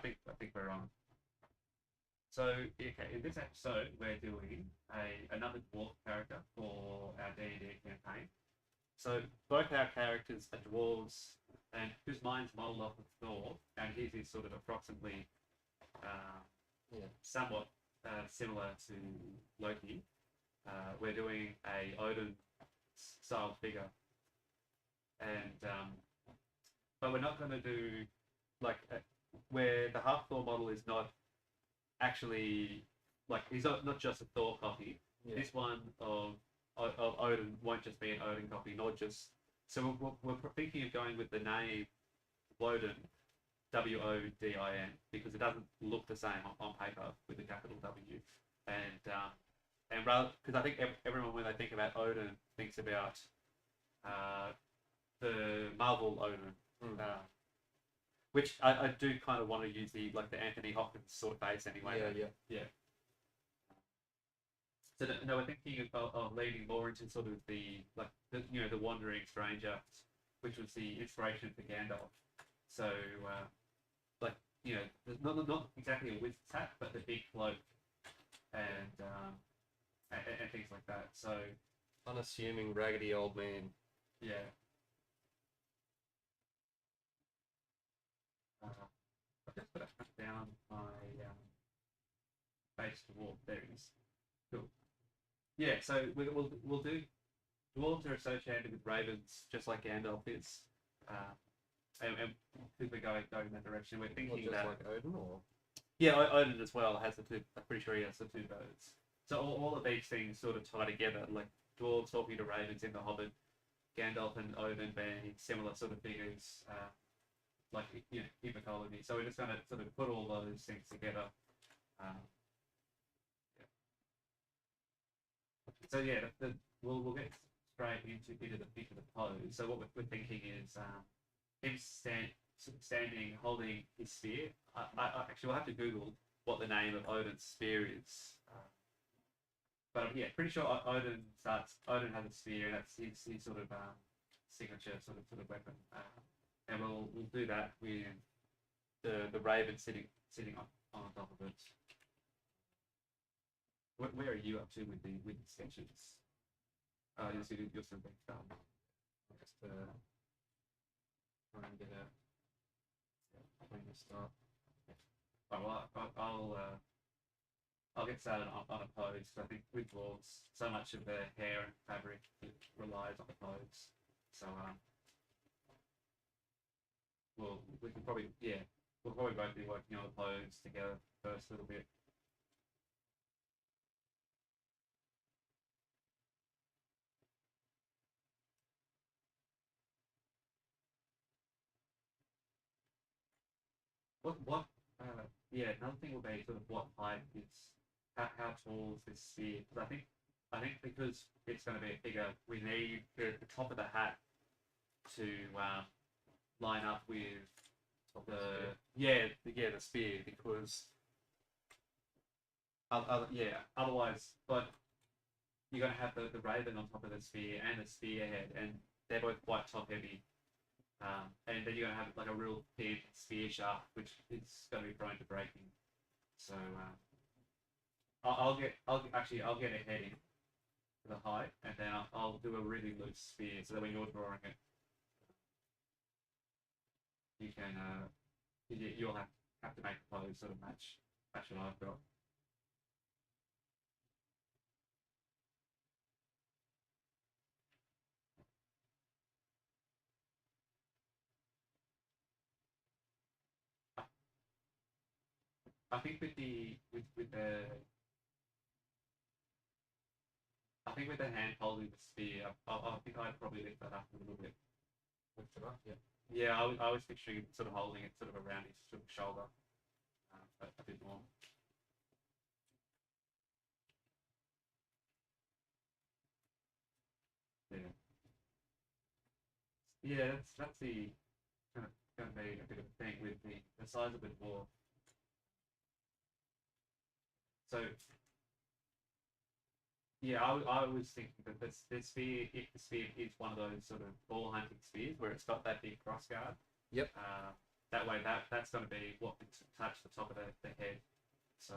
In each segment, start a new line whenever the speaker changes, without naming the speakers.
think we're on. So okay, in this episode we're doing another dwarf character for our D&D campaign. So both our characters are dwarves, and whose mind's modelled off of Thor, and his is sort of approximately, somewhat similar to Loki. We're doing a Odin style figure, and but we're not going to do like where the half Thor model is not actually like he's not just a Thor copy. Yeah. This one of Odin won't just be an Odin copy, not just. So we're thinking of going with the name Wodin, Wodin, because it doesn't look the same on paper with the capital W, and rather because I think everyone when they think about Odin thinks about the Marvel Odin, which I do kind of want to use the Anthony Hopkins sort of face anyway. Yeah. So no, we're thinking of leading more into sort of the wandering stranger, which was the inspiration for Gandalf. So not exactly a wizard's hat, but the big cloak and things like that. So
unassuming raggedy old man.
Yeah. I've just got to cut down my base dwarf. There it is. Cool. Yeah, so we'll do. Dwarves are associated with ravens, just like Gandalf is, and because we're going in that direction, we're thinking
that like Odin, or
Odin as well has the two. I'm pretty sure he has the two birds. So all of these things sort of tie together, like dwarves talking to ravens in The Hobbit, Gandalf and Odin being similar sort of figures, in mythology. So we're just going to sort of put all those things together. So we'll get straight into the pose. So what we're thinking is him standing holding his spear. I actually will have to Google what the name of Odin's spear is. But pretty sure Odin has a spear, and that's his sort of signature sort of weapon. And we'll do that with the raven sitting on top of it. Where are you up to with the sketches? You're still being done. Just try and get a clean start. Well, I'll get started on a pose, because I think with dwarves, so much of their hair and fabric relies on the pose. So we'll probably both be working on the pose together first a little bit. Another thing will be sort of what height is, how tall is this sphere? Because I think because it's going to be a figure, we need the top of the hat to line up with the spear, because otherwise, but you're going to have the raven on top of the spear and the spearhead, and they're both quite top heavy. And then you're going to have like a real thin spear shaft, which is going to be prone to breaking. So I'll get a heading for the height, and then I'll do a really loose spear, so that when you're drawing it, you can you'll have to make the pose sort of match what I've got. I think with the hand holding the spear, I think I'd probably lift that up a little bit.
Lift it up, yeah.
Yeah, I was picturing sort of holding it sort of around his sort of shoulder, a bit more. Yeah, that's the kind of going to be a bit of a thing with the size of the dwarf. So I was thinking that this sphere, if the sphere is one of those sort of ball hunting spheres where it's got that big cross guard.
Yep.
That way, that's going to be what touch the top of the head. So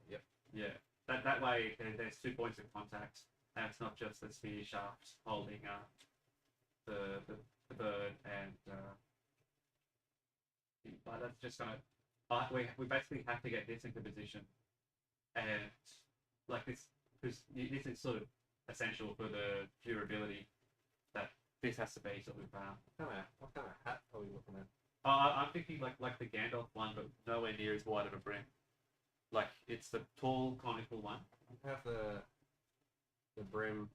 Yep.
yeah, that way there's 2 points of contact, and it's not just the spear shaft holding the bird, and but that's just gonna. We basically have to get this into position, and like this, because this is sort of essential for the durability. That this has to be sort of.
What kind of hat are we looking at?
I'm thinking like the Gandalf one, but nowhere near as wide of a brim. Like it's the tall conical one.
Have the brim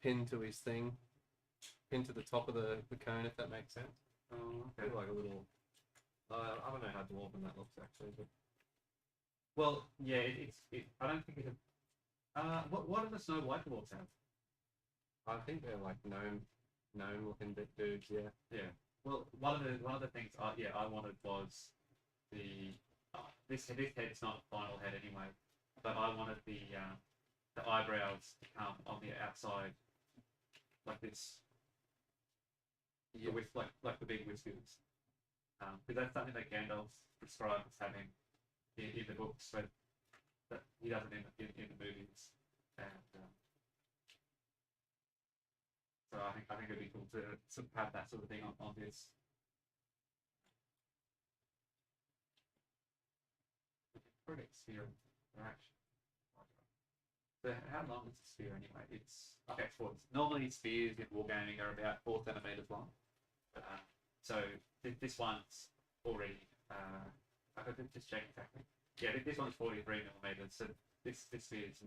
pinned to his thing, pinned to the top of the cone, if that makes sense.
Oh, okay.
Like a little. I don't know how dwarven that looks actually, but
Well, yeah, I don't think it's. What do the Snow White dwarves have?
I think they're like gnome looking big dudes. Yeah.
Yeah. Well, one of the things I wanted was the this head's not final head anyway, but I wanted the eyebrows to come on the outside like this.
Yeah.
With like the big whiskers, because that's something that Gandalf describes as having in the books, but that he doesn't in the movies, and so I think it'd be cool to sort of have that sort of thing on this. Pretty sphere interaction. So how long is the sphere anyway? It's okay. Normally spheres in wargaming are about 4 centimeters long. So this one's already. I could just check exactly. Yeah, this one's 43 millimeters. So this sphere is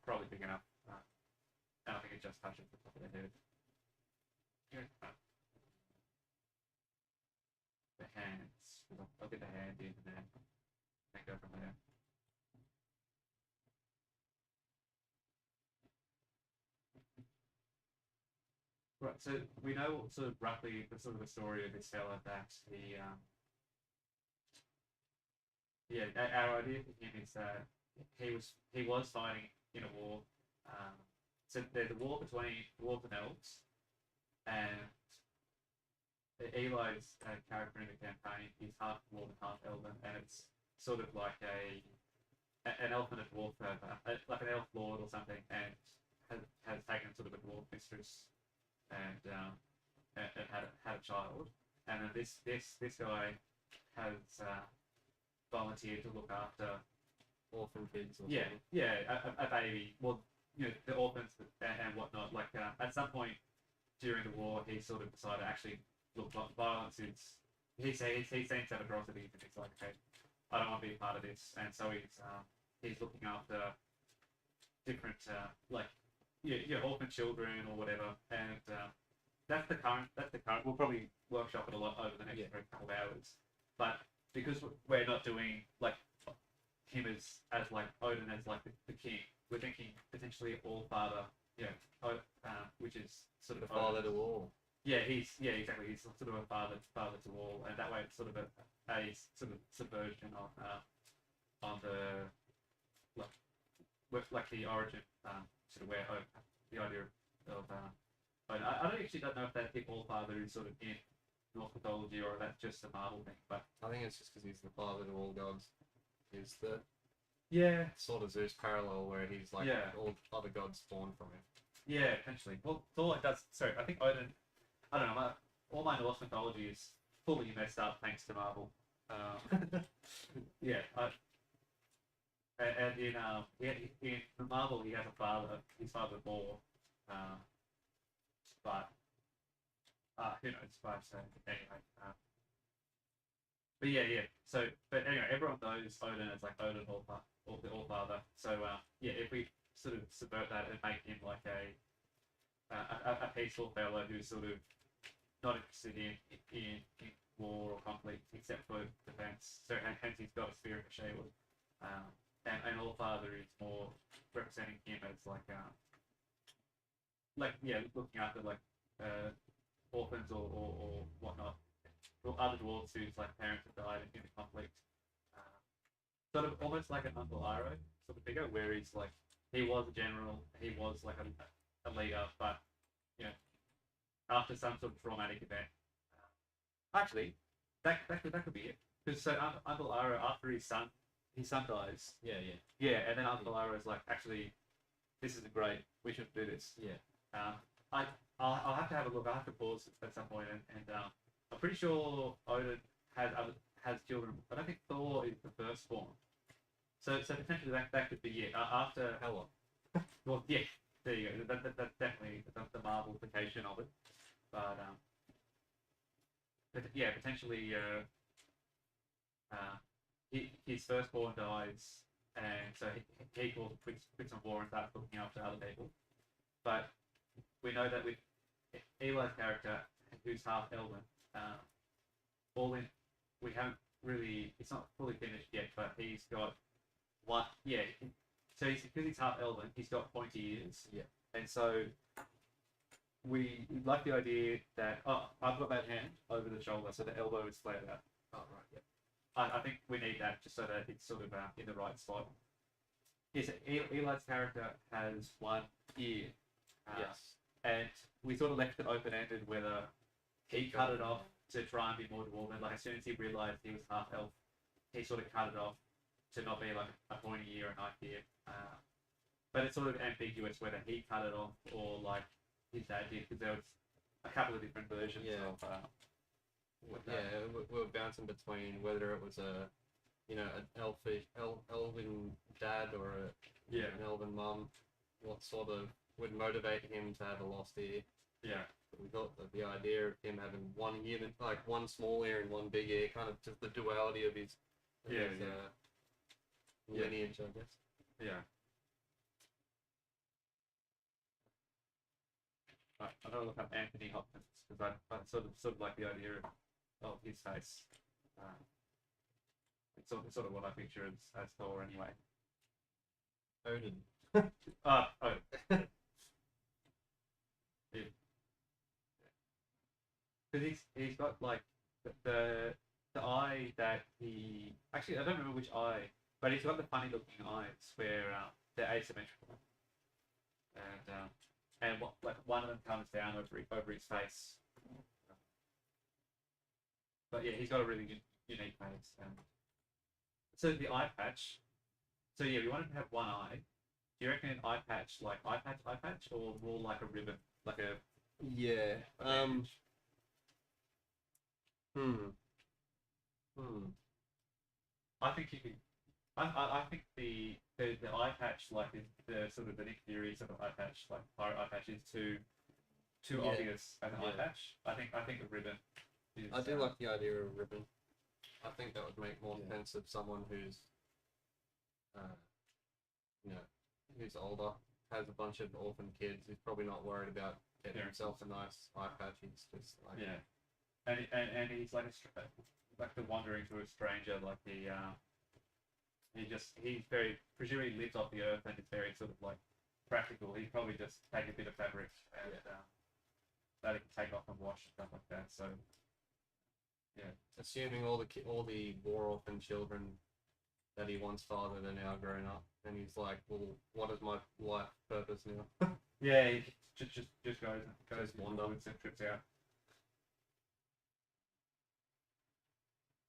probably big enough. And I think it just touches the top of the head. The hands. I'll get the hand in and then go from there. Right, so we know sort of roughly the sort of the story of this fella that our idea for him is that he was fighting in a war. So there's a war between dwarves and elves, and Eli's character in the campaign, he's half dwarf and half elven, and it's sort of like an elf and a dwarf, like an elf lord or something, and has taken sort of a dwarf mistress, and had a child, and then this guy has volunteered to look after
orphan kids. Or
a baby. Well, the orphans and whatnot. Like at some point during the war, he sort of decided actually, look, violence is. He's seen some atrocities, and he's like, okay, I don't want to be a part of this, and so he's looking after different orphan children or whatever, and that's the current. We'll probably workshop it a lot over the next couple of hours, but because we're not doing like him as like Odin as like the king, we're thinking potentially All Father, which is sort of
the father to all.
Yeah, exactly. He's sort of a father to all, and that way it's sort of a sort of subversion on the like the origin, sort of where the idea of I don't know if that All Father is sort of in Norse mythology or that's just a Marvel thing, but
I think it's just because he's the father to all gods. He's the sort of Zeus parallel where he's like all other gods spawn from him.
Yeah, potentially. Well, Thor does. Sorry, I think Odin. I don't know. All my Norse mythology is fully messed up thanks to Marvel. And in Marvel, he has a father. His father Thor, but who knows? But anyway. But yeah. So, but anyway, everyone knows Odin as like Odin or the All Father. So if we sort of subvert that and make him like a peaceful fellow who's sort of not interested in war or conflict except for defense. So hence he's got a spear and a shield. And All Father is more representing him as looking after like orphans or whatnot. Or other dwarves whose like parents have died in the conflict. Sort of almost like an Uncle Iroh sort of figure, where he's like he was a general, he was like a leader, but after some sort of traumatic event. Actually, that could be it. Because so Uncle Ira, after his son dies.
Yeah.
Yeah, and then Uncle Ira is like, actually, this isn't great. We should do this.
Yeah.
I'll have to have a look. I have to pause at some point, and I'm pretty sure Odin has children. I don't think Thor is the firstborn. So potentially that could be it. After
Hella.
well, yeah, there you go. That's definitely the Marvelification of it. But yeah, potentially his firstborn dies, and so he quits on war and starts looking after other people. But we know that with Eli's character, who's half elven, all in, we haven't really. It's not fully finished yet, but he's got one. Yeah. So because he's half elven, he's got pointy ears.
Yeah.
And so we like the idea that I've got that hand over the shoulder, so the elbow is flared out.
Oh right. Yeah.
I think we need that just so that it's sort of in the right spot. Yes, Eli's character has one ear.
Yes.
And we sort of left it open-ended whether he cut it off to try and be more dwarven. Like, as soon as he realised he was half elf, he sort of cut it off to not be like a pointy ear or a knife ear. But it's sort of ambiguous whether he cut it off or like his dad did, because there was a couple of different versions of
we were bouncing between whether it was an elven dad or an elven mum. What sort of would motivate him to have a lost ear?
Yeah.
We thought that the idea of him having one human, like one small ear and one big ear, kind of just the duality of his lineage, I guess.
Yeah. I don't look up Anthony Hopkins because I sort of like the idea of his face. It's sort of what I picture as Thor anyway.
Odin.
Because he's got like the eye that he actually I don't remember which eye, but he's got the funny looking eyes where they're asymmetrical, and what, like one of them comes down over his face. But yeah, he's got a really unique face. So the eye patch. So yeah, we wanted to have one eye. Do you reckon an eye patch, like eye patch, or more like a ribbon, like a bandage? I think you could. I think the eye patch, like the sort of the Nick Fury sort of eye patch, like pirate eye patch, is too obvious as an eye patch. I think a ribbon.
I do like the idea of a ribbon. I think that would make more sense of someone who's, who's older, has a bunch of orphan kids, who's probably not worried about getting himself a nice eye patch. He's just like
and he's like the wandering to a stranger, like he's very presumably lives off the earth and is very sort of like practical. He'd probably just take a bit of fabric and that he can take off and wash and stuff like that. So
assuming all the war orphan children that he once fathered are now grown up, and he's like, well, what is my life purpose now?
He just goes wander and trips out.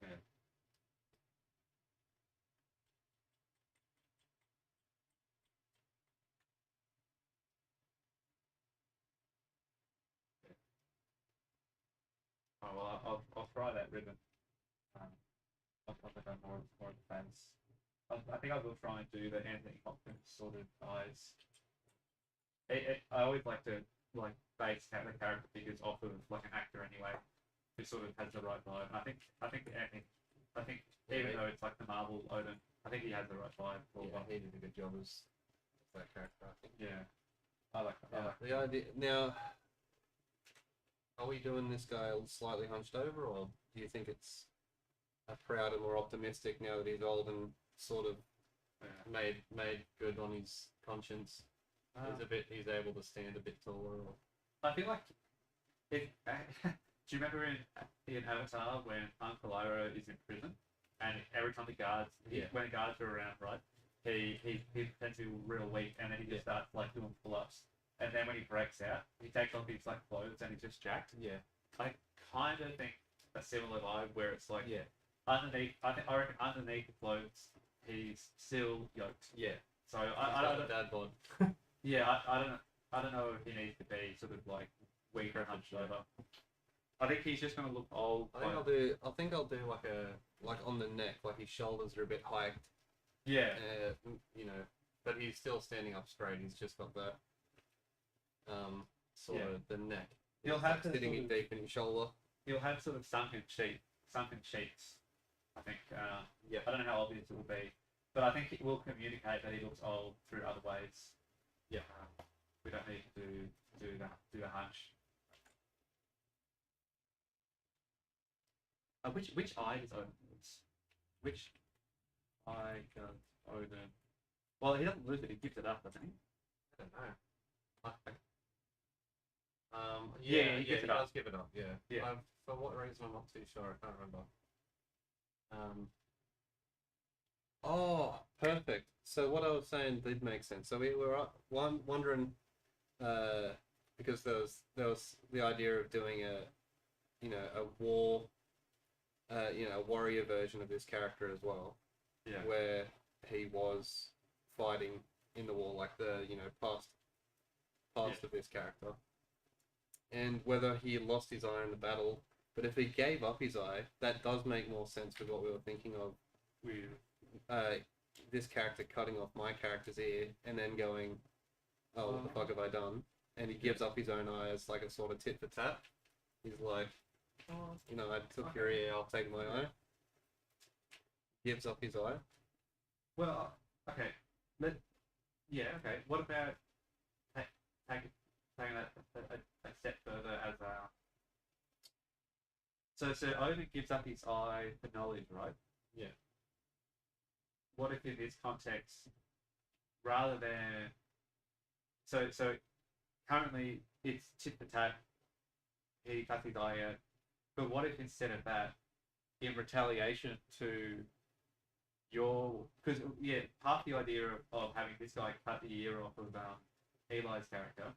Yeah. Oh well, I'll try that ribbon. I'll put that more of the face. I think I will try and do the Anthony Hopkins sort of eyes. I always like to base the character figures off of like an actor anyway, who sort of has the right vibe. And I think Anthony, even though it's like the Marvel Odin, I think he has the right vibe.
He did a good job as that character, I think.
Yeah, I like that.
The idea now. Are we doing this guy slightly hunched over, or do you think it's a proud and more optimistic now that he's old and sort of made good on his conscience? He's able to stand a bit taller. Or...
I feel like do you remember in Avatar when Uncle Iroh is in prison, and every time when the guards are around, right, he pretends to be real weak, and then he just starts like doing pull-ups. And then when he breaks out, he takes off his like clothes and he's just jacked.
Yeah.
I kind of think a similar vibe where it's like
Yeah.
underneath. I reckon underneath the clothes, he's still yoked.
Yeah.
So
He's
I
got
don't.
the dad bod.
Yeah, I don't know if he needs to be sort of like weaker and hunched over. I think he's just gonna look old.
I think I'll do like on the neck, like his shoulders are a bit hiked.
Yeah.
You know, but he's still standing up straight. He's just got the sort of the neck.
He'll have to
sitting
sort of,
deep in his shoulder.
He'll have sort of sunken cheeks. I think.
Yeah.
I don't know how obvious it will be, but I think it will communicate that he looks old through other ways.
Yeah.
We don't need to do the hunch. Which eye does Odin lose? Which eye does Odin? Well, he doesn't lose it. He gives it up, doesn't he?
I don't know.
Yeah, he
he
gives it up.
does give it up. Yeah.
Yeah.
For what reason, I'm not too sure. I can't remember. Oh, perfect. So what I was saying did make sense. So we were wondering, because there was the idea of doing a war, a warrior version of this character as well.
Yeah.
Where he was fighting in the war, like the past of this character, and whether he lost his eye in the battle. But if he gave up his eye, that does make more sense with what we were thinking of. This character cutting off my character's ear and then going, "Oh, what the fuck have I done?" And he gives up his own eye as like a sort of tit for tat. He's like, I took your ear, I'll take my eye. Gives up his eye.
Well, okay. Okay. What about taking that a step further as a... So Odin gives up his eye for knowledge, right?
Yeah.
What if in this context, rather than... So currently it's tit for tat, he cuts his eye out, but what if instead of that, in retaliation to your... Because, half the idea of having this guy cut the ear off of Eli's character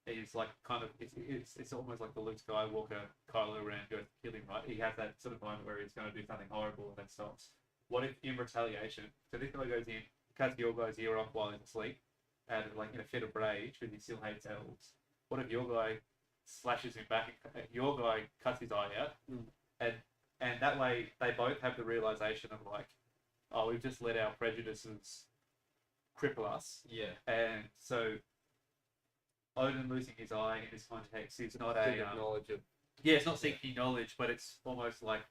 is like kind of... It's almost like the Luke Skywalker, Kylo Ren goes to kill him, right? He has that sort of moment where he's going to do something horrible and then stops. What if in retaliation, so this guy goes in, cuts your guy's ear off while he's asleep, and like in a fit of rage because he still hates elves. What if your guy slashes him back and your guy cuts his eye out, and that way they both have the realization of like, oh, we've just let our prejudices cripple us.
Yeah.
And so Odin losing his eye in this context is not
knowledge of...
Yeah, it's not seeking knowledge, but it's almost like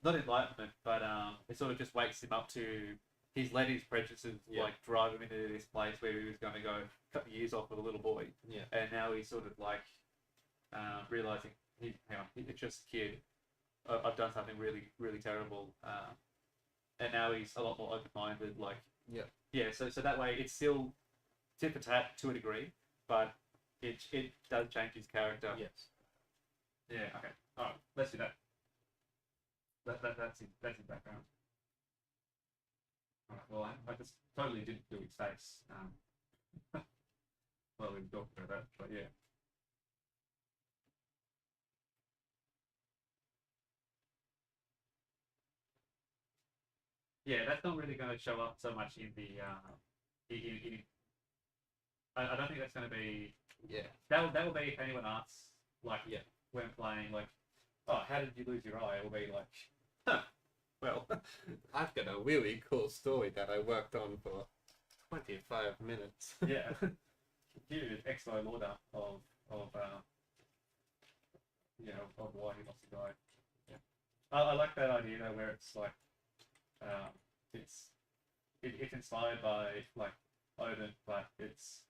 not enlightenment, but it sort of just wakes him up to... He's let his prejudices like drive him into this place where he was going to go cut the ears off with a little boy.
Yeah.
And now he's sort of like realizing, he's just a kid. I've done something really, really terrible. And now he's a lot more open-minded. Like, so that way it's still tit for tat to a degree, but it does change his character.
Yes.
Yeah. Okay. All right. Let's do that. That's his background. All right. Well, I just totally didn't do his face. Well, we've talked about that, but yeah. Yeah, that's not really going to show up so much in the I don't think that's going to be...
Yeah.
That will be if anyone asks, like, when playing, like, oh, how did you lose your eye? It will be like, well,
I've got a really cool story that I worked on for 25 minutes.
Yeah. Huge expo order of why he lost his eye. Yeah. I like that idea though, where it's like, it's inspired by like Odin, but it's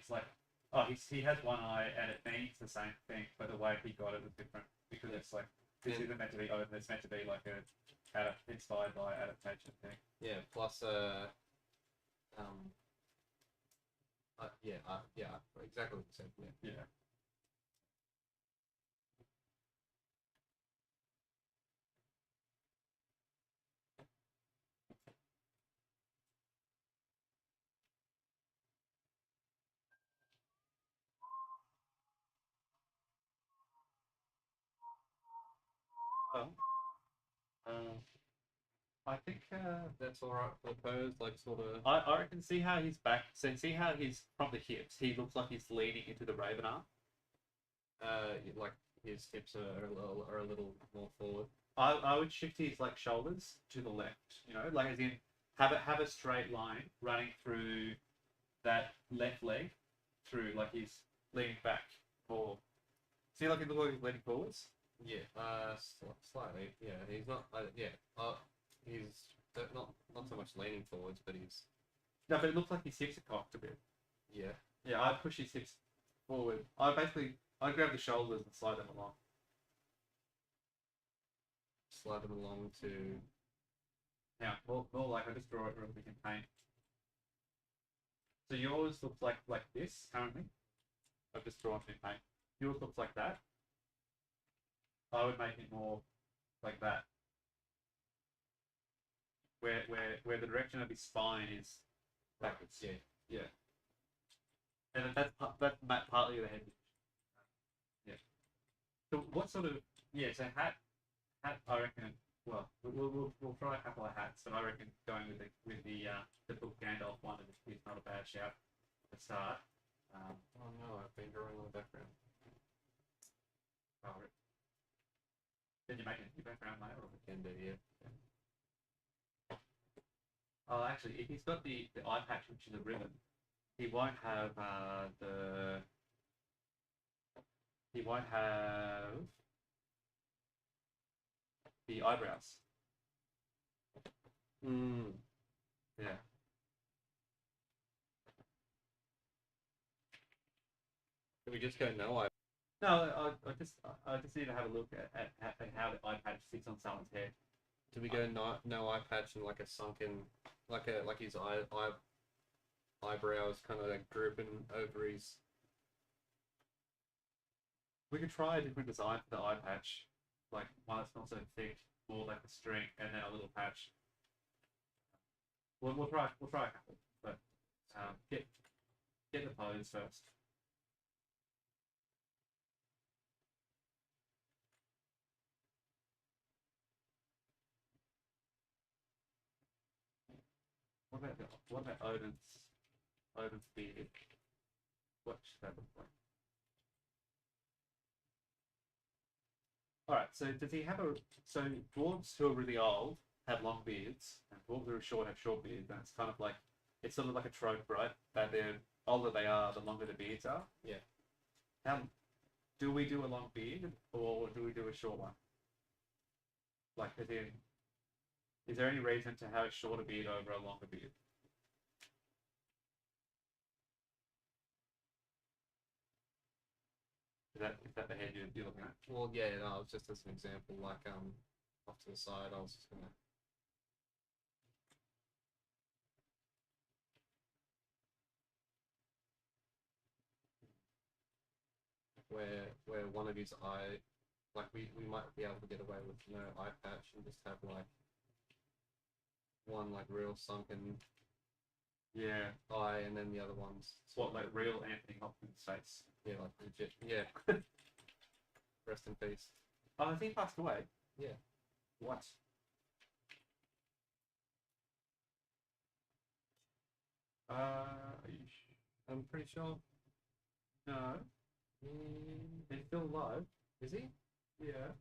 like, oh, he has one eye and it means the same thing, but the way he got it was different because it's like this isn't meant to be Odin. It's meant to be like a inspired by adaptation thing.
Yeah. Plus, exactly what you said. Yeah.
Yeah. Well, I think
That's all right for the pose, like sort of.
I reckon see how his back. So see how he's from the hips. He looks like he's leaning into the Raven arm.
Like his hips are a little more forward.
I would shift his like shoulders to the left. You know, like as in have a straight line running through that left leg, through like he's leaning back or see like it looks like he's leaning forwards.
Yeah, slightly. Yeah, he's not. Yeah, he's not so much leaning forwards, but he's.
No, but it looks like his hips are cocked a bit.
Yeah.
Yeah, I'd push his hips forward. I grab the shoulders and slide them along.
Slide them along to.
Now, more like I just draw it real quick in paint. So yours looks like this currently. I've just drawn it in paint. Yours looks like that. I would make it more like that. Where the direction of his spine is backwards.
Yeah.
Yeah. And then that's partly the head. Yeah. So what sort of so hat I reckon. Well, we'll try a couple of hats, but I reckon going with the book Gandalf one is not a bad shout to start.
Oh no, I've been drawing on the background.
Oh, did you make it your background layer? Or?
Can do, yeah.
Oh, actually, if he's got the eye patch, which is a ribbon, he won't have the eyebrows. Yeah.
Can we just go no eye?
No, I just need to have a look at how the eye patch sits on someone's head.
Do we go no eye patch and like a sunken, like his eyebrows kind of like drooping over his.
We could try a different design for the eye patch, like one that's not so thick, more like a string, and then a little patch. We'll try a couple, but get the pose first. What about Odin's beard? What should that look like? All right. So does he have so dwarves who are really old have long beards, and dwarves who are short have short beards, and it's kind of like it's sort of like a trope, right? That the older they are, the longer the beards are.
Yeah.
Do we do a long beard or do we do a short one? Like, as in, is there any reason to have a shorter beard over a longer beard? Is that the head you're looking at?
Well, yeah, no, it was just as an example, like off to the side, I was just gonna. Where one of his eye, like we might be able to get away with no eye patch and just have like one like real sunken eye, and then the other one's
what, like real Anthony Hopkins face?
Yeah, like legit. Yeah. Rest in peace.
Oh, has he passed away?
Yeah.
What?
I'm pretty sure.
No. He's still alive.
Is he?
Yeah.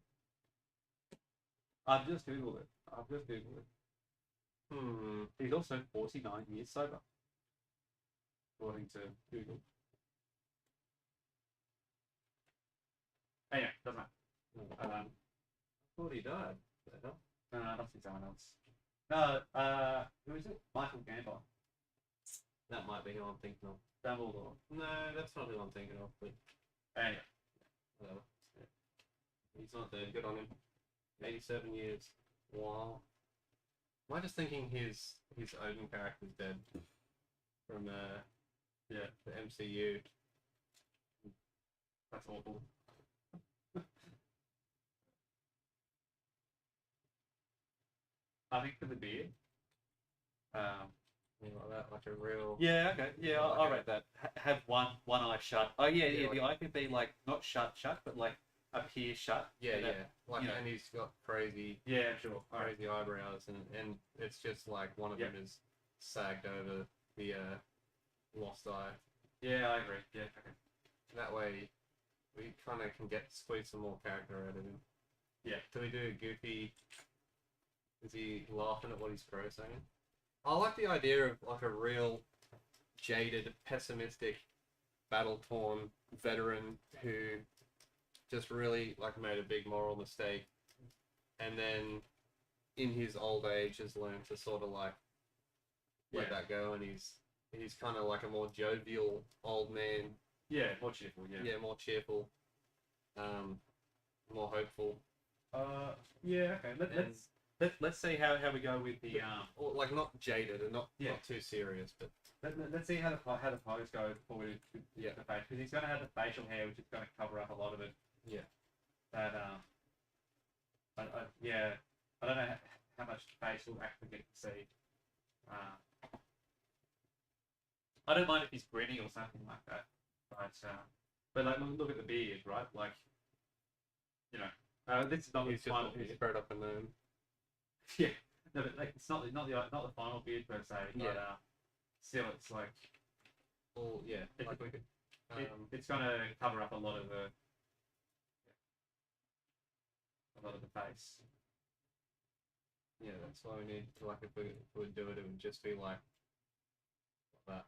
I've just Googled it. He's also 49 years sober, according to Google. Anyway, doesn't matter.
I thought he died. What the hell?
No, that's someone else. No, who is it? Michael Gambon.
That might be who I'm thinking of.
Dumbledore.
No, that's not who I'm thinking of, but
Anyway.
whatever. Yeah. He's not dead. Good on him. 87 years. Wow. Am I just thinking his Odin character's dead from the MCU?
That's awful. I think for the beard.
Like that, like a real.
Yeah, okay. Yeah, I'll
like
rate that. Have one eye shut. Oh yeah, the eye can be like not shut, but like appear shut.
Yeah,
and
yeah.
that,
Like,
you know,
and he's got crazy,
yeah, sure. All right.
crazy eyebrows, and it's just like one of
Yep.
them is sagged over the lost eye.
Yeah, I agree. Yeah, okay.
That way, we kind of can squeeze some more character out of him.
Yeah.
Do we do Goofy? Is he laughing at what his crow's saying? I like the idea of like a real jaded, pessimistic, battle-torn veteran who just really like made a big moral mistake, and then in his old age has learned to sort of like let
Yeah.
that go, and he's kind of like a more jovial old man.
Yeah, more cheerful. Yeah.
Yeah, more cheerful, more hopeful.
Yeah. Okay. Let's see how we go with the
Or like not jaded and not
Yeah.
not too serious, but
Let's see how the pose go before we do
Yeah.
the face, because he's going to have the facial hair, which is going to cover up a lot of it.
Yeah.
That yeah, I don't know how much face we'll actually get to see. I don't mind if he's grinning or something like that, but like look at the beard, right? Like, you know, this is not
he's
the final
just he's
beard.
spread up a gnome.
Yeah, no, but like it's not the final beard per se, but
Yeah.
still it's like
Well, yeah,
It-
like we could.
it's going to cover up a lot of the face.
Yeah, that's why we need to, like, if we would do it, it would just be like that.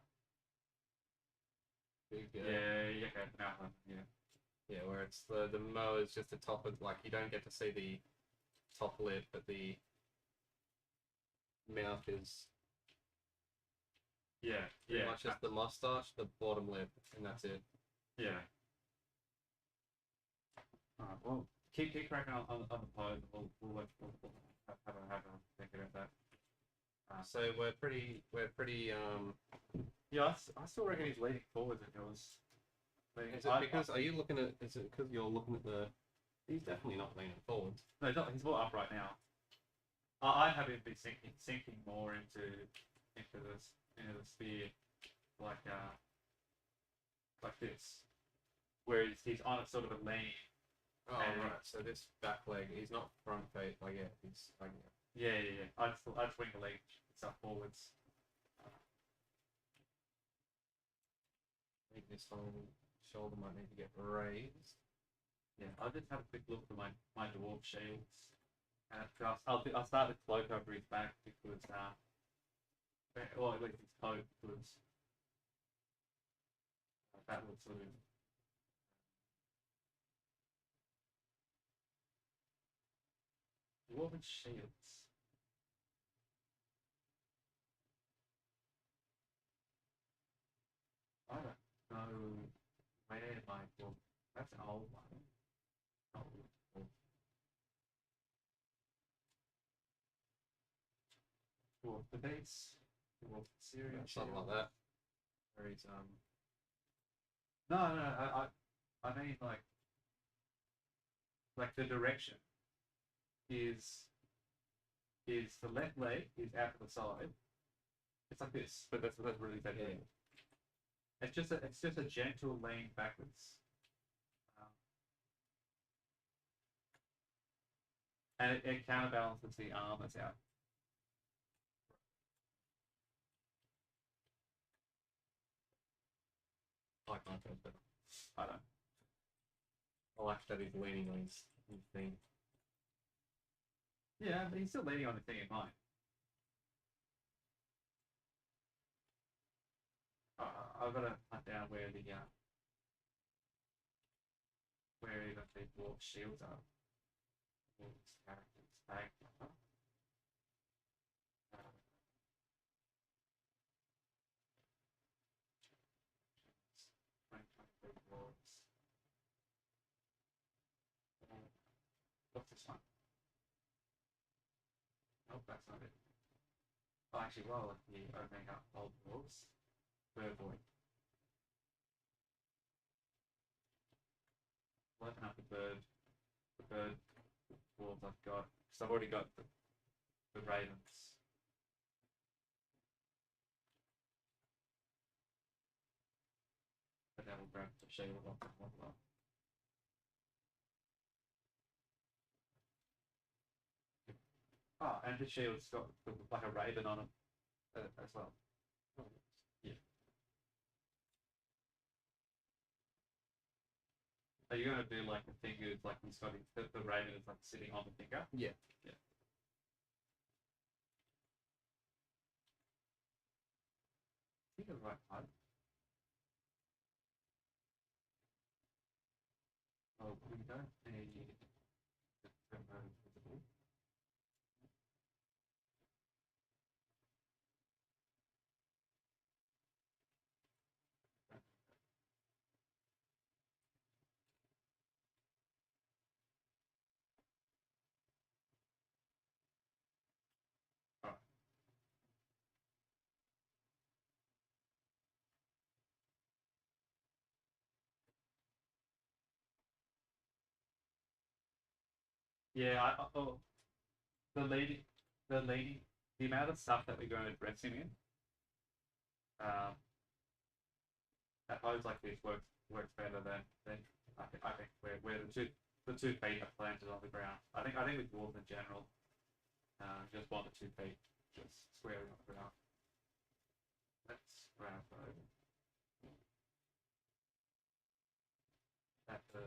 Big,
Yeah, okay, no, yeah.
yeah, where it's the mo is just the top of, like, you don't get to see the top lip, but the mouth is
Yeah,
pretty
yeah,
much just the mustache, the bottom lip, and that's it.
yeah. Alright, well, keep cracking on the pose. We'll have a think about that.
So we're pretty
Yeah, I still reckon he's leaning forwards and yours.
Is it because are you looking at? Is it because you're looking at the? He's definitely not leaning forwards.
No, he's not. He's more upright now. I have him be sinking more into the sphere, like this, where he's on a sort of a lean.
Oh,
And-
right. So this back leg, he's not front face. Like, yeah, he's like,
Yeah. I just wing the leg stuff forwards.
I think this whole shoulder might need to get raised.
Yeah, I'll just have a quick look for my dwarf shields. I'll start the cloak over his back because or at least his coat, because that would sort of dwarven shields. I don't know where my dwarf. That's an old one. Old. Dwarf the base. Dwarf the Syrian
Something like
shield.
that.
Where he's No, I mean like the direction is the left leg is out to the side. It's like this, but that's really bad.
Yeah.
It's just a gentle lean backwards, and it counterbalances the arm that's out.
I like my face better.
I don't.
I like that he's leaning on his thing.
Yeah, but he's still leaning on the thing in mind. I've got to hunt down where the where even the dwarf shields are. His character's bag. What's this one? Nope, that's not it. Oh, actually, well, the opening up old dwarves. Bird boy. We'll open up the bird dwarves I've got. Because I've already got the ravens. But then we'll grab the shield off that one. Oh, and the shield's got like a raven on it as well. Yeah. Are you gonna do like the fingers, like he's got the raven is like sitting on the finger?
Yeah.
Yeah. I think the right height. Oh, we don't need the visible. Alright. Yeah, oh, the lady, the amount of stuff that we're going to dress him in, um, at pose like this works better than I think where the two feet are planted on the ground. I think with dwarves in general, just want the 2 feet just squarely on the ground. Let's grab over at the.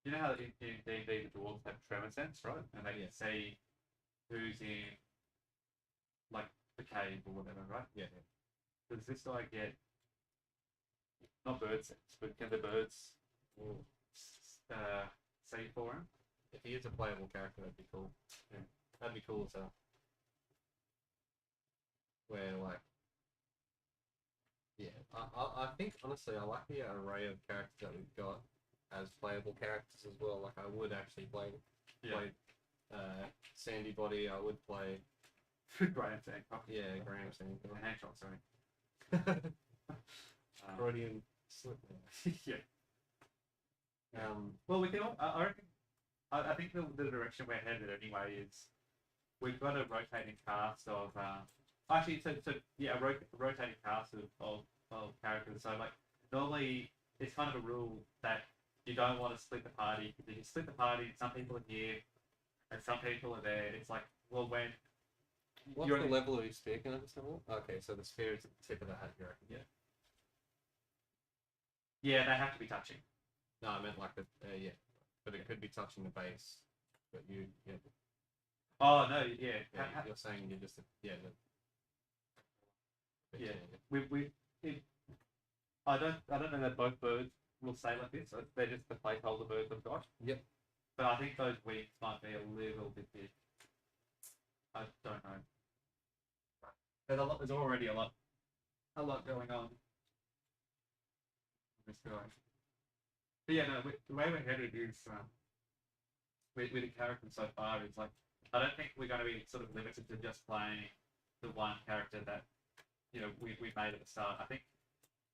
You know how in D&D the dwarves have tremor sense, right? And they can see who's in like the cave or whatever, right?
Yeah.
Does this guy get not bird sense, but can the birds see for him?
If he is a playable character, that'd be cool.
Yeah.
That'd be cool to where like yeah. I think honestly I like the array of characters that we've got as playable characters as well. Like I would actually play Sandy Body, I would play
Graham Hancock.
Yeah, Graham Sandy.
Hancock, sorry.
Freudian slip.
Yeah.
Um,
Well, we can. I reckon. I think the direction we're headed anyway is we've got a rotating cast of. Actually, so yeah, a rotating cast of characters. So like normally it's kind of a rule that you don't want to split the party because if you split the party, some people are here and some people are there. It's like, well, when
what's
you're
the level of your spear? Can I just have a look? Okay, so the spear is at the tip of the hat, you reckon?
Yeah. Yeah, they have to be touching.
No, I meant like the yeah, but it could be touching the base. But you yeah.
Oh no, yeah.
You're saying you're just yeah.
Yeah. I don't know that both birds will stay like this. They're just the placeholder birds I've got.
Yep.
But I think those wings might be a little bit big. I don't know. There's already a lot going on. This guy. But yeah, no. The way we're headed is with the characters so far is like I don't think we're going to be sort of limited to just playing the one character that we made at the start. I think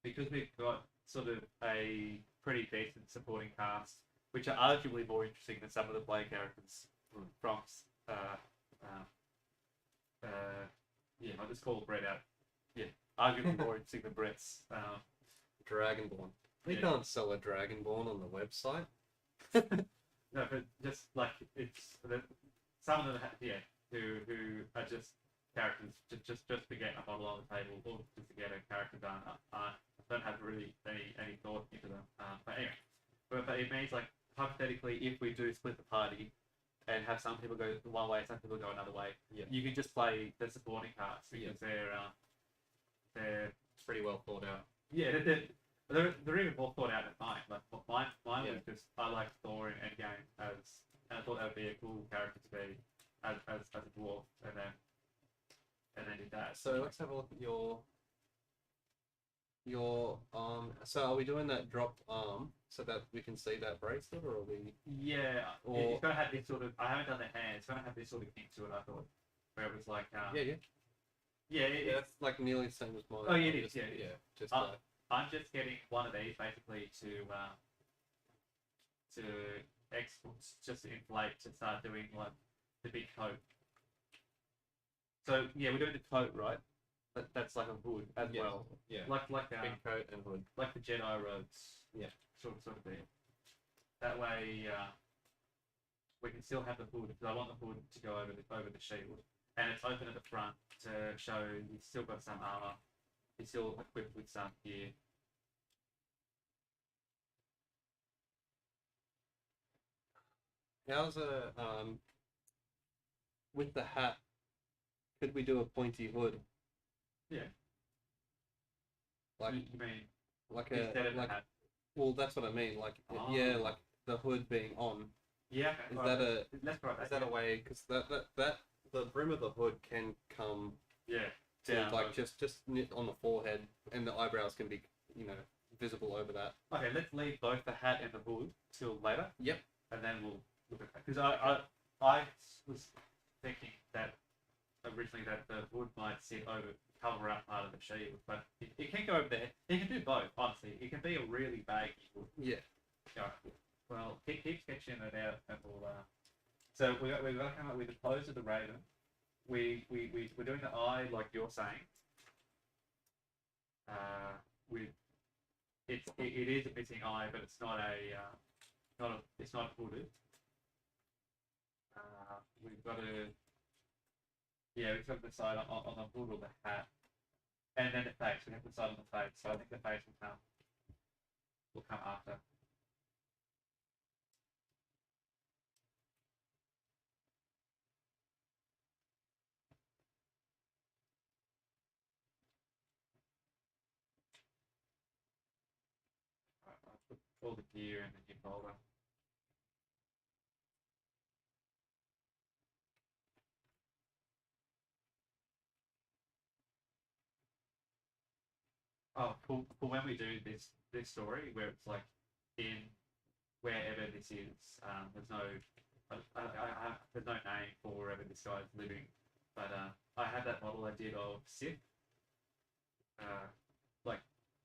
because we've got sort of a pretty decent supporting cast, which are arguably more interesting than some of the play characters from yeah, I'll just call Brett out. Yeah, arguably more interesting than Brett's.
Dragonborn. We can't sell a Dragonborn on the website.
No, but just like it's some of them, who are just characters, just to get a model on the table or just to get a character done. I don't have really any thought into them. But anyway, but it means like hypothetically, if we do split the party and have some people go one way, some people go another way, you can just play the supporting cards because they're
pretty well thought out.
Yeah, they're even more thought out than mine. Like mine was just I like Thor in Endgame and I thought that would be a cool character to be as a dwarf, and then did that.
So let's have a look at your so are we doing that dropped arm so that we can see that bracelet, or are we?
Yeah, it's gonna have this sort of. I haven't done the hand. It's gonna have this sort of kick to it. I thought, where it was like.
That's like nearly the same as mine.
Oh yeah, it is. Yeah,
Just
I'm just getting one of these basically to export, just to inflate, to start doing like the big coat. So yeah, we're doing the coat, right? that's like a hood as
Yes.
well,
Yeah.
like
Big coat and hood.
like the Jedi robes,
Yeah.
sort of thing. That way, we can still have the hood because I want the hood to go over the shield, and it's open at the front to show he's still got some armor, he's still equipped with some gear.
How's a with the hat? Could we do a pointy hood?
Yeah.
Like
You mean
like
instead
a
of
like
the hat?
well, that's what I mean. Like
Oh.
yeah, like the hood being on.
Yeah.
Is
Okay.
that a
Let's try that.
is that a way? Because that the brim of the hood can come
Yeah.
to
Down,
like
over.
just knit on the forehead, and the eyebrows can be visible over that.
Okay, let's leave both the hat and the hood till later.
Yep.
And then we'll look at that. Because I was thinking that originally that the hood might sit over, cover up part of the shield, but it can go over there. It can do both, honestly. It can be a really baggy hood.
Yeah.
Yeah. Well, keep sketching it out, and we'll. So we've got to come up with the pose of the raven. We're doing the eye like you're saying. With it is a missing eye, but it's not it's not hooded. We've got to we've got to decide on the hood or the hat, and then the face. We have to decide on the face. So I think the face will come after. I'll put all the gear in the new folder. Oh, for when we do this story where it's like in wherever this is, there's no there's no name for wherever this guy's living, but I have that model I did of Sith. Like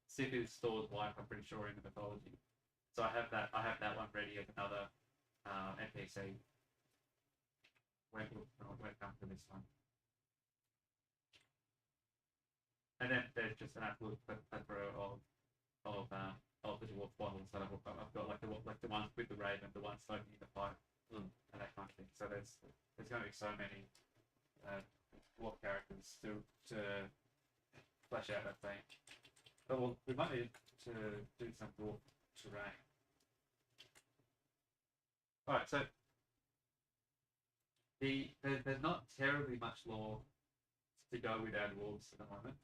Sith is Thor's wife, I'm pretty sure in the mythology. So I have that one ready as another NPC when it comes to this one. And then there's just an absolute plethora of the dwarf models that I've got, like the ones with the raven, the ones smoking in the pipe, and that kind of thing. So there's going to be so many dwarf characters to flesh out that thing. But we might need to do some dwarf terrain. All right, so there's not terribly much lore to go with our dwarves at the moment.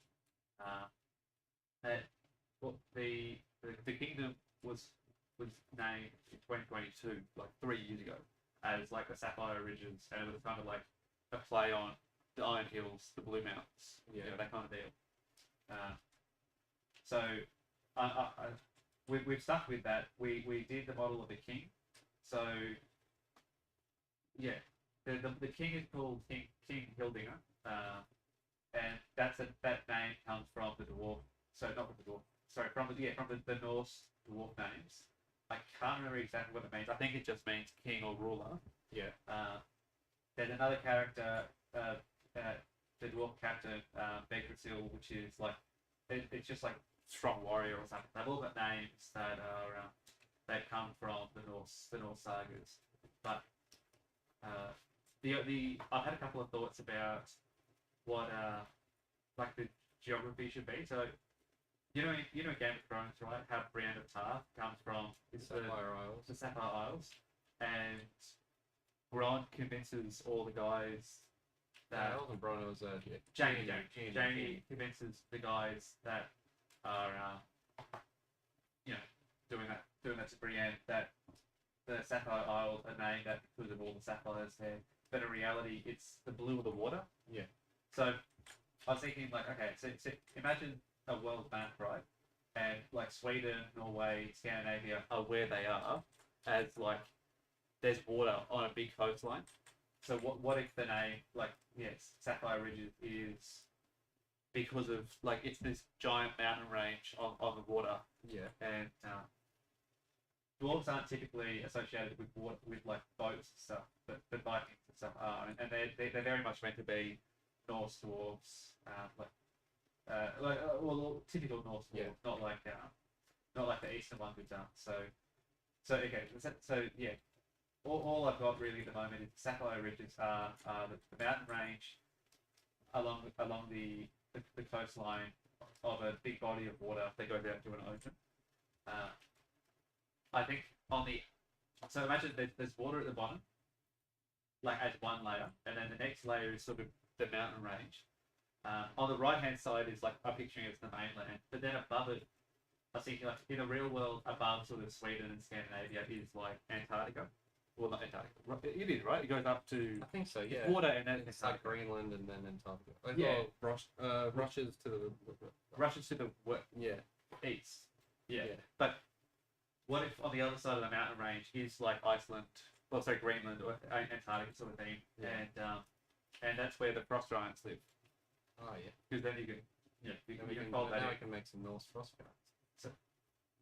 The kingdom was named in 2022, like 3 years ago, as like the Sapphire Ridges, and it was kind of like a play on the Iron Hills, the Blue Mountains, that kind of deal. So we've stuck with that. We did the model of the king. So yeah, the king is called King Hildinger. And that name comes from the dwarf. So not from the dwarf. Sorry, from the Norse dwarf names. I can't remember exactly what it means. I think it just means king or ruler.
Yeah.
There's another character, the dwarf captain, Begrisil, which is like it's just like strong warrior or something. They've all got names that are that come from the Norse sagas. But I've had a couple of thoughts about what like the geography should be. So you know Game of Thrones, right? How Brienne of Tarth comes from
The Sapphire Isles.
the Sapphire Isles, and Bronn convinces all the guys that
That wasn't Bronn, it was
Jamie convinces the guys that are doing that to Brienne that the Sapphire Isles are named that because of all the sapphires there. But in reality, it's the blue of the water.
Yeah.
So I was thinking, like, okay, so imagine a world map, right? And like Sweden, Norway, Scandinavia are where they are, as like there's water on a big coastline. So what if the name, like, yes, Sapphire Ridges is because of like it's this giant mountain range on the water.
Yeah.
And dwarves aren't typically associated with water, with like boats and stuff, but Vikings and stuff are, and they're very much meant to be Norse dwarves, like well, typical Norse
Yeah.
lore, not like the Eastern one we've done. So okay, so yeah, all I've got really at the moment is the Sapphire Ridges are the mountain range along the coastline of a big body of water that goes out to an ocean. I think so imagine there's water at the bottom, like as one layer, and then the next layer is sort of the mountain range. On the right hand side is like I'm picturing it's the mainland, but then above it, I think like in the real world above sort of Sweden and Scandinavia is like Antarctica. Well, not Antarctica. It is right. It goes up to
I think so. Yeah.
water, and then
It's like Greenland and then Antarctica.
Yeah.
Russia's to the
Russia's to the
yeah.
east. Yeah. But what if on the other side of the mountain range is like Iceland, well, sorry, Greenland or Antarctica sort of thing, and that's where the frost giants live.
Oh yeah.
Because then you can, you
We
can fold that
now
in.
we can make some Norse frost giants.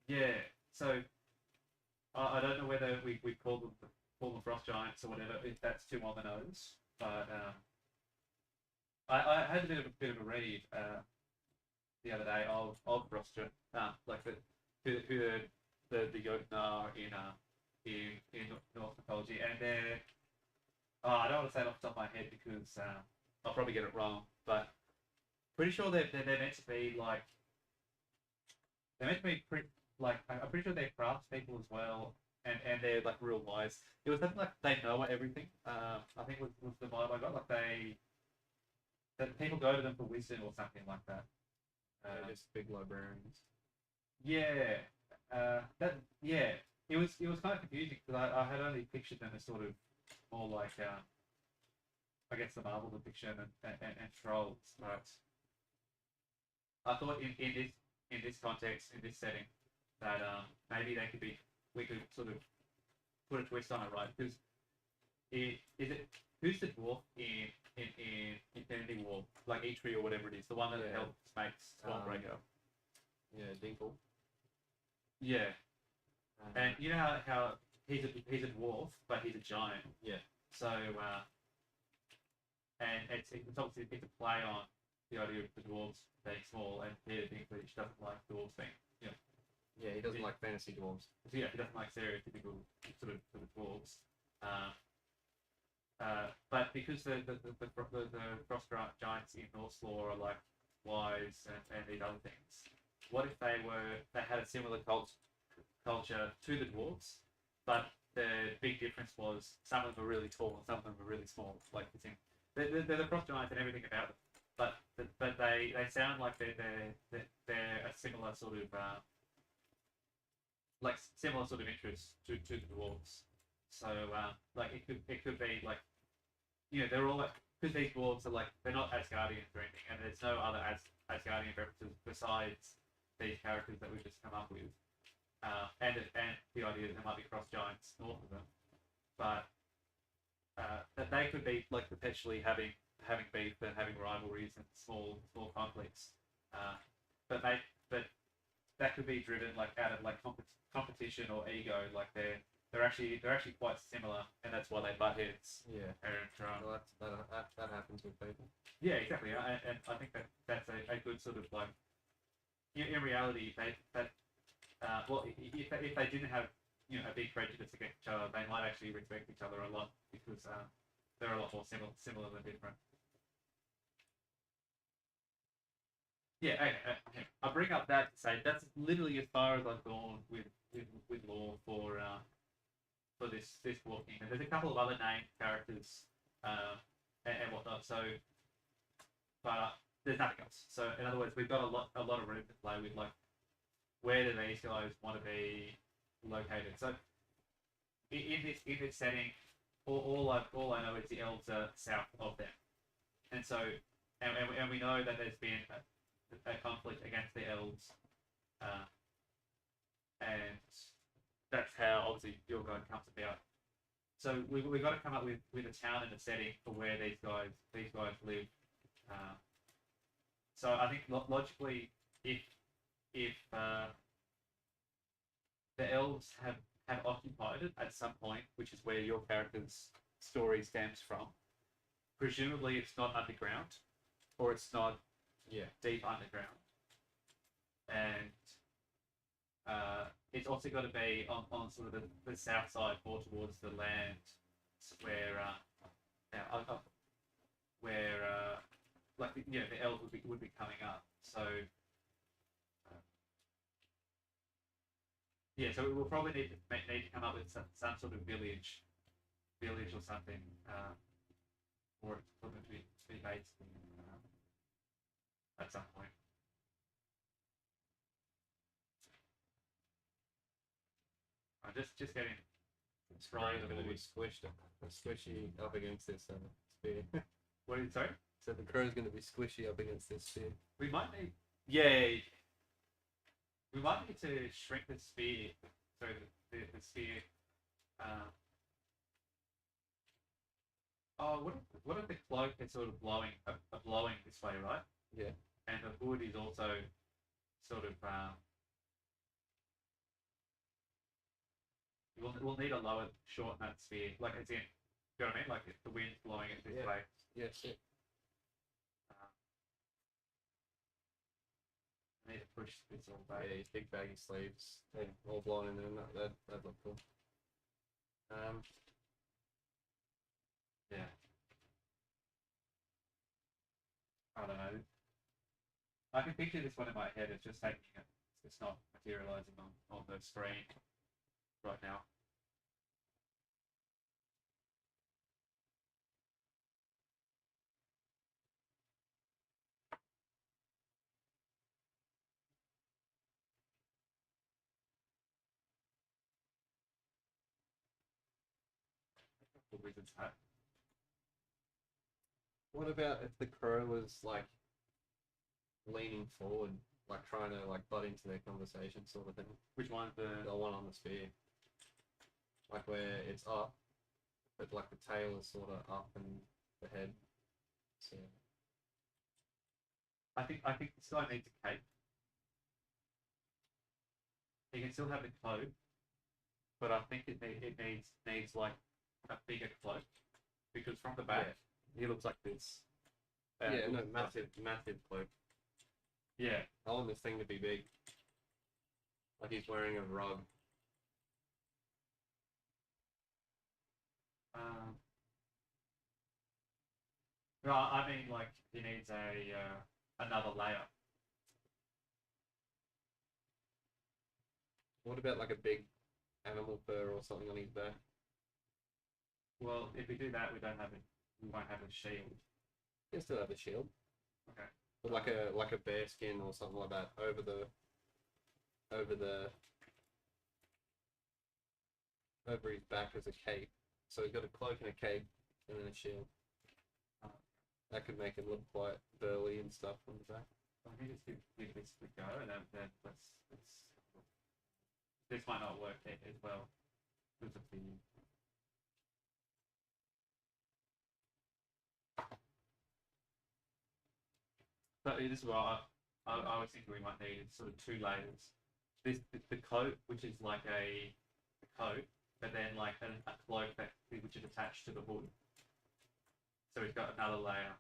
Yeah. So I don't know whether we call them frost giants or whatever, if that's too on the nose. But I had a bit of a read the other day of frost giants, like who the Jotun are in Norse mythology, and they're I don't want to say it off the top of my head because I'll probably get it wrong, but pretty sure they're meant to be like I'm pretty sure they're craftspeople as well, and they're like real wise. It was something like they know everything. I think was the vibe I got. Like that people go to them for wisdom or something like that.
They're just big librarians.
Yeah, It was kind of confusing because I had only pictured them as sort of more like I guess the Marvel depiction and trolls, but I thought in this context, in this setting, that maybe we could sort of put a twist on it, right? Because who's the dwarf in Infinity War, like Eitri or whatever it is, the one that helps makes Stormbreaker.
Yeah, Dinkle.
Yeah, and you know how he's a dwarf, but he's a giant.
Yeah.
So and it's obviously it's a play on the idea of the dwarves being small, and Peter Dinklage doesn't like dwarves being,
Yeah, he doesn't like fantasy dwarves.
Yeah, he doesn't like stereotypical sort of dwarves. But because the frost giants in Norse lore are like wise and these other things, what if they had a similar culture to the dwarves, but the big difference was some of them were really tall and some of them were really small. Like they're the frost giants and everything about them, but they sound like they're a similar sort of like similar sort of interest to the dwarves. So like it could be like they're all like, because these dwarves are like they're not Asgardians or anything, and there's no other Asgardian references besides these characters that we've just come up with, and the idea that there might be frost giants north of them, but that they could be like perpetually having beef and having rivalries and small conflicts, but that could be driven like out of like competition or ego. Like they're actually quite similar, and that's why they butt heads.
Yeah.
And
that happens with people.
yeah, exactly. And I think that's a good sort of like in reality if they didn't have a big prejudice against each other, they might actually respect each other a lot because they're a lot more similar than different. Yeah, okay. I bring up that to say that's literally as far as I've gone with lore for this walking. And there's a couple of other named characters and whatnot. So, but there's nothing else. So in other words, we've got a lot of room to play with. Like, where do these guys want to be located? So in this setting, all I know is the elves are south of them, and so and we know that there's been a conflict against the elves, and that's how obviously your guide comes about. So we've got to come up with a town and a setting for where these guys live. So I think logically, if the elves have occupied it at some point, which is where your character's story stems from, presumably it's not underground, or it's not deep underground, and it's also got to be on sort of the south side, more towards the land, where where like the elves would be coming up. So so we will probably need to come up with some sort of village or something, for them to be based at some point. I'm just getting
Scrying are going to be squishy up against this spear.
What did you say?
So the crow's going to be squishy up against this spear.
We might need we might need to shrink the spear. So the spear. What if the cloak is sort of blowing this way, right?
Yeah.
And the hood is also sort of we'll need a lower, shorten that spear, like as in, you know what I mean? Like if the wind's blowing it this way.
Yes. Yeah.
I need to push this all back.
Yeah, his big baggy sleeves, all blown in there. That'd look cool.
Yeah. I don't know. I can picture this one in my head. It's just taking it. It's not materializing on the screen right now. The wizard's hat.
What about if the crow was like leaning forward, like trying to like butt into their conversation, sort of thing?
Which one's
The one on the spear, like where it's up, but like the tail is sort of up and the head. So
I think this guy needs a cape. He can still have the cloak, but I think it needs like a bigger cloak, because from the back he looks like this.
massive cloak.
Yeah.
I want this thing to be big, like he's wearing a rug.
No, I mean like he needs another layer.
What about like a big animal fur or something on his back?
Well, if we do that, we won't have a shield.
He'll still have a shield.
Okay.
But like a bear skin or something like that over his back as a cape. So he's got a cloak and a cape and then a shield. That could make him look quite burly and stuff on the back.
I think just give this a go, and then let's. This might not work as well because of the. So this is what I was thinking we might need sort of two layers. The coat, which is like a coat, but then like a cloak which is attached to the hood. So he's got another layer,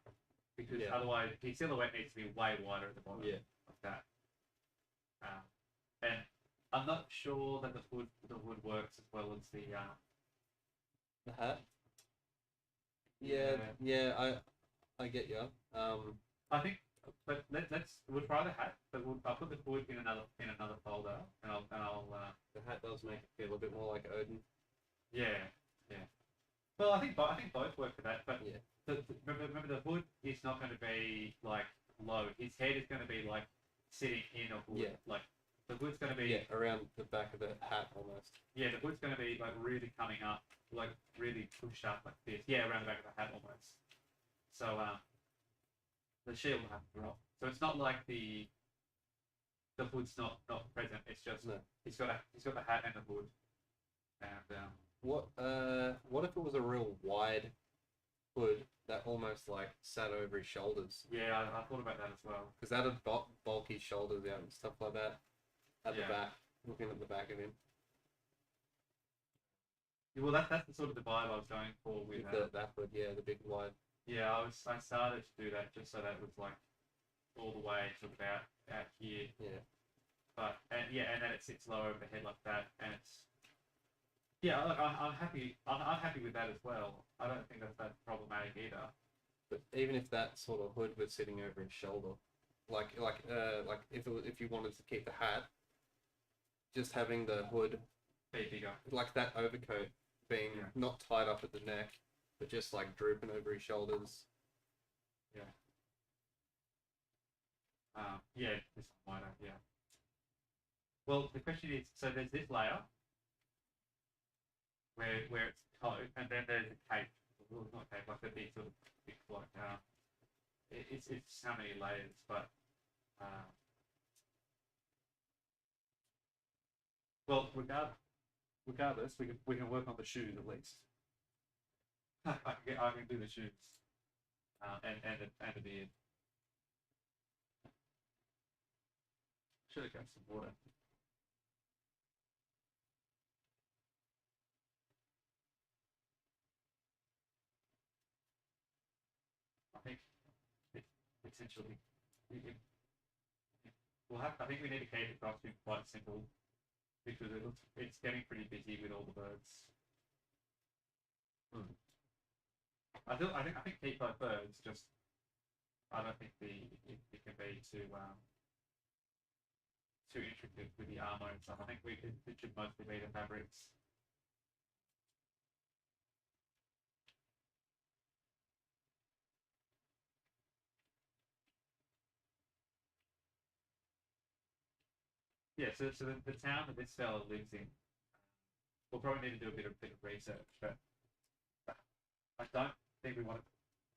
because otherwise his silhouette needs to be way wider at the bottom.
Yeah.
Like that. And I'm not sure that the hood works as well as the
hat. Yeah. I get you.
I think, but we'll try the hat, but I'll put the hood in another folder, and I'll
the hat does make it feel a bit more like Odin.
Yeah. Well, I think both work for that, but
yeah.
Remember the hood is not going to be like low. His head is going to be like sitting in a hood.
Yeah.
Like the hood's going to be
around the back of the hat almost.
Yeah, the hood's going to be like really coming up, like really pushed up like this. Yeah, around the back of the hat almost. So the shield will have to drop. So it's not like the hood's not present. It's just he's got the hat and the hood. And
what if it was a real wide hood that almost like sat over his shoulders?
Yeah, I thought about that as well.
Because that'd bulk his shoulders out and stuff like that. At the back, looking at the back of him.
Well, that's the sort of the vibe I was going for with
that hood. Yeah, the big wide.
Yeah, I started to do that just so that it was like all the way to about out here.
Yeah.
But and then it sits lower overhead like that, and it's look, I'm happy. I'm happy with that as well. I don't think that's that problematic either.
But even if that sort of hood was sitting over his shoulder, like if you wanted to keep the hat, just having the hood
Be bigger.
like that overcoat being not tied up at the neck, but just like drooping over his shoulders.
This one wider. Yeah. Well, the question is, so there's this layer where it's coat, and then there's a cape. Well, not cape, like the big sort of big like it's how many layers, but well, regardless, we can work on the shoes at least. I can do the shoes, and the beard. Should have got some water. I think essentially I think we need to keep the costume quite simple because it's getting pretty busy with all the birds. I think keep both birds. Just I don't think it can be too intricate with the armor and stuff. I think it should mostly be the fabrics. Yeah, so the town that this fella lives in, we'll probably need to do a bit of research, but I don't think we want to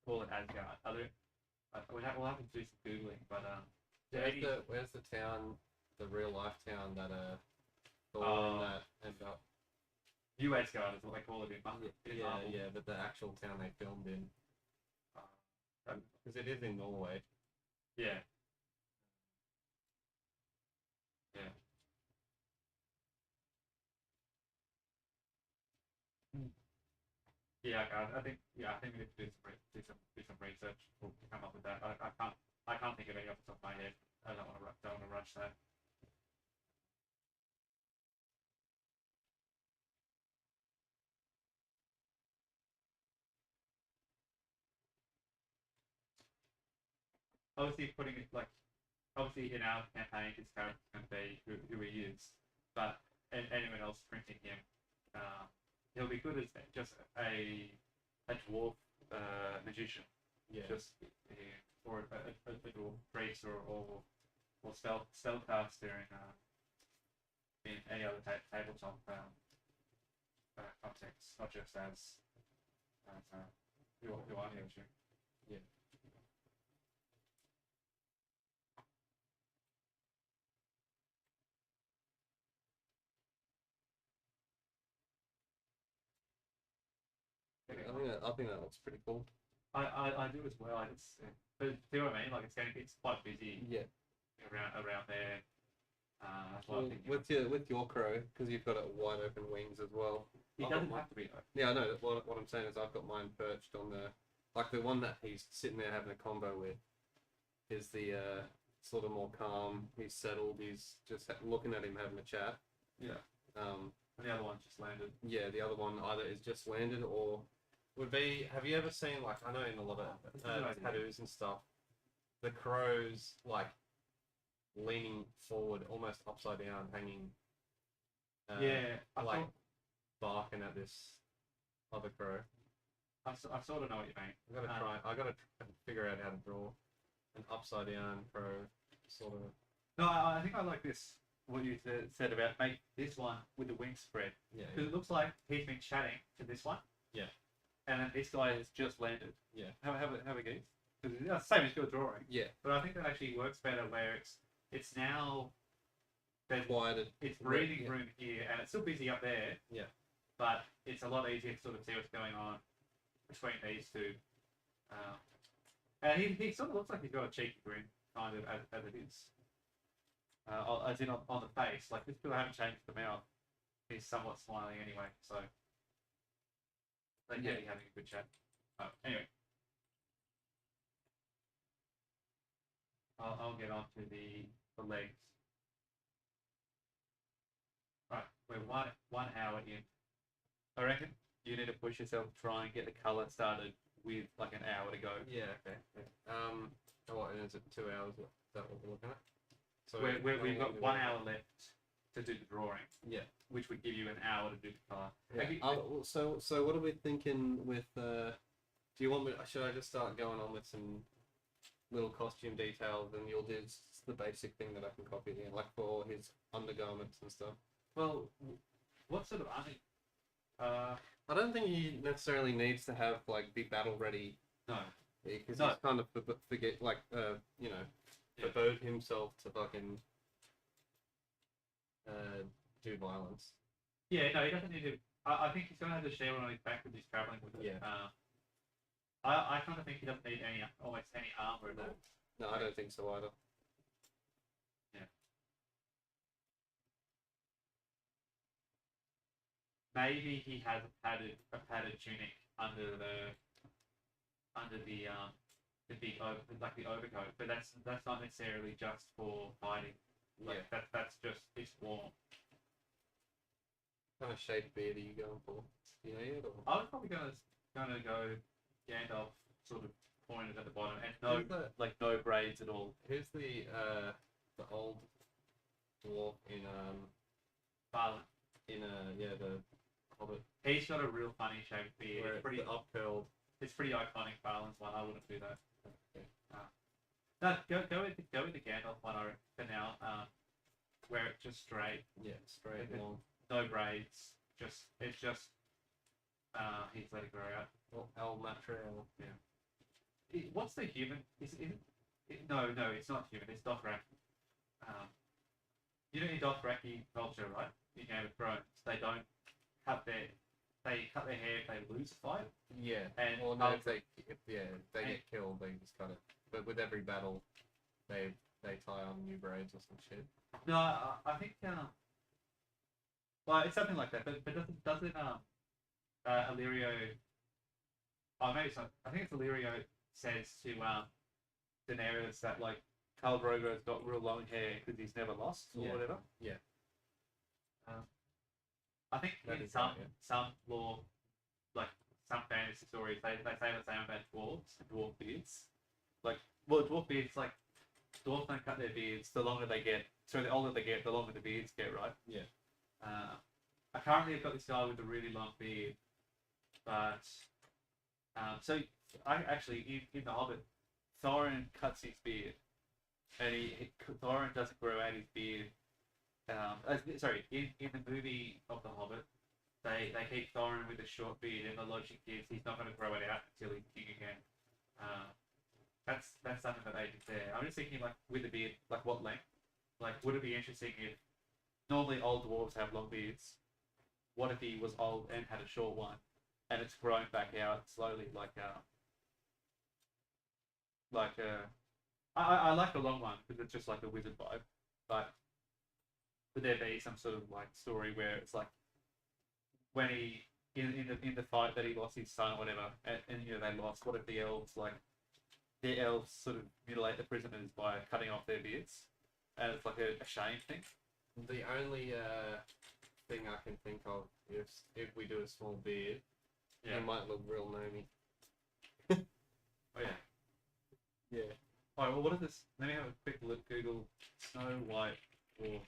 call it Asgard. We'll have to do some googling, but
Where's the town, the real life town that the one that ended up?
New Asgard is what they call it in Marvel.
Yeah, but the actual town they filmed in, because it is in Norway.
Yeah. Yeah, I think we need to do some research to come up with that. I can't think of any off the top of my head. I don't want to rush that. Obviously, putting it like obviously in our campaign, his character's going to be who he is, but anyone else printing him, he'll be good as just a dwarf magician.
Yeah.
Just or a dwarf priest or spellcaster in any other tabletop context, not just as who I'm using.
Yeah. I think that looks pretty cool.
I do as well. But see what I mean? Like it's quite busy.
Yeah.
Around there.
Well, with your crow, because you've got it wide open wings as well.
He doesn't have to be though.
Yeah, I know. What I'm saying is I've got mine perched on the one that he's sitting there having a combo with is the sort of more calm. He's settled. He's just looking at him having a chat.
Yeah. And the other one's just landed.
Yeah, the other one either is just landed or would be. Have you ever seen, like, I know in a lot of tattoos and stuff, the crows like leaning forward, almost upside down, hanging. Like barking at this other crow.
I sort of know what you mean.
I gotta figure out how to draw an upside down crow, sort of.
No, I think I like this. What you said about make this one with the wings spread.
Yeah.
Because it looks like he's been chatting to this one.
Yeah.
And then this guy has just landed.
Yeah.
Have a guess. Because it's the same as your drawing.
Yeah.
But I think that actually works better where it's now there's
wider.
It's breathing room here, and it's still busy up there.
Yeah.
But it's a lot easier to sort of see what's going on between these two. And he sort of looks like he's got a cheeky grin, kind of as it is. As in on the face, like this people haven't changed the mouth. He's somewhat smiling anyway, so they can be having a good chat. Anyway, I'll get on to the legs. Right, we're one hour in. I reckon you need to push yourself to try and get the colour started with like an hour to go.
Yeah. Okay. What is it? 2 hours? Is that what we're looking at? So
We've got 1 hour left to do the drawing.
Yeah.
Which would give you an hour to do the colour.
Yeah. So what are we thinking with? Do you want me? Should I just start going on with some little costume details, and you'll do the basic thing that I can copy again, like for his undergarments and stuff?
Well, what sort of army?
I don't think he necessarily needs to have like be battle ready.
No.
Because
No.
he's kind of forget like you know, forbode himself to fucking do violence.
Yeah, no, he doesn't need to. I think he's gonna have the shield on his back because he's traveling with it.
Yeah.
I kind of think he doesn't need almost any armor at all.
No, I don't think so either.
Yeah. Maybe he has a padded tunic under the big like the overcoat, but that's not necessarily just for fighting. Like that's just it's warm.
What kind of shaped beard are you going for? You know yet? Or?
I was probably gonna go Gandalf sort of pointed at the bottom and no braids at all.
Who's the old dwarf in
Balin.
the Hobbit?
He's got a real funny shaped beard.
Where
It's pretty
up curled.
It's pretty iconic. Balin's one. I wouldn't do that.
Okay.
No, go with the Gandalf one for now. Where it's just straight,
Straight long.
no braids. It's just he's let it grow out.
Well, El Matriel.
Yeah. What's the human? No, it's not human. It's Dothraki. You know in Dothraki culture, right? In Game of Thrones, they don't cut their hair if they lose a fight.
Yeah.
And
or no, if they get killed, they just cut it. But with every battle, they tie on new braids or some shit.
No, I think well, it's something like that. But doesn't Illyrio? Oh, maybe it's not. I think it's Illyrio says to Daenerys that like Khal Drogo's got real long hair because he's never lost or whatever.
Yeah.
I think
That
in
is
some
right,
some lore, like some fantasy stories, they say the same about dwarves and dwarf beards. Like, well, dwarf beards like dwarves don't cut their beards the longer they get. So the older they get, the longer the beards get, right?
Yeah.
I currently have got this guy with a really long beard, but so I actually in the Hobbit, Thorin cuts his beard, and Thorin doesn't grow out his beard. Sorry, in the movie of The Hobbit, they keep Thorin with a short beard, and the logic is he's not going to grow it out until he's king again. That's something that they did there. I'm just thinking, like, with the beard, like, what length? Like, would it be interesting if normally old dwarves have long beards? What if he was old and had a short one, and it's growing back out slowly, I like the long one because it's just like a wizard vibe, but would there be some sort of like story where it's like when he in the fight that he lost his son or whatever, and you know they lost? What if the elves sort of mutilate the prisoners by cutting off their beards, and it's like a shame thing?
The only thing I can think of is if we do a small beard, it might look real gnomey.
Oh yeah.
Yeah.
Alright, well, what is this? Let me have a quick look. Google Snow White dwarfs.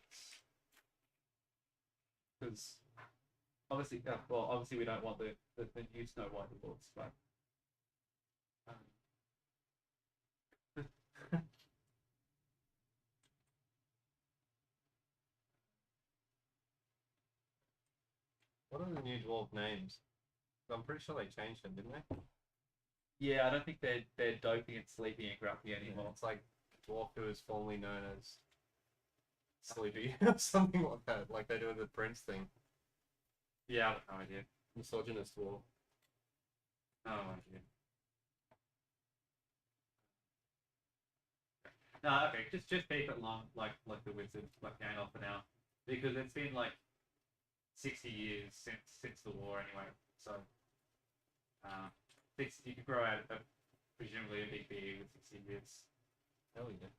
Because obviously, obviously we don't want the new Snow White dwarfs, but
What are the new dwarf names? I'm pretty sure they changed them, didn't they?
yeah, I don't think they're dopey and sleepy and grumpy anymore.
It's like dwarf who is formerly known as Sleepy or something like that. Like they do the Prince thing.
Yeah, I have no idea.
Misogynist dwarf.
No idea. No, okay, just keep it long, like the wizard, like Gandalf for now, because it's been like 60 years since the war anyway. So, you can grow out presumably a big beard with 60 years.
Hell yeah.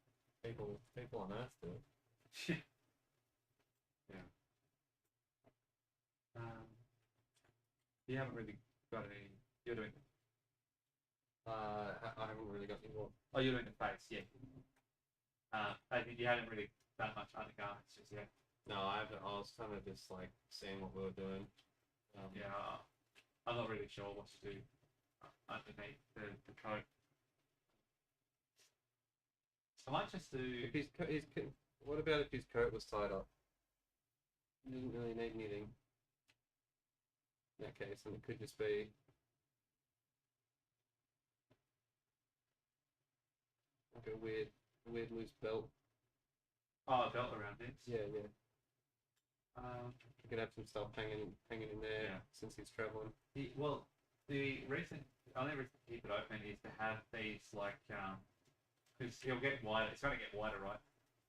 People on Earth do it.
Yeah. You haven't really got any. You're doing.
I haven't really got any more.
Oh, you're doing the face, yeah. I think you haven't really done much undergarments just yet.
No, I was kind of just like seeing what we were doing.
Yeah, I'm not really sure what to do underneath the coat. I might just do.
If what about if his coat was tied up? He didn't really need anything. In that case, and it could just be like a weird loose belt.
Oh, a belt around it.
Yeah.
You
could have some stuff hanging in there since he's traveling.
the only reason to keep it open is to have these like because it'll get wider. It's going to get wider, right?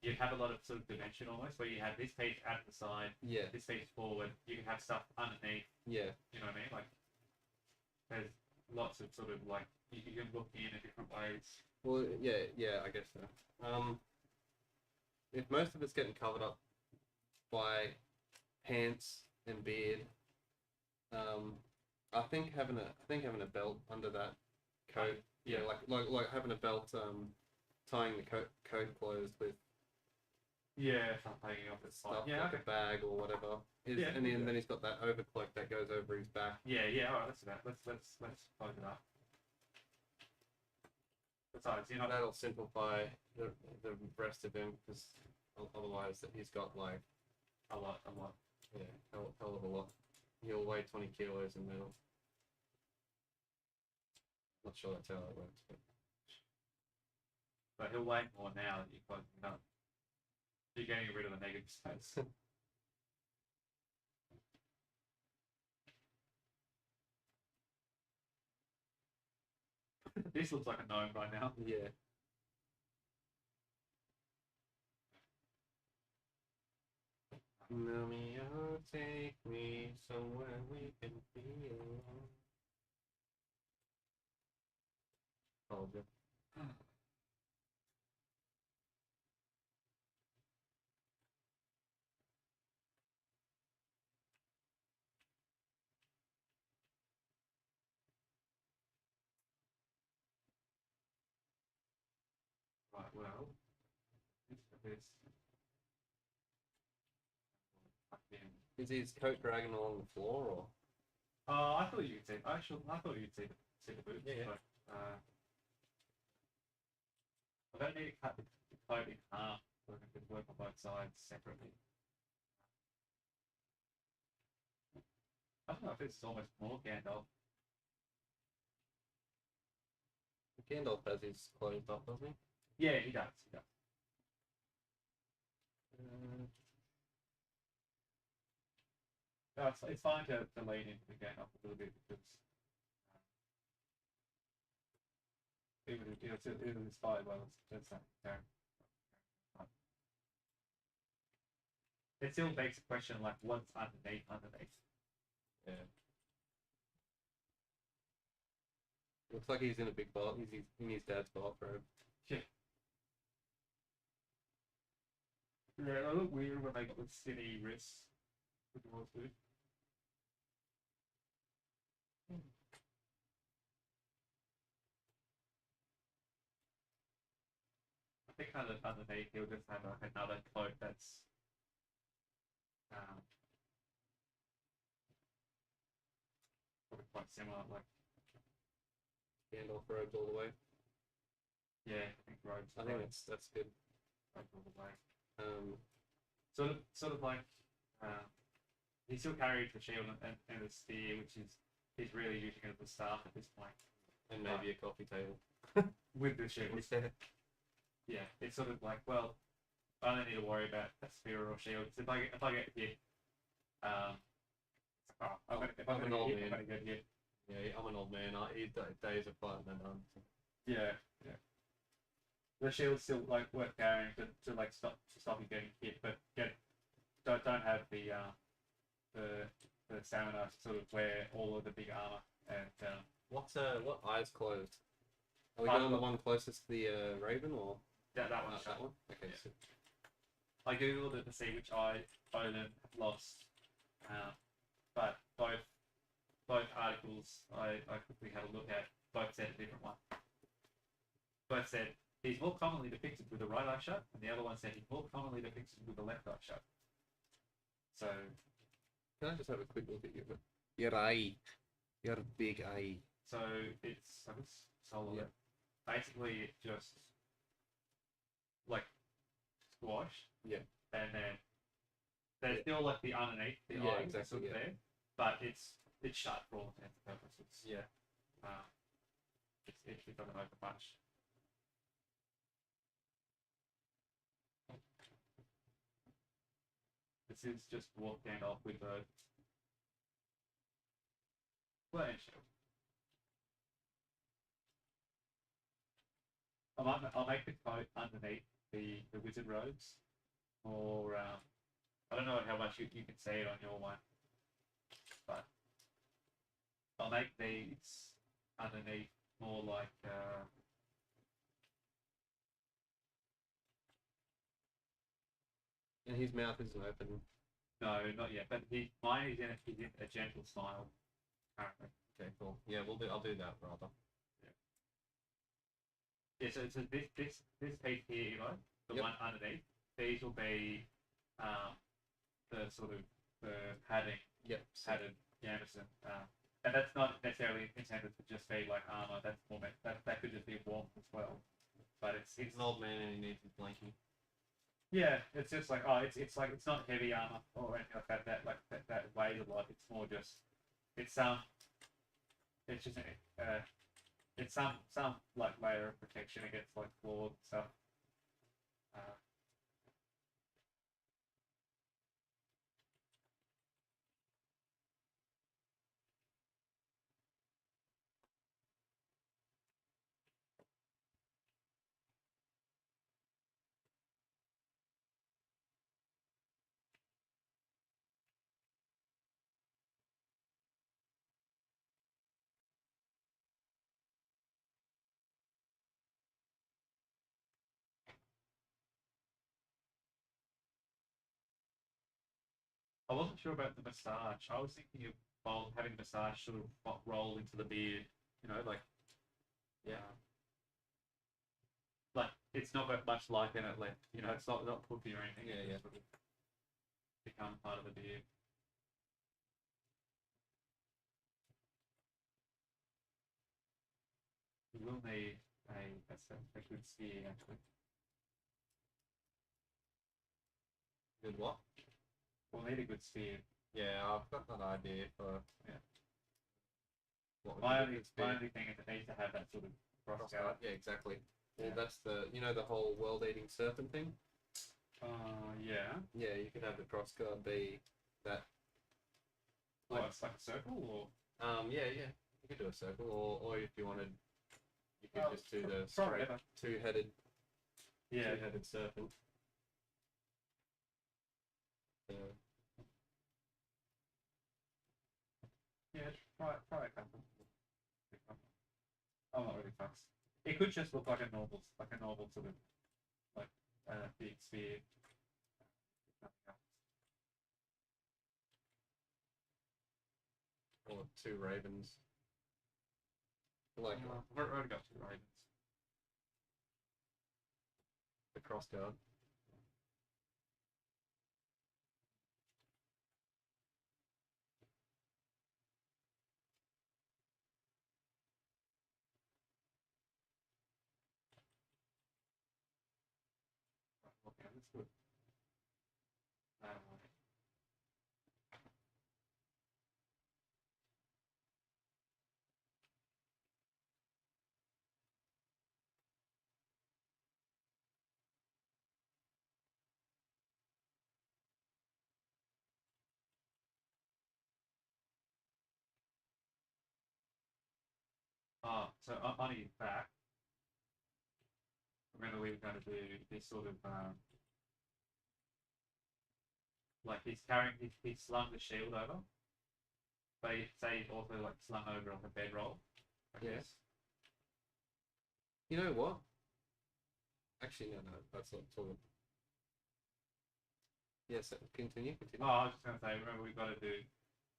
You have a lot of sort of dimension almost, where you have this piece out the side, this piece forward. You can have stuff underneath.
Yeah.
You know what I mean? Like there's lots of sort of like you can look in different ways.
Well, I guess so. If most of it's getting covered up by pants and beard, I think having a belt under that coat, like having a belt, tying the coat closed with
Hanging off the
stuff,
side.
like a bag or whatever. And then he's got that overcloak that goes over his back.
All right, let's do that. Let's close it up. Besides,
That'll simplify the rest of him, because otherwise he's got like
a lot.
Yeah, hell of a lot. He'll weigh 20 kilos in metal. Not sure that's how that works,
but he'll weigh more now that you're closing it up. You're getting rid of the negative space. This looks like a gnome right now.
Yeah. Romeo, take me somewhere we can be alone. Oh, good.
Right, well, this.
Is his coat dragging along the floor, or?
I thought you could see. I thought you'd see the boots.
Yeah.
But, I don't need to cut the coat in half, so I can work on both sides separately. I don't know if this is almost more Gandalf.
Gandalf has his clothes up, doesn't he?
Yeah, he does. It's fine to lean into the Gandalf a little bit because even inspired by that's that character. It still begs the question, like, what's underneath?
Yeah. Looks like he's in a big bath. He's in his dad's bathroom.
Yeah. Yeah, they look weird when they got the skinny wrists. With the horse food. I think underneath he'll just have like another cloak that's probably quite similar, like
Gandalf robes all the way.
yeah, I think robes.
I think that's good.
Robes all the way. Sort of like he still carries the shield and the spear, which is he's really using it as a staff at this point.
And maybe a coffee table.
With the shield. Yeah, it's sort of like, well, I don't need to worry about a spear or shield. If I get hit, I'm gonna get hit.
Yeah, I'm an old man. Days of fighting are done. So.
Yeah. The shield's still like worth carrying to like stop you getting hit, but don't have the stamina to sort of wear all of the big armor. And
what eyes closed? Are we going the one closest to the raven, or?
That one.
That one. Okay.
Yeah.
So,
I googled it to see which Odin lost, but both articles I quickly had a look at both said a different one. Both said he's more commonly depicted with the right eye shut, and the other one said he's more commonly depicted with the left eye shut. So,
can I just have a quick look at your eye, your big eye?
so it's solid.
Yeah.
Basically, it just like squash.
Yeah.
And then there's still like the underneath the eye,
exactly.
sort of there, but it's shut for all intents and purposes.
Yeah.
It doesn't open much. This is just walk off with a flash shield. I'll make the coat underneath the wizard robes, or I don't know how much you can see it on your one, but I'll make these underneath more like
and his mouth isn't open.
no, not yet, but mine is in a gentle smile currently.
Okay, cool. Yeah, I'll do that rather.
Yeah, so this piece here, you know, the one underneath, these will be the sort of the padding, padded gambeson, and that's not necessarily intended to just be like armor. That's more that could just be warmth as well. But it's
an old man and he needs his blankie.
Yeah, it's just like it's like it's not heavy armor or anything like that. That weighs a lot. It's more just it's just it's some like layer of protection against like claws and stuff. I wasn't sure about the moustache. I was thinking of having the moustache sort of roll into the beard. You know, like like it's not got much life in it left. You know, it's not puffy or anything.
Yeah,
Sort of become part of the beard. We will need a good spear actually.
Good what?
We'll need a good spear.
Yeah, I've got that idea for
My only thing is it needs to have that sort of crossguard.
Yeah, exactly. Well, that's the the whole world-eating serpent thing.
Yeah.
Yeah, you could have the crossguard be that.
Like, it's like a circle, or
yeah, you could do a circle, or if you wanted, you could just do the
straight
two-headed
two-headed
serpent.
Yeah, try a couple. I'm not really fussed. It could just look like a normal sort of like big sphere. Nothing else.
Or two ravens. Like
I've already got two ravens.
the crossguard.
Okay, that's good. So on his back, remember we were going to do this sort of like he's slung the shield over, but say he's also like slung over on the bedroll. I guess.
You know what? Actually, no, that's not all. Yes, continue.
Oh, I was just going to say, remember we've got to do,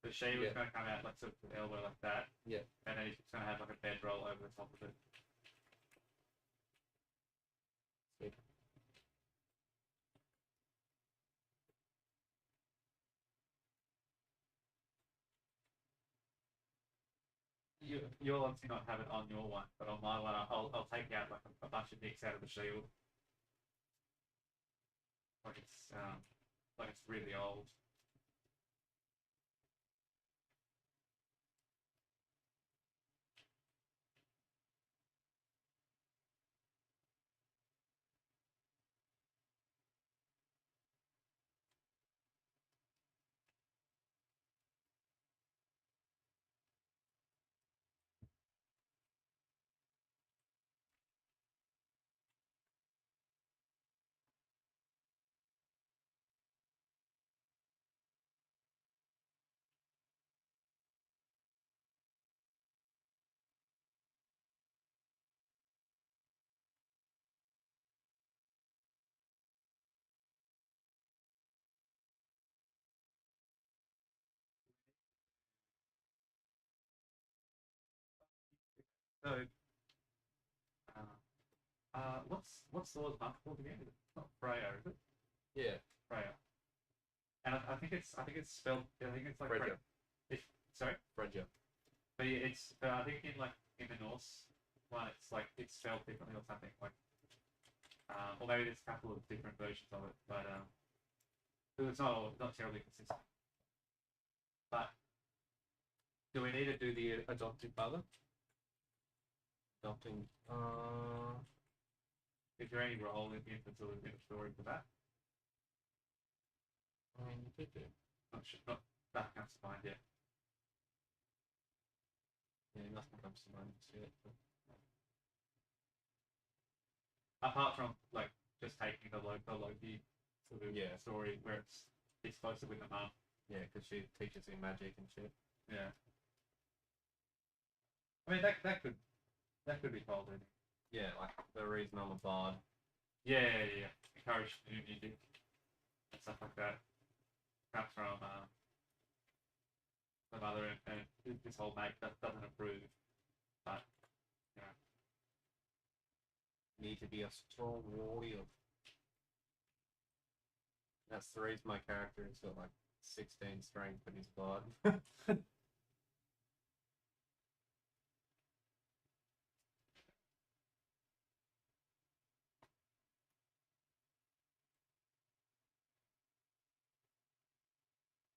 the shield is
Yeah.
going to come out like sort of the elbow like that.
Yeah.
And then it's going to have like a bedroll over the top of it.
Sweet.
You'll obviously not have it on your one, but on my one, I'll take out like a bunch of nicks out of the shield. Like it's really old. So, what's the Lord's monk called again? It's not Freya, is it?
Yeah.
Freya. And I think it's spelled. I think it's like
Freya.
Sorry.
Freya.
But it's I think in the Norse one it's spelled differently or something like. Or maybe there's a couple of different versions of it, but it's not terribly consistent. But do we need to do the adopted mother?
Adopting.
Is there any role in the sort of story for that?
Did do.
Not sure. Not that comes to mind yet.
Yeah, nothing comes to mind yet.
Apart from like just taking the Loki sort of
Yeah.
story where it's closer with the mum.
Yeah, because she teaches him magic and shit.
Yeah. I mean that could be told in.
Yeah, like the reason I'm a bard.
Yeah. Encourage new music and stuff like that. Comes from the mother and this whole mate that doesn't approve. But
Need to be a strong warrior. That's the reason my character has got like 16 strength in his bard.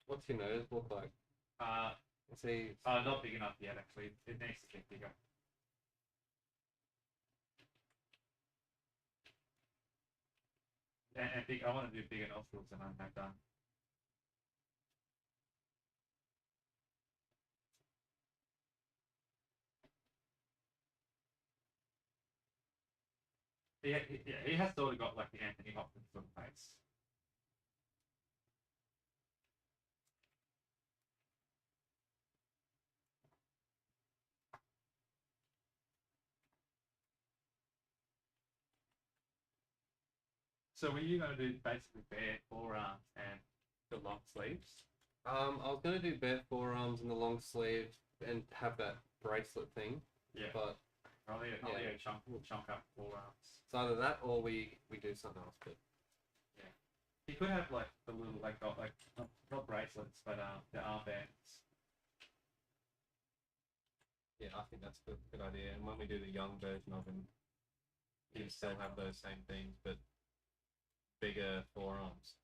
What's your nose look like? See,
not big enough yet actually. It needs to get bigger. And big, I want to do bigger nostrils than I have done. He has sort of got like the Anthony Hopkins sort of face. So were you going to do basically bare forearms and the long sleeves?
I was gonna do bare forearms and the long sleeve and have that bracelet thing.
Yeah.
But
Only a chunk up forearms.
it's either that or we do something else. But
He could have like the little not bracelets but the armbands.
yeah, I think that's a good idea. And when we do the young version of him, he still have those same things, but bigger forearms.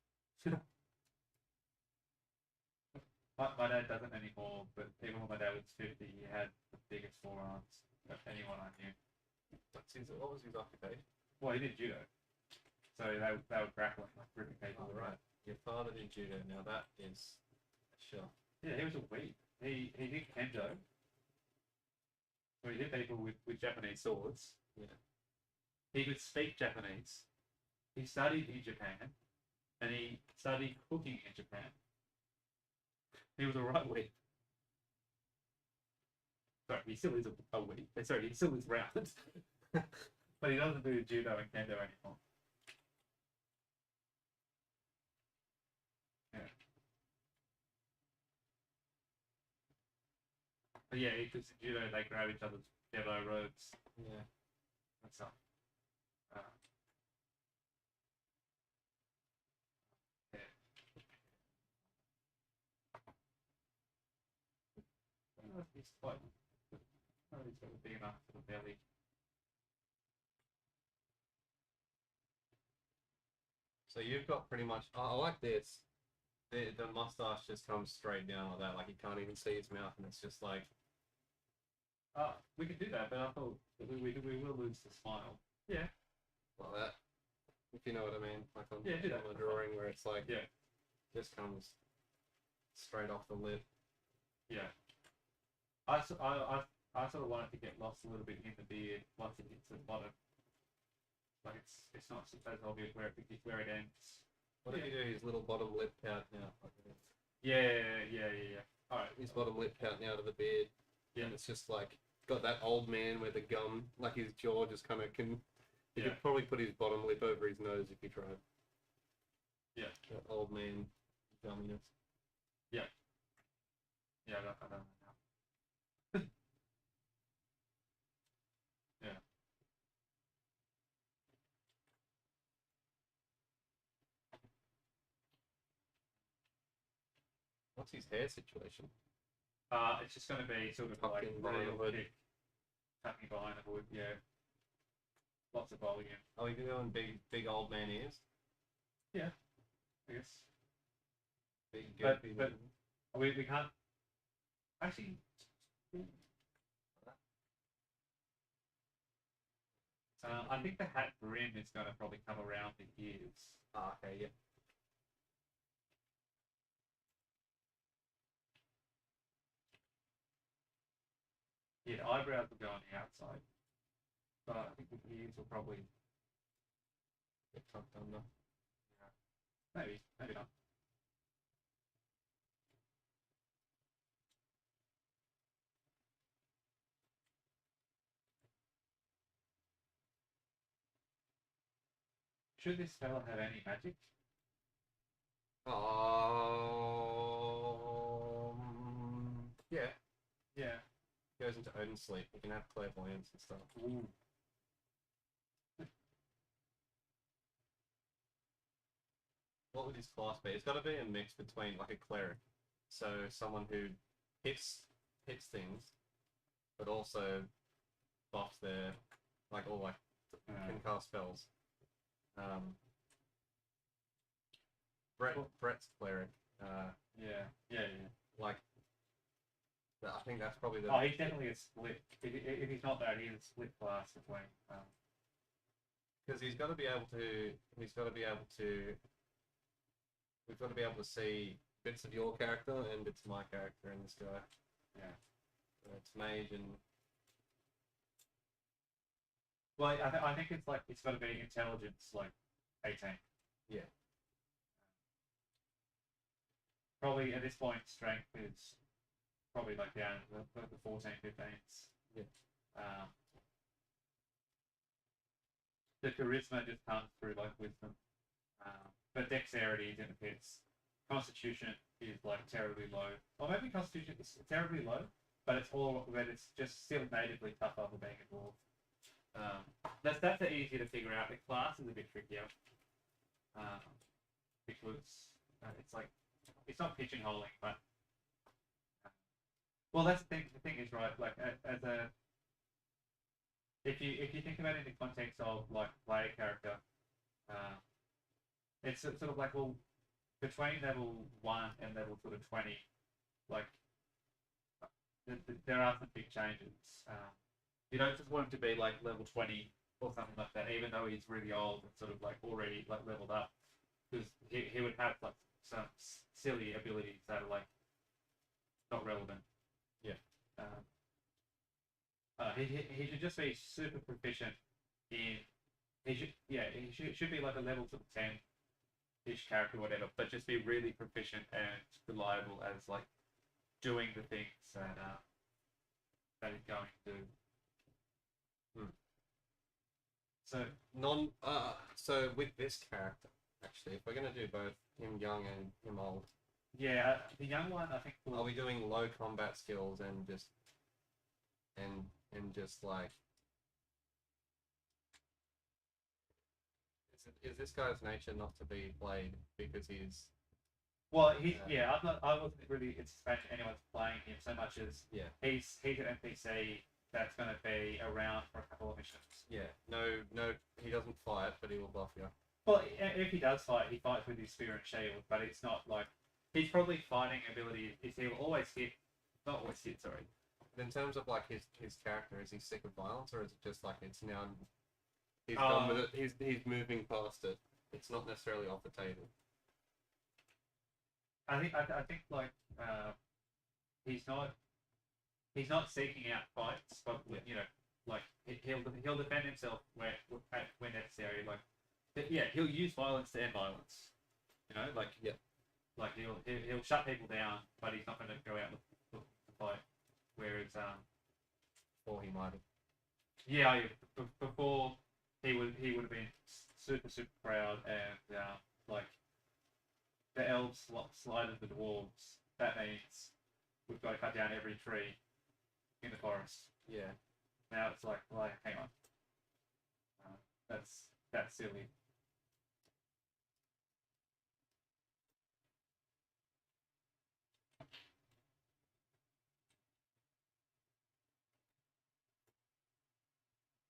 My dad doesn't anymore, but even when my dad was 50, he had the biggest forearms of anyone I knew.
What was his occupation?
Well, he did judo, so they were grappling, like ripping people.
Oh, right. Your father did judo. Now that is a shock.
Yeah, he was a weeb. He did kendo. So he hit people with Japanese swords.
Yeah.
He could speak Japanese. He studied in Japan, and he studied cooking in Japan. He was a right weeb. Sorry, he still is a weeb. Sorry, he still is round. But he doesn't do judo and kendo anymore. Yeah. But yeah, because in judo they grab each other's devo robes.
Yeah.
And stuff. Yeah. He's quite. He's got a big enough for the belly.
So you've got pretty much. I like this. The mustache just comes straight down like that. Like you can't even see his mouth, and it's just like.
We could do that, but I thought we will lose the smile. Yeah.
Like that. If you know what I mean. Like on,
Yeah, do that.
on the drawing where it's like.
Yeah.
Just comes straight off the lip.
Yeah. I sort of wanted to get lost a little bit in the beard once it hits the bottom. Like it's not as obvious where it ends.
What if you do his little bottom lip pout now?
Yeah. Alright.
His bottom lip pouting out of the beard.
Yeah.
And it's just like got that old man where the gum, like his jaw just kind of can. He could probably put his bottom lip over his nose if he tried.
Yeah.
That old man gumminess.
Yeah. Yeah, I don't know now. Yeah.
What's his hair situation?
It's just going to be sort of
Tucked
like
in behind
real
the hood.
thick, tucking behind the hood. Yeah. Lots of volume.
Are we doing big old man ears?
Yeah. I guess.
Big
But
goofy.
we can't actually. I think the hat brim is going to probably come around the ears.
Okay, yeah.
Yeah, the eyebrows will go on the outside, but I think the ears will probably
Get tucked under.
maybe not. Should this fella have any magic?
Yeah.
Yeah.
Goes into Odin's sleep. You can have clairvoyance and stuff.
Ooh.
What would his class be? It's got to be a mix between like a cleric, so someone who hits things, but also buffs their can cast spells. Brett's cleric.
Yeah.
Like I think that's probably the.
Oh, he's definitely a split. If he's not that, he's a split class between.
Because he's got to be able to. We've got to be able to see bits of your character and bits of my character in this guy.
Yeah.
It's mage and.
Well, I think it's got to be intelligence like 18.
Yeah.
Probably at this point, strength is probably like down the 14, 15s.
Yeah.
The charisma just comes through like wisdom. But dexterity is in the pits. Constitution is like terribly low. Or maybe constitution is terribly low, but it's just still natively tougher for being a dwarf. That's easier to figure out. The class is a bit trickier. Because it's like it's not pigeonholing, but well, that's the thing. The thing is, right? Like as a if you think about it in the context of like player character, it's sort of like, well, between level 1 and level sort of 20, like there are some big changes. You don't just want him to be like level 20 or something like that, even though he's really old and sort of like already like leveled up, because he would have like some silly abilities that are like not relevant.
Yeah.
He should just be super proficient in. He should be like a level sort of 10-ish character, or whatever, but just be really proficient and reliable as like doing the things that he's going to do. So
So with this character, actually, if we're gonna do both him young and him old,
yeah, the young one I think
are we doing low combat skills and just like is this guy's nature not to be played because he's
well, I wasn't really anticipating anyone's playing him so much as
yeah
he's an NPC that's going to be around for a couple of missions.
yeah no he doesn't fight but he will buff you.
Well, if he does fight, he fights with his spear and shield, but it's not like his probably fighting ability is he will always hit, not always hit, sorry.
But in terms of like his character, is he sick of violence or is it just like it's now he's done with it? He's moving past it. It's not necessarily off the table.
I think like he's not seeking out fights, but you know, like he'll defend himself when necessary. Like he'll use violence to end violence. You know, like like he'll shut people down, but he's not going to go out and fight. Whereas
Or he might have.
yeah, before he would have been super proud and like the elves slided the dwarves. That means we've got to cut down every tree in the forest.
Yeah.
Now it's like hang on, that's silly.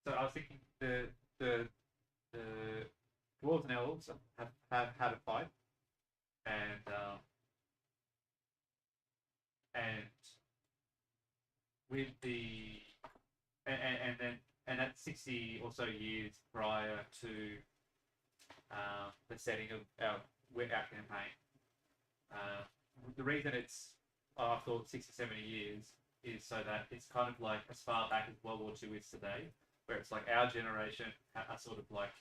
So I was thinking the dwarves and elves have had a fight, and with the and then that's 60 or so years prior to the setting of our campaign. The reason it's I thought 60, 70 years is so that it's kind of like as far back as World War II is today, where it's like our generation are sort of like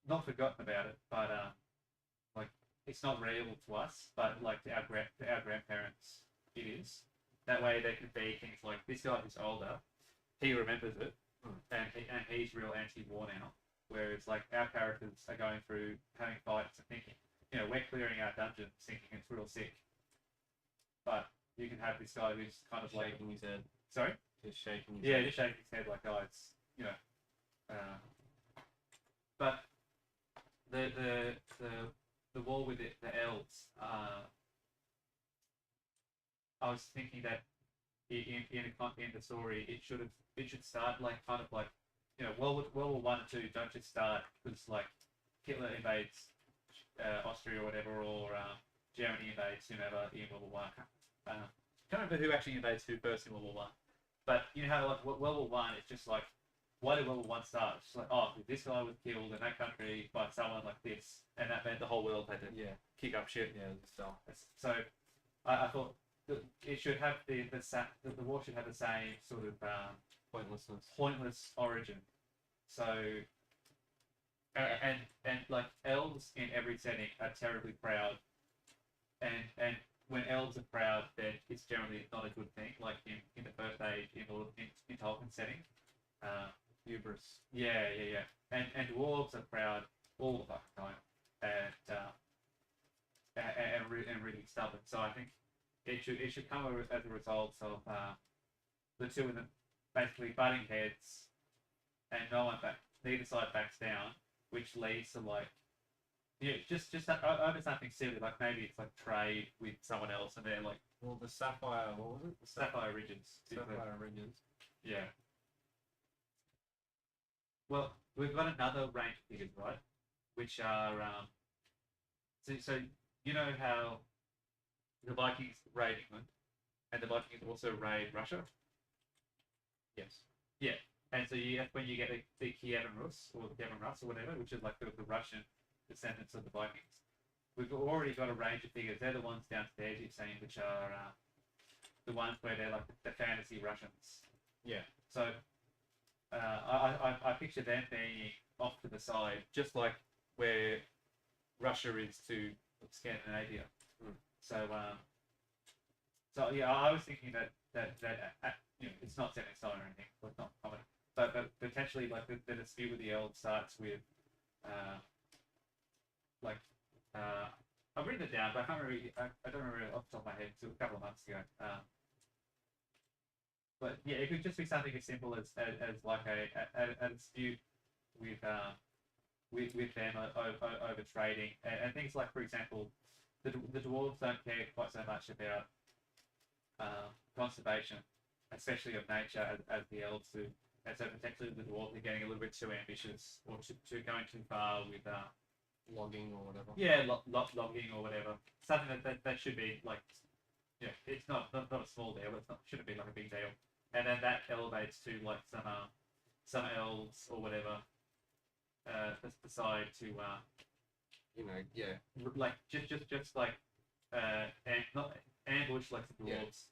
not forgotten about it, but like it's not real to us, but like to our grandparents it is. That way they can be things like this guy who's older, he remembers it, and he's real anti-war now. Whereas like our characters are going through having fights and thinking, you know, we're clearing our dungeons thinking it's real sick. But you can have this guy who's kind of
shaking his head.
Sorry?
Just shaking his
head.
head.
Just shaking his head like, oh, it's, you know. But the war with the elves, I was thinking that in the story it should start like kind of like, you know, World War One and Two don't just start because like Hitler invades Austria or whatever, or Germany invades whomever in World War One. Can't remember who actually invades who first in World War One, but you know how like World War One, it's just like, why did World War One start? It's just like, oh, this guy was killed in that country by someone like this, and that meant the whole world had to kick up shit.
Yeah,
so I thought it should have the war should have the same sort of pointless origin. So and like elves in every setting are terribly proud, and when elves are proud, then it's generally not a good thing. Like in the First Age, in Tolkien setting,
hubris.
Yeah. And dwarves are proud all the fucking time, and really stubborn. So I think it should come as a result of the two of them basically butting heads, and neither side backs down, which leads to like just over something silly, like maybe it's like trade with someone else, and they're like,
well, the sapphire, what was it?
The sapphire ridges.
Sapphire ridges.
Yeah. Well, we've got another range of figures, right? Which are so you know how the Vikings raid England, and the Vikings also raid Russia.
Yes.
Yeah, and so that's when you get the Kievan Rus or the Kievan Rus or whatever, which is like the Russian descendants of the Vikings. We've already got a range of figures. They're the ones downstairs you've seen, which are the ones where they're like the fantasy Russians.
Yeah.
So I picture them being off to the side, just like where Russia is to Scandinavia. So yeah, I was thinking that you know, it's not set in stone or anything, but not common. but potentially like the dispute with the elves starts with like I've written it down, but I can't remember. I don't remember it off the top of my head. It was a couple of months ago. But yeah, it could just be something as simple as like a dispute with with them over trading and things like, for example, the dwarves don't care quite so much about conservation, especially of nature, as the elves do. And so potentially the dwarves are getting a little bit too ambitious or too going too far with
logging or whatever.
Yeah, logging or whatever. Something that should be like, yeah, it's not a small deal. It's not, shouldn't be like a big deal. And then that elevates to like some elves or whatever decide to like just like not ambush like the dwarves.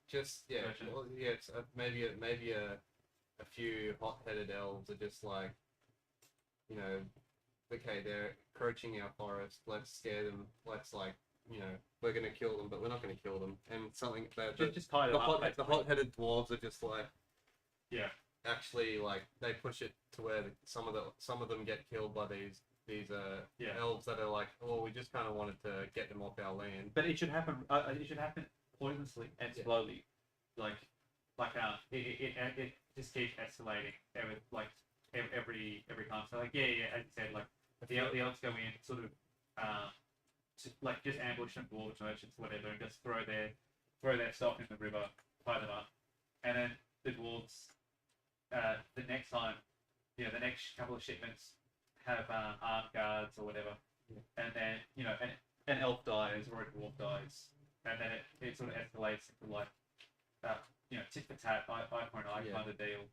Well, it's maybe a few hot-headed elves are just like, okay, they're approaching our forest. Let's scare them. Let's we're gonna kill them, but we're not gonna kill them. And something that
just tie them up.
The hot-headed dwarves are just like,
yeah.
Actually, like they push it to where some of them get killed by these elves that are like, oh, we just kind of wanted to get them off our land.
But it should happen. It should happen pointlessly and slowly, it just keeps escalating every time. So like as you said, like the elves go in sort of just ambush some dwarves, merchants, whatever, and just throw their stock in the river, tie them up, and then the dwarves. The next time, the next couple of shipments have armed guards or whatever, and then an elf dies or a dwarf dies, and then it sort of escalates into like tit for tat, eye for an eye kind of deal.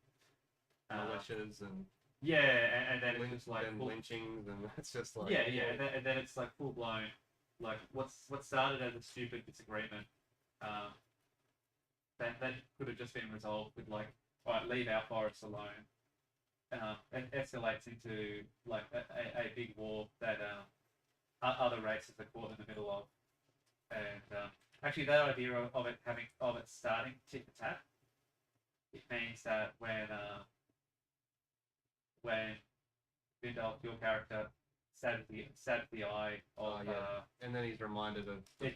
Militias and
and then it's just like
lynchings, and it's just like
and then it's like full blown, like what started as a stupid disagreement, that could have just been resolved with like, all right, leave our forests alone. It escalates into like a big war that other races are caught in the middle of, and actually that idea of it starting tit for tat, it means that when Vindalf, your character, sat at the eye of
and then he's reminded of the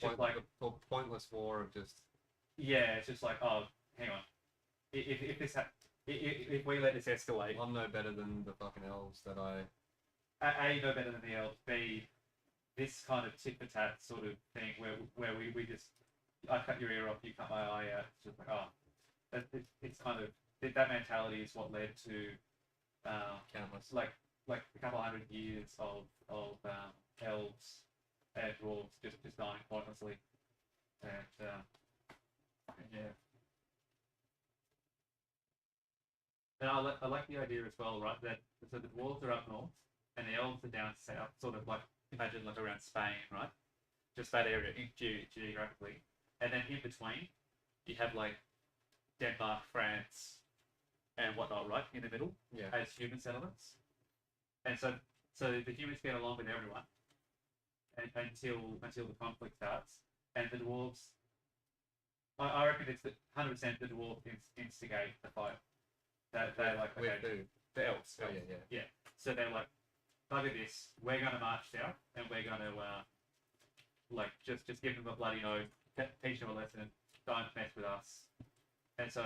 pointless war of just
it's just like, oh, hang on. If we let this escalate,
I'm no better than the fucking elves that
A, no better than the elves. B, this kind of tit for tat sort of thing where we just, I cut your ear off, you cut my eye out. It's just like, it's kind of that mentality is what led to
countless
like a couple hundred years of elves and dwarves just dying pointlessly, and yeah. And I like the idea as well, right? That so the dwarves are up north and the elves are down south, sort of like, imagine like around Spain, right? Just that area geographically. And then in between, you have like Denmark, France, and whatnot, right? In the middle, as human settlements. And so the humans get along with everyone until the conflict starts, and the dwarves. I reckon it's 100% the dwarves instigate the fight. They're like, okay,
with
the elves.
Oh, yeah.
So they're like, look at this. We're going to march south, and we're going to just give them a bloody nose, teach them a lesson. Don't mess with us. And so,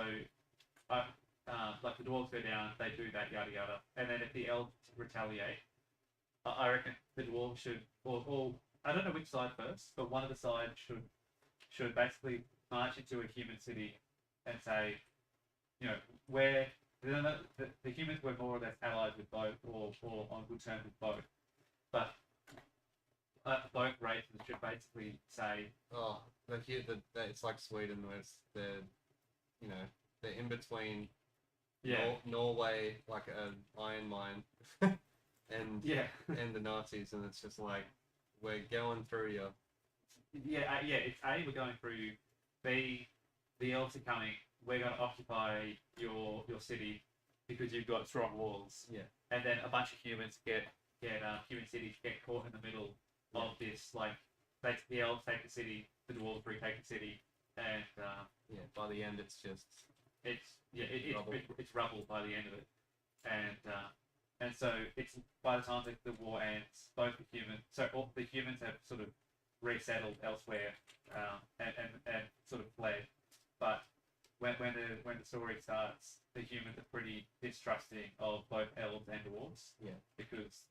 like the dwarves go down, they do that, yada yada. And then if the elves retaliate, I reckon the dwarves should, or I don't know which side first, but one of the sides should basically march into a human city and say, where the humans were more or less allied with both, or on good terms with both, but both races should basically say,
it's like Sweden, where they're in between Norway, like an iron mine, and the Nazis, and it's just like, we're going through you.
It's A, we're going through you. B, the elves are coming. We're going to occupy your city because you've got strong walls.
Yeah.
And then a bunch of humans human cities get caught in the middle of this. Like, the elves take the city, the dwarves retake the city, and
by the end it's just
it's rubble by the end of it. and so it's by the time the war ends, both the humans, so all the humans have sort of resettled elsewhere, and sort of fled, but when the story starts, the humans are pretty distrusting of both elves and dwarves.
Yeah.
Because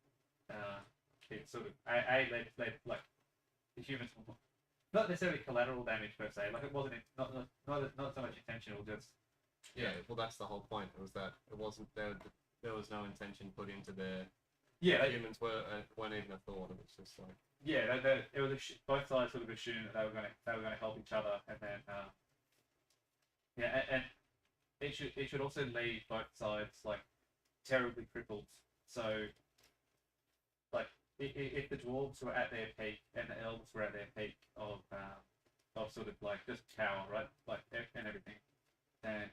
it's sort of led like the humans were not necessarily collateral damage per se. Like it wasn't not so much intentional. Just
Yeah, well, that's the whole point. It was that it wasn't there. There was no intention put into their.
yeah,
Humans weren't even a thought. It was just like.
yeah. It was both sides sort of assumed that they were going to help each other, and then yeah, and it should also leave both sides like terribly crippled. So like if the dwarves were at their peak and the elves were at their peak of sort of like just power, right, like and everything, then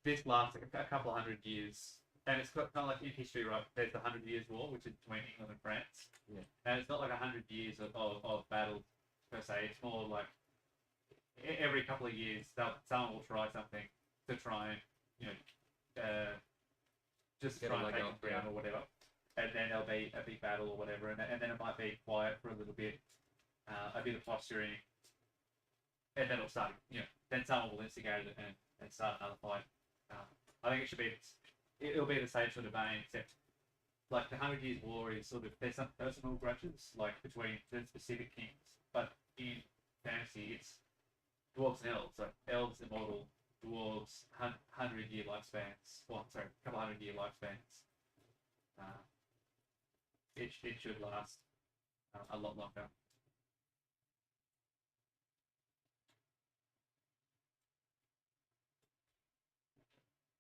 this lasts like a couple of 100 years, and it's kind of like in history, right? There's the 100 Years' War, which is between England and France, and it's not like 100 years of battle per se. It's more like every couple of years, someone will try something to try and just
Get
try and
a leg
take
up,
the ground or whatever, and then there'll be a big battle or whatever, and then it might be quiet for a little bit, a bit of posturing, and then it'll start. Then someone will instigate it and start another fight. I think it'll be the same sort of vein, except like the 100 Years' War is sort of there's some personal grudges like between the specific kings, but in fantasy it's dwarves and elves. So elves immortal, dwarves 100-year lifespans. Well, sorry, a couple 100-year lifespans. It should last a lot longer.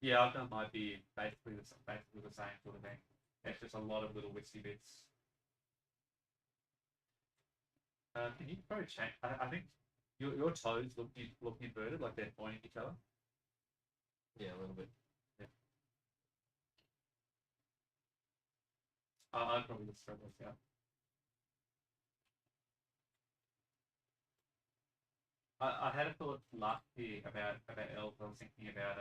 Yeah, I've done my beard basically the same sort of thing. It's just a lot of little wispy bits. Can you probably change? I think your toes look inverted, like they're pointing at each other.
Yeah, a little bit.
Yeah. I'd probably just throw those out. I had a thought last year about elves. I was thinking about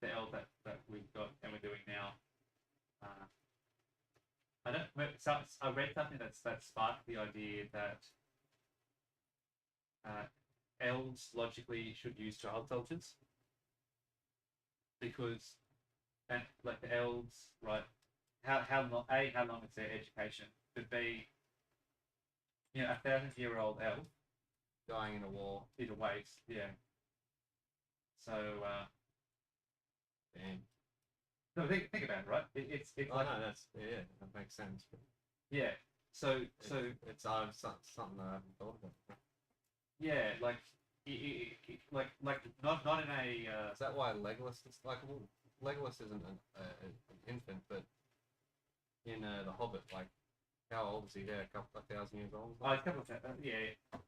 the elf that we've got and we're doing now. I don't. I read something that sparked the idea that elves logically should use child soldiers because, and like the elves, right? How long is their education? But B, 1,000-year-old elf
Dying in a war.
is a waste. Yeah. So
Damn.
no, think about it, right? It's
Oh
like
no, that makes sense. But
yeah. So
it's something that I haven't thought about.
yeah, like not in a
Is that why Legolas is like? Well, Legolas isn't an infant, but in The Hobbit, like, how old is he there? A couple of 1,000 years old?
a couple of yeah.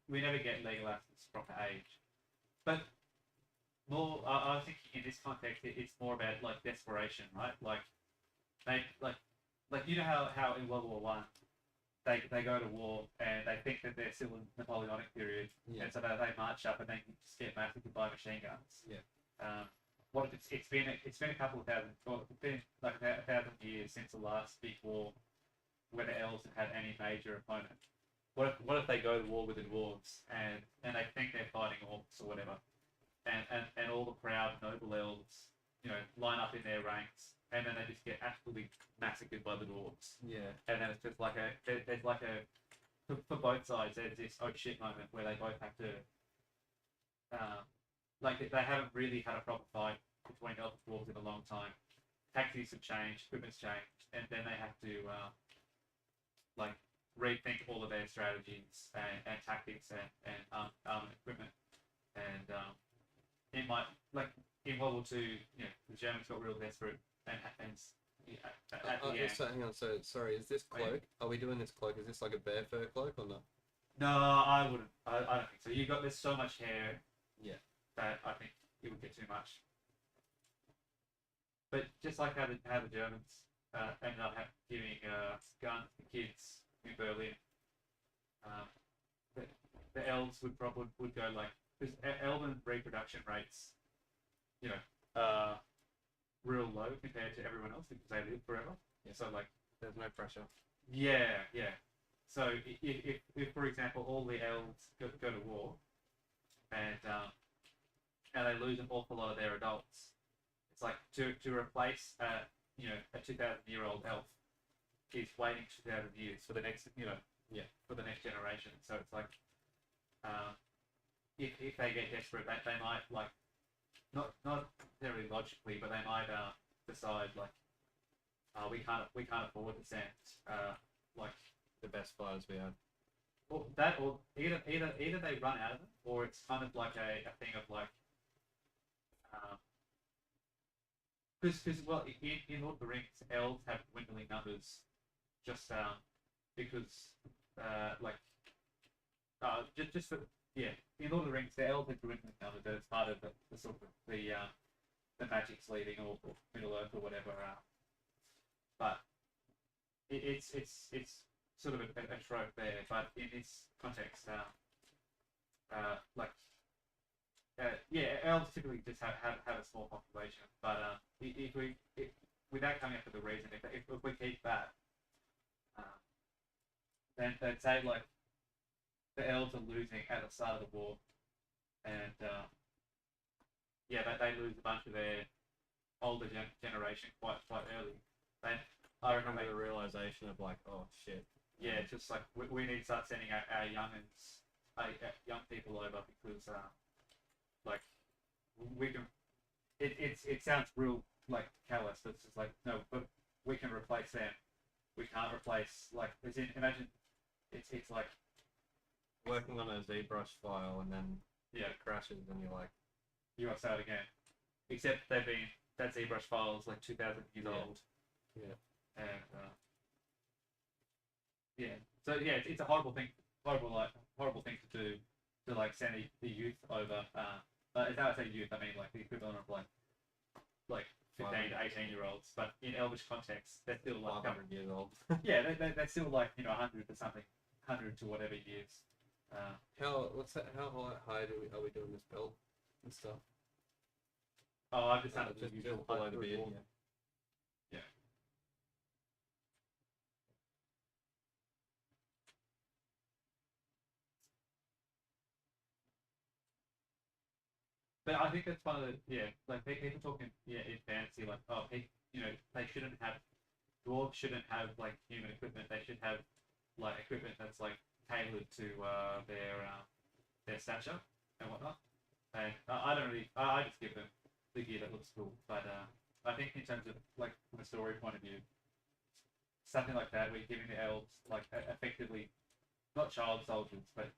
We never get Legolas's proper age, but more. I was thinking in this context, it's more about like desperation, right? Like they like how in World War One. They go to war and they think that they're still in the Napoleonic period, and so they march up and they just get massacred by machine guns.
Yeah.
What if it's been a couple of thousand, or it's been like 1,000 years since the last big war, where the elves have had any major opponent. What if they go to war with the dwarves and they think they're fighting orcs or whatever, and all the proud noble elves line up in their ranks, and then they just get absolutely massacred by the dwarves.
Yeah.
And then it's just like there's like a for both sides there's this oh shit moment where they both have to like they haven't really had a proper fight between elves and dwarves in a long time. Tactics have changed, equipment's changed, and then they have to like rethink all of their strategies and tactics and armament equipment. And it might like in World War II, the Germans got real desperate and at the end.
So hang on. So sorry, is this cloak? Are we doing this cloak? Is this like a bear fur cloak or not?
No, I wouldn't. I don't think so. There's so much hair.
Yeah.
That I think it would get too much. But just like how the Germans ended up giving guns to kids in Berlin, the elves would probably go like because elven reproduction rates, real low compared to everyone else because they live forever.
Yeah.
So like,
there's no pressure.
yeah, yeah. So if for example all the elves go to war and they lose an awful lot of their adults, it's like to replace a 2,000-year-old elf is waiting 2,000 years for the next for the next generation. So it's like if they get desperate, they might like not necessarily logically, but they might decide like we can't afford to send like
The best fighters we have.
or either they run out of them, or it's kind of like a thing of like because well in Lord of the Rings elves have dwindling numbers just because like just for in Lord of the Rings the elves have dwindling numbers, and it's part of the sort of the magic's leaving or Middle Earth or whatever. But it's sort of a trope there. But in this context, elves typically just have a small population. But without coming up with a reason, if we keep that, then they'd say like the elves are losing at the start of the war, and they lose a bunch of their older generation quite early. Then
I remember the realization of like, oh shit.
Yeah, it's just like we need to start sending our youngins, young people over because like we can. It sounds real like callous, but it's just like no, but we can replace them. We can't replace like imagine it's like
working on a ZBrush file and then
it
crashes and you're like,
you got to start again. Except that ZBrush file is like 2,000 years old.
Yeah.
And so it's a horrible thing to do to like send the youth over. But as I say youth, I mean like the equivalent of like 15 to 18-year-olds. But in Elvish context, they're still like
500 years old.
yeah, they're still like 100 or something, 100 to whatever years.
How high are we doing this build and stuff?
Oh, I've just done it
just
the usual
below the beard.
Yeah. But I think that's one of the like people talking in fantasy like they shouldn't have dwarves shouldn't have like human equipment. They should have like equipment that's like tailored to their stature and whatnot. And I don't really I just give them the gear that looks cool. But I think in terms of like from a story point of view, something like that, we're giving the elves like effectively not child soldiers, but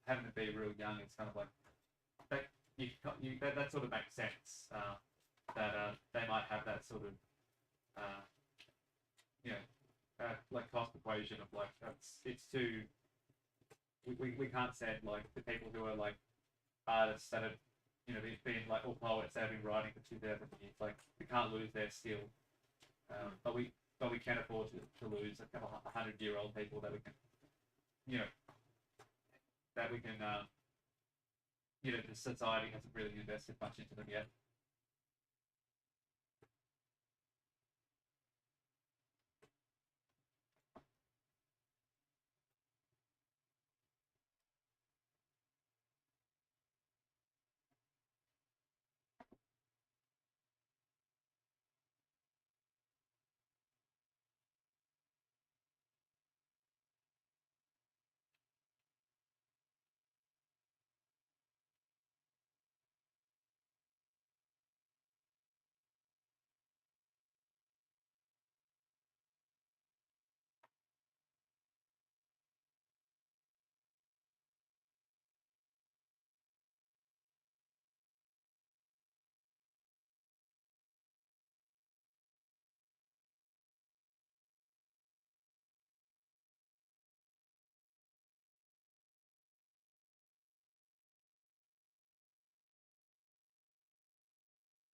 having them be real young. It's kind of like that sort of makes sense. That they might have that sort of like cost equation of like it's too. We can't send like the people who are like artists that have been like or poets that have been writing for 2,000 years. Like we can't lose their skill, but we can afford to lose a couple 100-year-old people that we can the society hasn't really invested much into them yet.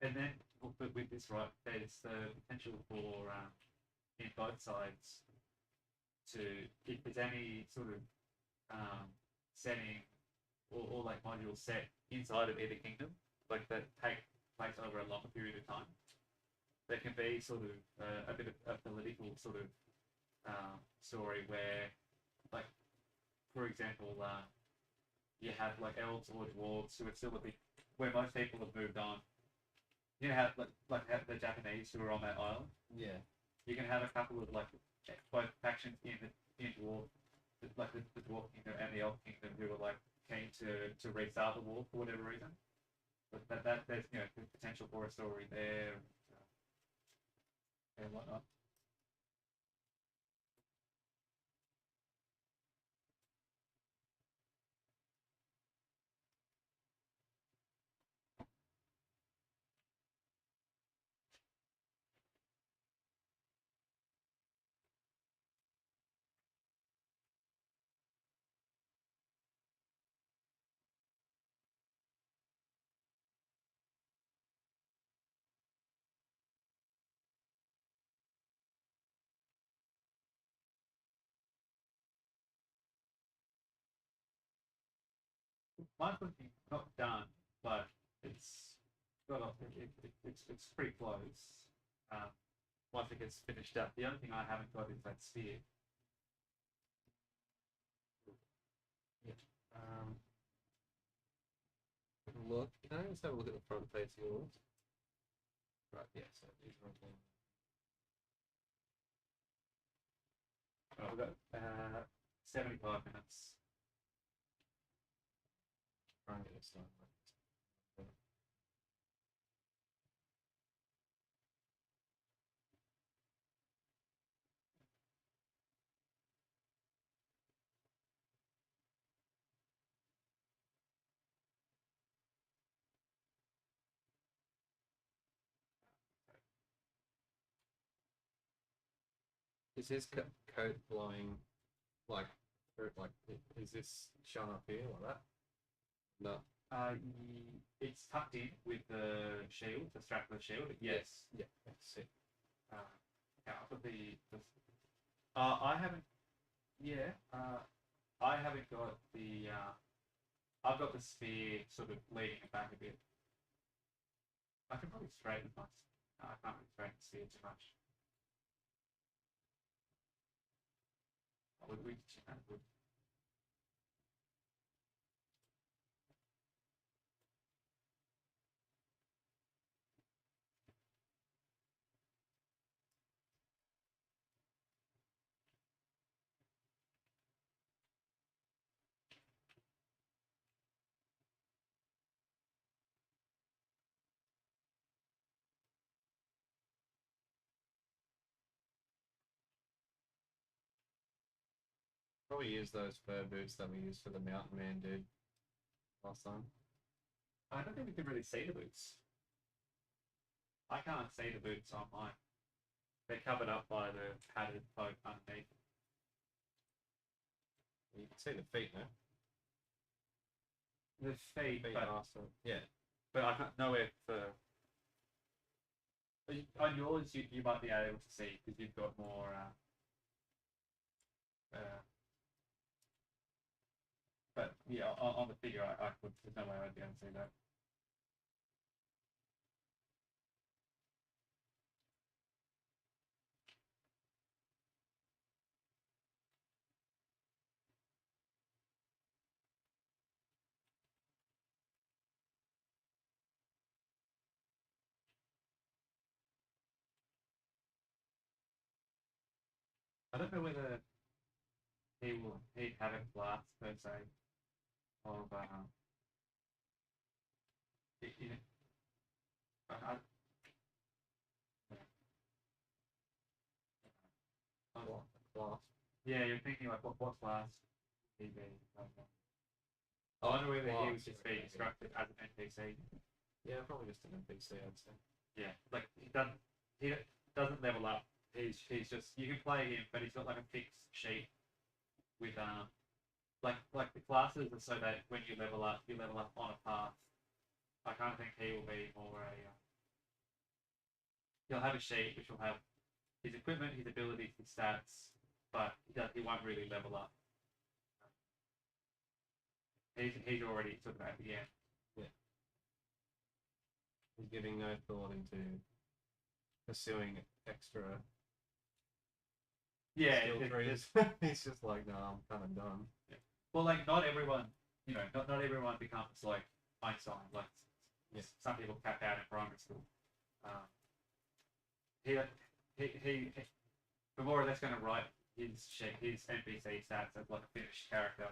And then with this, right, there's the potential for in both sides to if there's any sort of setting or like module set inside of either kingdom, like that take place over a longer period of time, there can be sort of a bit of a political sort of story where, like, for example, you have like elves or dwarves who are still a bit where most people have moved on. You have have the Japanese who are on that island.
Yeah.
You can have a couple of like both factions in dwarf, like the dwarf kingdom and the elf kingdom who are like keen to restart the war for whatever reason. But that there's the potential for a story there and whatnot. Mine's looking not done, but it's got it's pretty close. Once it gets finished up, the only thing I haven't got is that sphere.
Yeah. Look, can I just have a look at the front face of yours? Right, yeah, so these are okay.
We've got 75 minutes.
Try and get it started. Is his coat blowing like, is this shown up here like that? No.
It's tucked in with the shield, the strap of the shield. Yes.
Yeah, that's it.
Yeah, I've got I haven't. Yeah. I haven't got the. I've got the spear sort of leading it back a bit. I can probably straighten my. I can't really straighten the spear too much. We would.
Probably use those fur boots that we used for the mountain man dude last time.
I don't think we can really see the boots. I can't see the boots on mine. They're covered up by the padded cloak underneath.
You can see the feet, no?
The feet,
Feet
but
awesome. Yeah.
but I can't nowhere for. On yours, you might be able to see because you've got more. But yeah, on the figure, I could. There's no way I'd be able to see that. I don't know whether he'd have a glass per se of you know, I,
What? Glass.
yeah, you're thinking like what's glass? He be like, I
Oh,
wonder whether he
glass,
was just being
okay.
constructed as an NPC.
Yeah, probably just an NPC, I'd say.
Yeah, like he doesn't level up. He's just you can play him, but he's got like a fixed sheet with like the classes are so that when you level up on a path. I kind of think he will be more a. He'll have a sheet which will have his equipment, his abilities, his stats, but he won't really level up. He's already sort of at the end.
Yeah. He's giving no thought into pursuing extra
Yeah,
skill trees. He's just like, no, I'm kind of done.
yeah. Well, like not everyone, not everyone becomes like Einstein. Like some people cap out in primary school. He we're more or less going to write his NPC stats as like a finished character,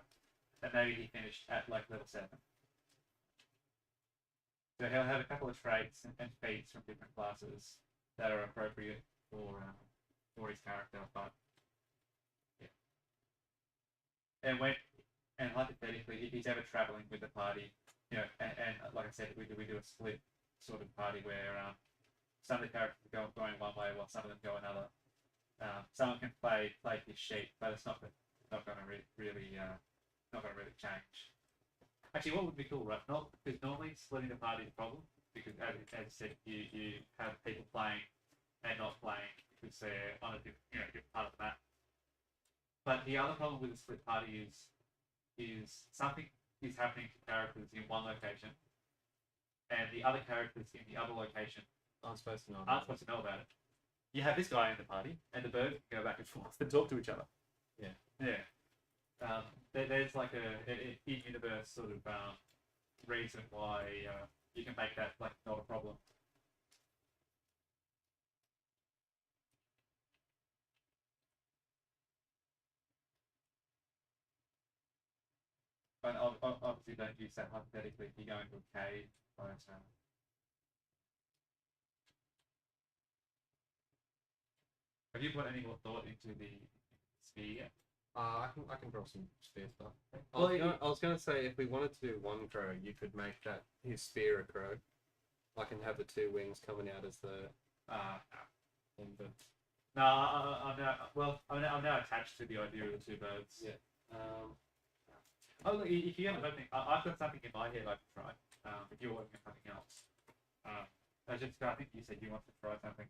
and maybe he finished at like level 7. So he'll have a couple of traits and feats from different classes that are appropriate for his character, but yeah. And hypothetically, if he's ever traveling with the party, and like I said, we do a split sort of party where some of the characters are going one way while some of them go another. Someone can play his sheep, but it's not going to really change. Actually, what would be cool, right? Because normally splitting the party is a problem because, as I said, you have people playing and not playing because they're on a different part of the map. But the other problem with a split party is something is happening to characters in one location, and the other characters in the other location
aren't supposed to know
about it. You have this guy in the party, and the birds go back and forth and talk to each other.
Yeah.
Yeah. There's like an in-universe sort of reason why you can make that like not a problem. But obviously don't use that hypothetically if you go into a cave. But, have you put any more thought into the sphere?
I can draw some spear stuff.
Well,
I was gonna say if we wanted to do one crow, you could make that his spear a crow. I can have the 2 wings coming out as the
but no, I'm now attached to the idea of the 2 birds.
Yeah.
Look, if you have an opening, I've got something in my head I can try. If you're working on something else, I think you said you want to try something.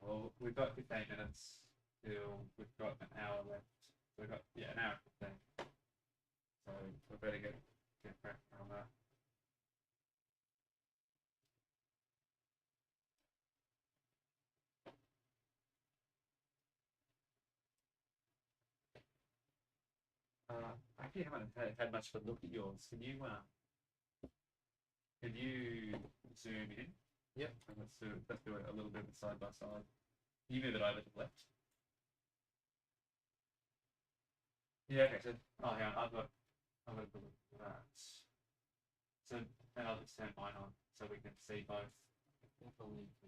Well, we've got 15 minutes till we've got an hour left. So we've got an hour and 15. So we better get cracking on that. I actually haven't had much of a look at yours. Can you zoom in?
Yep.
And let's do it a little bit side by side. You move it over to the left. Yeah. Okay. So hang on. I've got a look at that. So and I'll just turn mine on so we can see both. I think I'll need to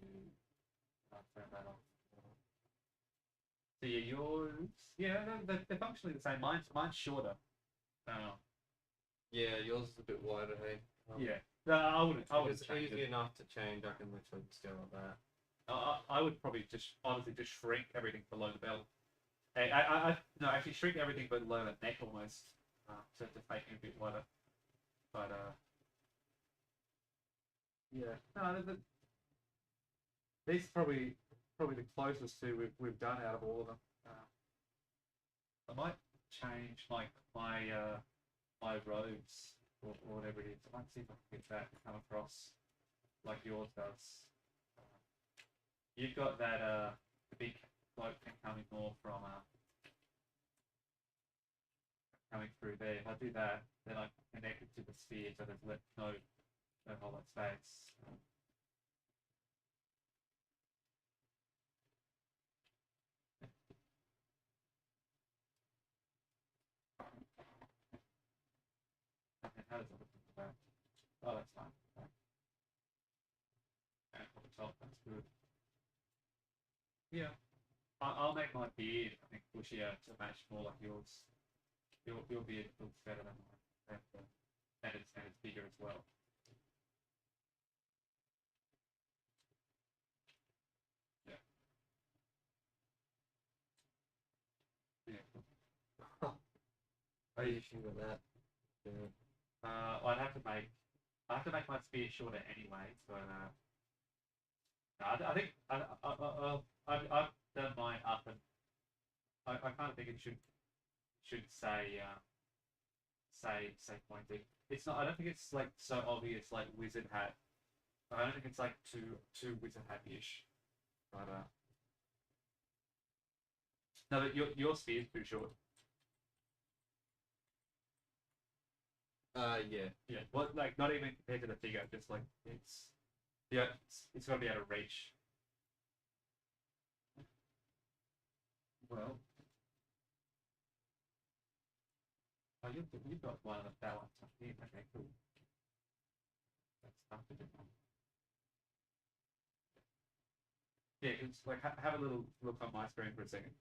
turn that on. So yeah, yours. Yeah, they're functionally the same. Mine's shorter.
Yeah, yours is a bit wider, hey.
Yeah. No, I wouldn't.
It's easy enough to change. I can literally just go like that.
I would probably honestly just shrink everything below the belt. Actually shrink everything below the neck almost, to make it a bit wider. But yeah, no, these are probably the closest to we've done out of all of them. I might change like my robes or whatever it is. I might see if I can get that to come across like yours does. You've got that the big cloak thing coming more from coming through there. If I do that, then I can connect it to the sphere so there's no whole lot of space. How does it look at the back? Oh, that's fine. Okay. And on the top, that's good. Yeah, I'll make my beard, I think, bushier to match more like yours. Your beard looks better than mine, and it's bigger as well. Yeah. Yeah.
How are you shooting with that?
Yeah. I'd have to make my spear shorter anyway, but I think I've done mine up, and I kind of think it should say say pointy. It's not. I don't think it's like so obvious like wizard hat. I don't think it's like too wizard hat-ish. But no, but your spear is pretty short.
Yeah.
Yeah. Well, like not even compared to the figure, just like it's got to be out of reach. Well, oh, you've got one of the balance up here. Okay, cool. That's tough to do. Yeah, it's like have a little look on my screen for a second.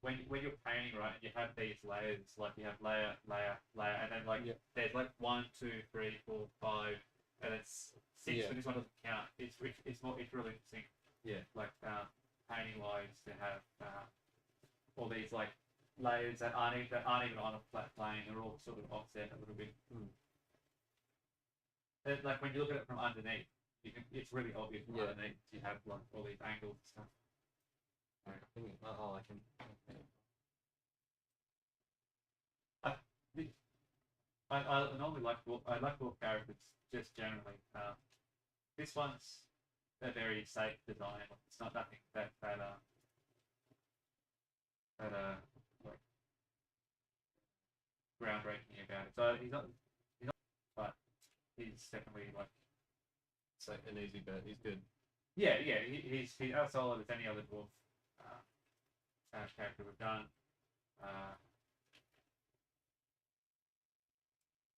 When you're painting, right, and you have these layers, like you have layer, and then like there's like 1, 2, 3, 4, 5, and it's 6. But this one doesn't count. It's really interesting.
Yeah.
Like painting wise, to have all these like layers that aren't even on a flat plane. They're all sort of offset a little bit. Like when you look at it from underneath, it's really obvious from underneath. You have like all these angles and stuff.
I think I can.
I normally like all characters just generally. This one's a very safe design. It's not nothing that like groundbreaking about it. So he's not, but he's definitely like
An easy bet. He's good.
Yeah. He's as solid as any other dwarf character we've done.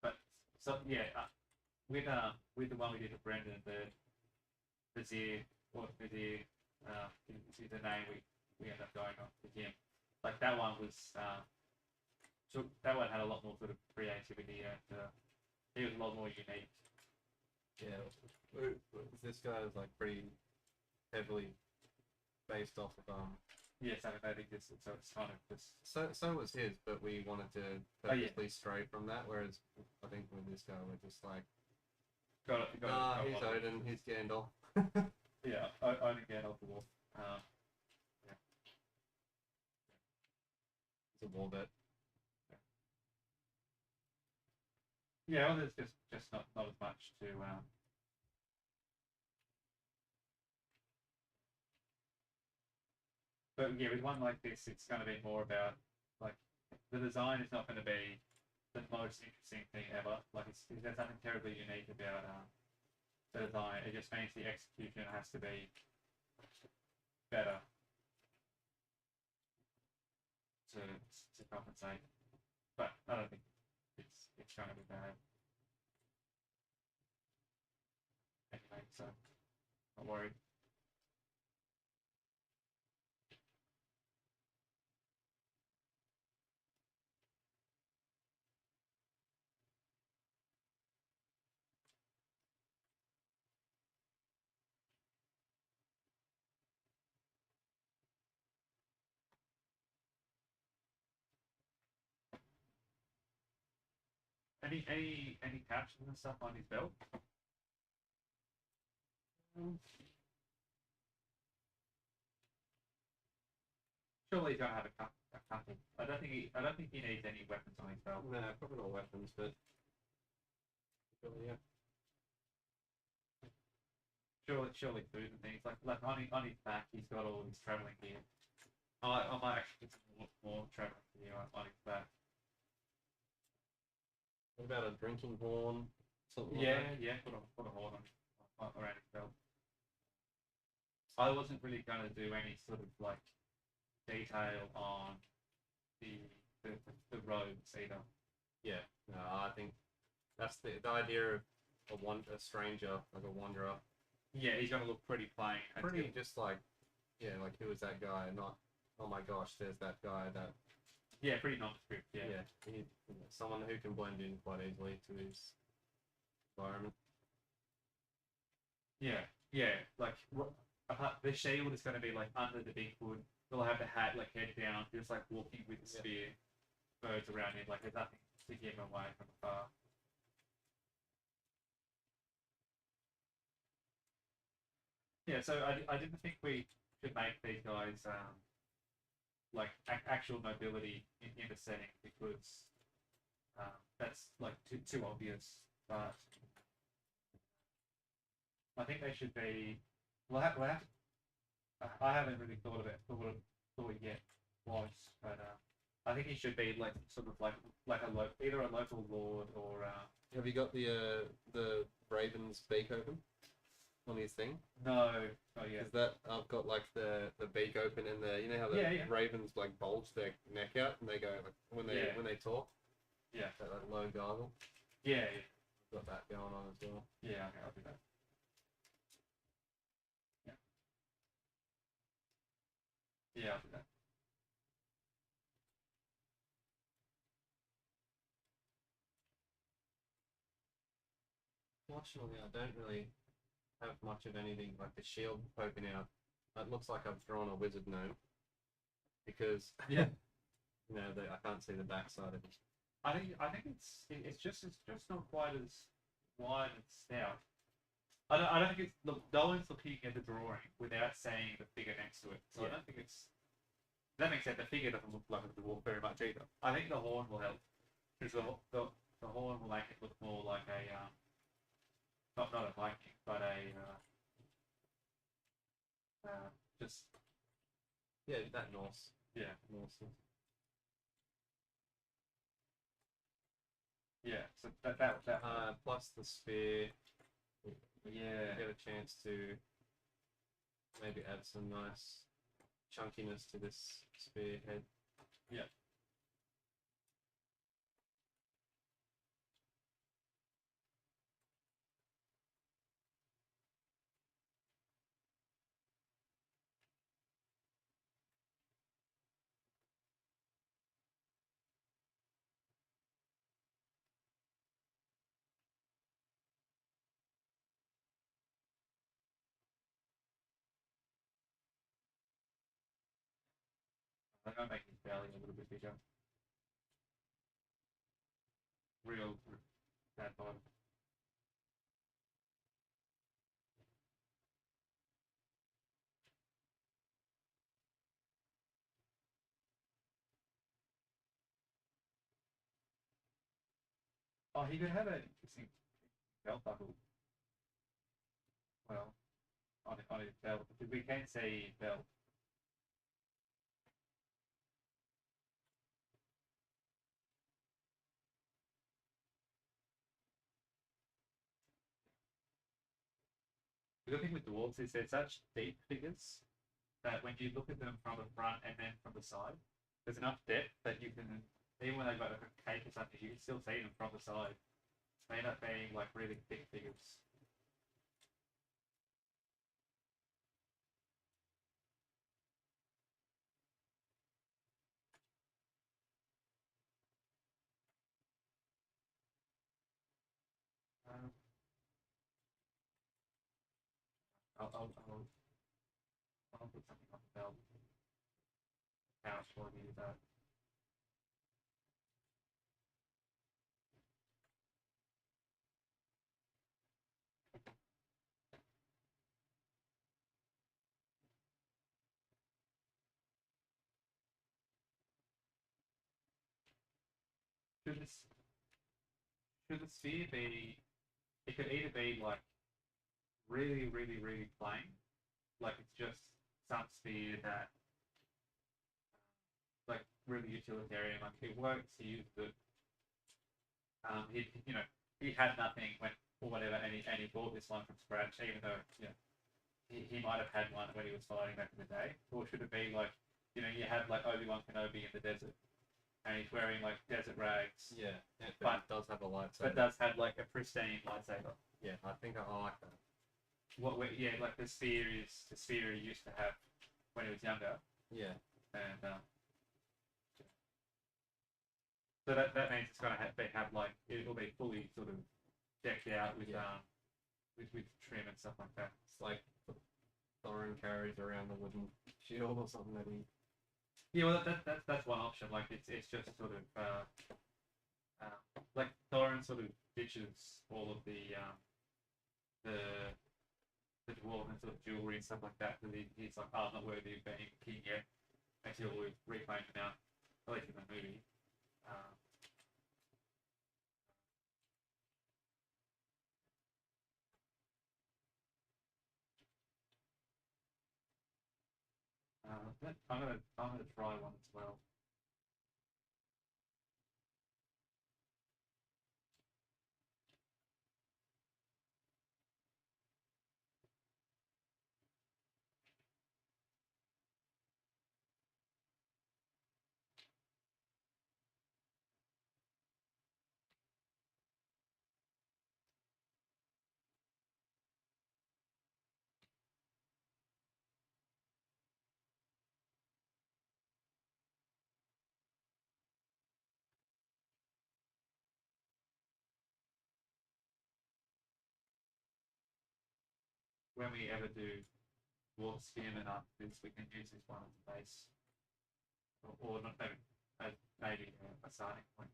But so yeah, with the one we did with Brendan, the Vizier is the name we ended up going on with him. Like that one was that one had a lot more sort of creativity and he was a lot more unique.
Yeah, this guy is like pretty heavily based off of
Yes, I mean that existed, so it's kind of just
So was his, but we wanted to purposely stray from that. Whereas I think with this guy, we're just like, he's Odin, he's Gandalf.
Yeah, Odin Gandalf the Wolf. Yeah.
It's a war bet.
Yeah, well, there's just not as much to. But yeah, with one like this, it's going to be more about like the design is not going to be the most interesting thing ever. Like there's nothing terribly unique about the design. It just means the execution has to be better to compensate. But I don't think it's going to be bad. Anyway, so not worried. Any captions and stuff on his belt? Surely he's gonna have a couple. I don't think he needs any weapons on his belt.
No, probably not weapons, but yeah.
Surely food and things like on his back he's got all his traveling gear. I might actually put some more traveling gear on his back.
What about a drinking horn? Something like that?
Yeah. Put a horn on around his belt. I wasn't really gonna do any sort of like detail on the robes either.
Yeah, no, I think that's the idea of a stranger, like a wanderer.
Yeah, he's gonna look pretty plain.
Pretty just like, like who is that guy? Not, oh my gosh, there's that guy that.
Yeah, pretty nondescript. Yeah.
Someone who can blend in quite easily to his environment.
Yeah. Like the shield is gonna be like under the big hood. They'll have the hat like head down, just like walking with the spear, birds around him. Like there's nothing to give him away from afar. Yeah, so I didn't think we should make these guys like actual nobility in the setting because that's like too obvious. But I think they should be. I haven't really thought yet was, but I think he should be like sort of like either a local lord or.
Have you got the Raven's beak open on his thing?
No, not yet.
Is that I've got like the beak open and the you know how the ravens like bulge their neck out and they go like when they talk.
Yeah.
That like low gargle.
Yeah.
I've got that going on as well.
Yeah. Okay, I'll do that. Yeah, I'll do that.
Fortunately, I don't really have much of anything like the shield poking out. It looks like I've drawn a wizard gnome because
Yeah.
you know I can't see the backside of it.
I think it's just not quite as wide and stout. I don't think it's look. No one's looking at the drawing without saying the figure next to it. So I don't think it's. That makes sense. The figure doesn't look like a dwarf very much either. I think the horn will help because the horn will make it look more like a not a Viking, but a just
that Norse.
Yeah.
Norse.
Yeah. So that
plus the spear.
Yeah.
Get a chance to maybe add some nice chunkiness to this spearhead.
Yeah. I'm gonna make his belly a little bit bigger. Real bad bottom. Oh, he could have an interesting belt buckle. Well, on his belt because we can see belt. The good thing with dwarves is they're such deep figures that when you look at them from the front and then from the side, there's enough depth that you can, even when they've got like a cape or something, you can still see them from the side. They end up being like really thick figures. Um, I'll put something on the belt. How much more do you use that? Should this should the sphere be? It could either be like really, really, really plain, like it's just some sphere that like really utilitarian, like it works, he used it. He had nothing when or whatever, and he bought this one from scratch, even though he might have had one when he was fighting back in the day. Or should it be like you have like Obi-Wan Kenobi in the desert, and he's wearing like desert rags.
Yeah, but it does have a lightsaber.
But does have like a pristine lightsaber.
Yeah, I think I like that.
Like the sphere he used to have when he was younger.
Yeah.
And so that means it's gonna have like it'll be fully sort of decked out with with trim and stuff like that.
It's like Thorin carries around the wooden shield or something that he.
Yeah, well that's one option. Like it's just sort of like Thorin sort of ditches all of the dwarven sort of jewelry and stuff like that because he's like, oh, I'm not worthy of being king yet. until we've reclaimed them out, at least in the movie. I'm gonna try one as well. When we ever do warp skim and after this, we can use this one as a base, or not maybe a starting point.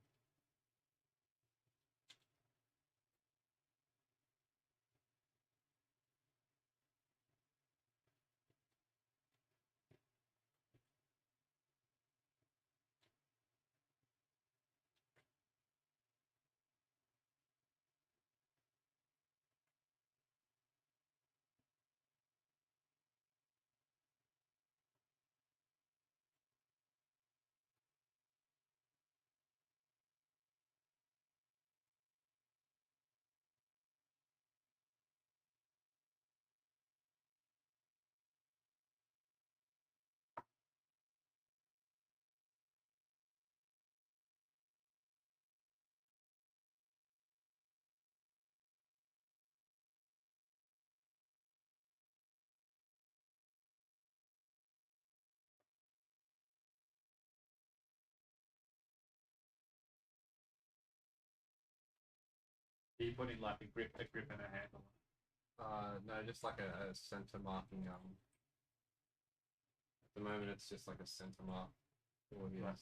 Do you put in like a grip and a handle?
No, just like a center marking. At the moment, it's just like a center mark for the
Right.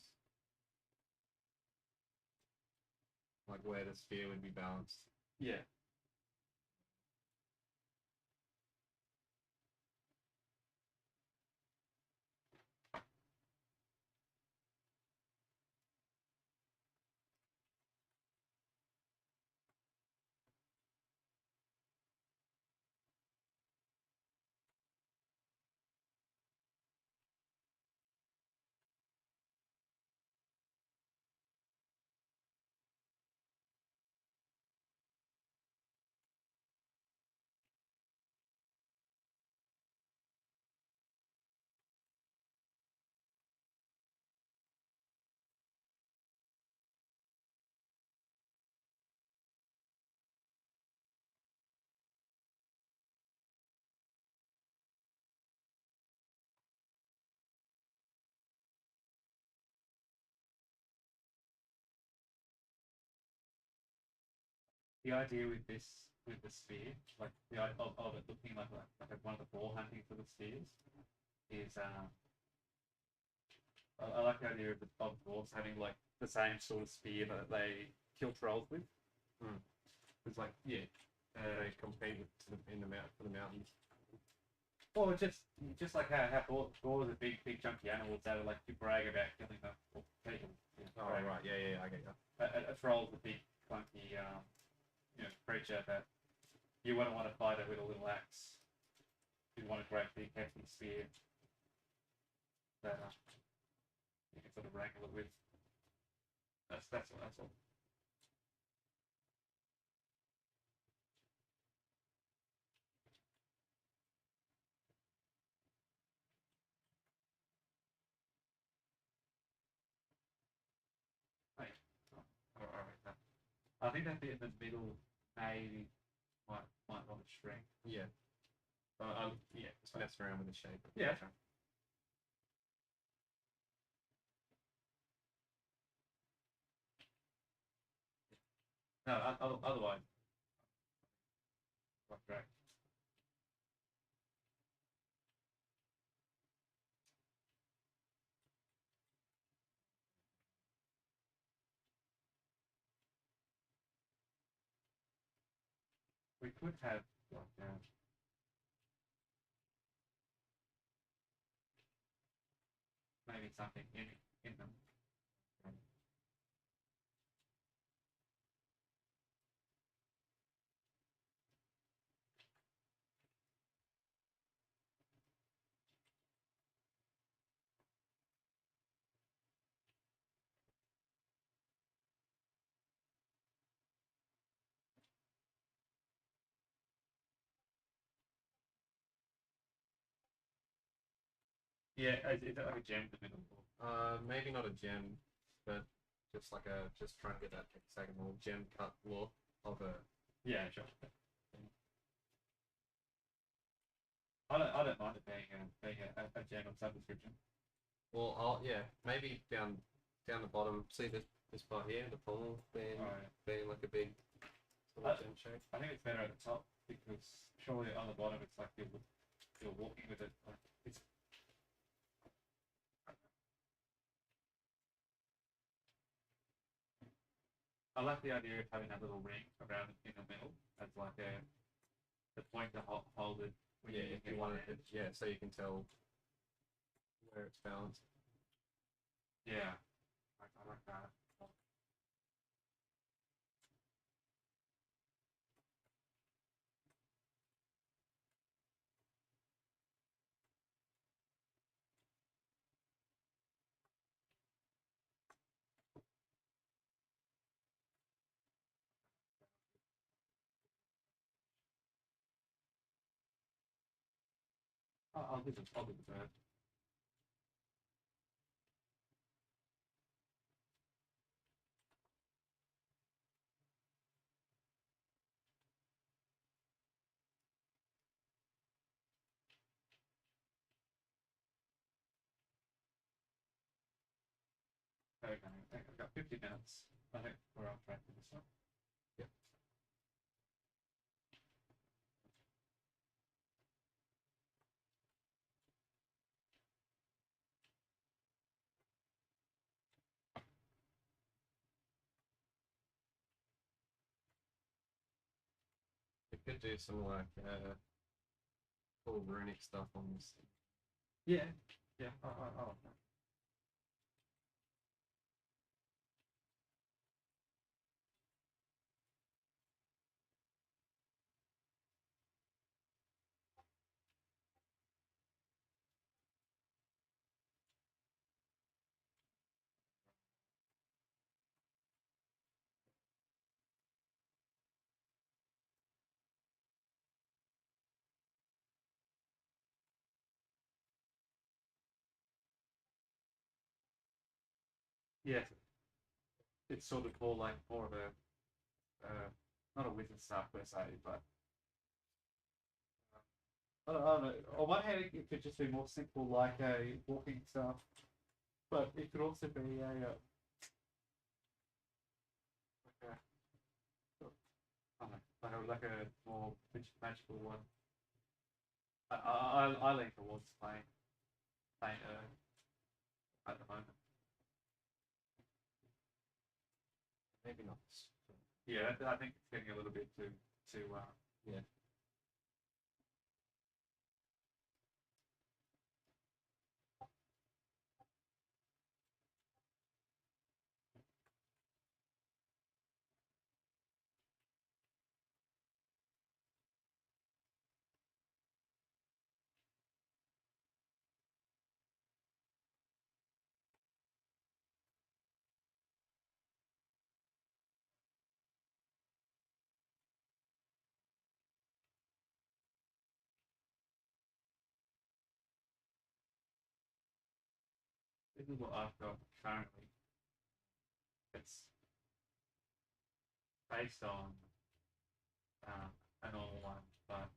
like where the sphere would be balanced.
Yeah. The idea with the sphere, like the idea of it looking like one of the ball hunting for the spheres, is I like the idea of the dwarves having like the same sort of spear that they kill trolls with. It's like
They compete in the for the mountains.
or just like how dwarves are big chunky animals that are like to brag about killing them or people.
Oh right, yeah, I get you.
A troll's a big clunky creature that you wouldn't want to fight it with a little axe. You want a great big hefty spear that you can sort of wrangle it with. That's all. Hey, all right. I think that bit in the middle maybe might want to shrink.
Yeah. Just mess around with the shape.
Yeah. No, otherwise, drag. We could have like maybe something in them. Yeah, is it like a gem in the middle?
Maybe not a gem, but just like just trying to get that hexagonal gem cut look of a.
Yeah, sure. I don't mind it being a gem of some description.
Well, maybe down the bottom. See this part here, the pommel being like a big sort of gem shape.
I think it's better at the top because surely on the bottom it's like you're walking with it. Like it's. I like the idea of having that little ring around it in the middle as like the point to hold it. When
Yeah, if you want it, so you can tell where it's balanced.
Yeah, I like that. I'll do the bird. Okay, I've got 50 minutes. I think we're on track for this one.
Yep. We could do some like cool runic stuff on this thing.
Yeah, yeah, I like that. Yes, it's sort of more of a not a wizard staff per se, but I don't know. On one hand, it could just be more simple, like a walking staff, but it could also be like I don't know, like a more magical one. I lean towards playing at the moment.
Maybe not.
Yeah, I think it's getting a little bit too
Yeah.
This is what I've got currently. It's based on an all one, but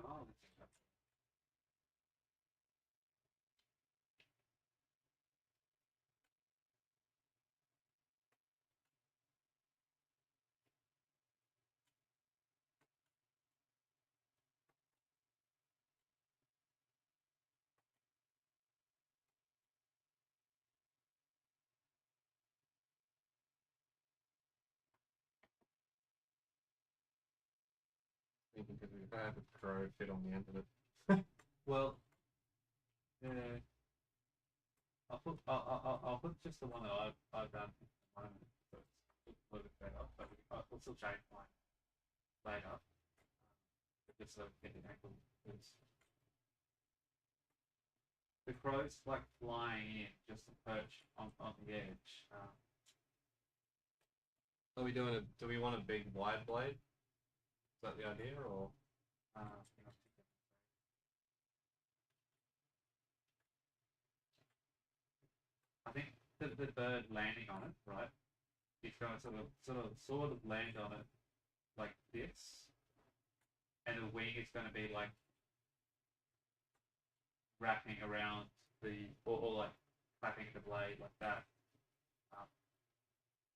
oh, this is
thinking because we have a crow fit on the end of it.
Well, yeah. I'll put just the one that I've done at the moment, so it's a little bit better. But we'll still change mine later. Just so get the angle. Because the crow's like flying in just to perch on the edge.
Are we doing a? Do we want a big wide blade? Is that the idea, or?
You know, I think the bird landing on it, right? It's going to sort of land on it like this, and the wing is going to be like wrapping around or like clapping the blade like that.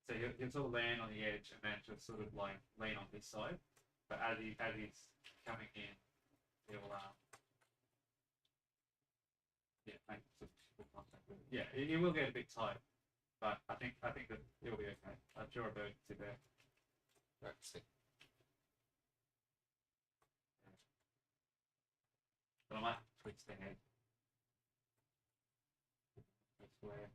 So he'll sort of land on the edge and then just sort of like lean on this side. But as he's coming in, he'll make some good contact with it. Yeah, it will get a bit tight, but I think that it'll be okay. I'm sure a bird can sit there.
Let's see.
But I might twist the head. That's where.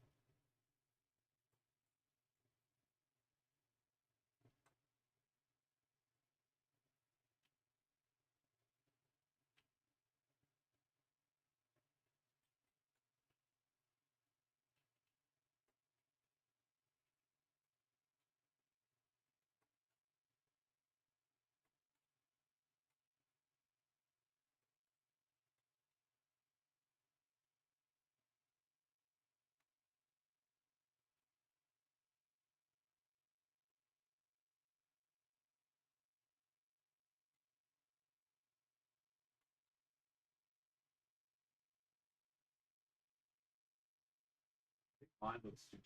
Mine looks too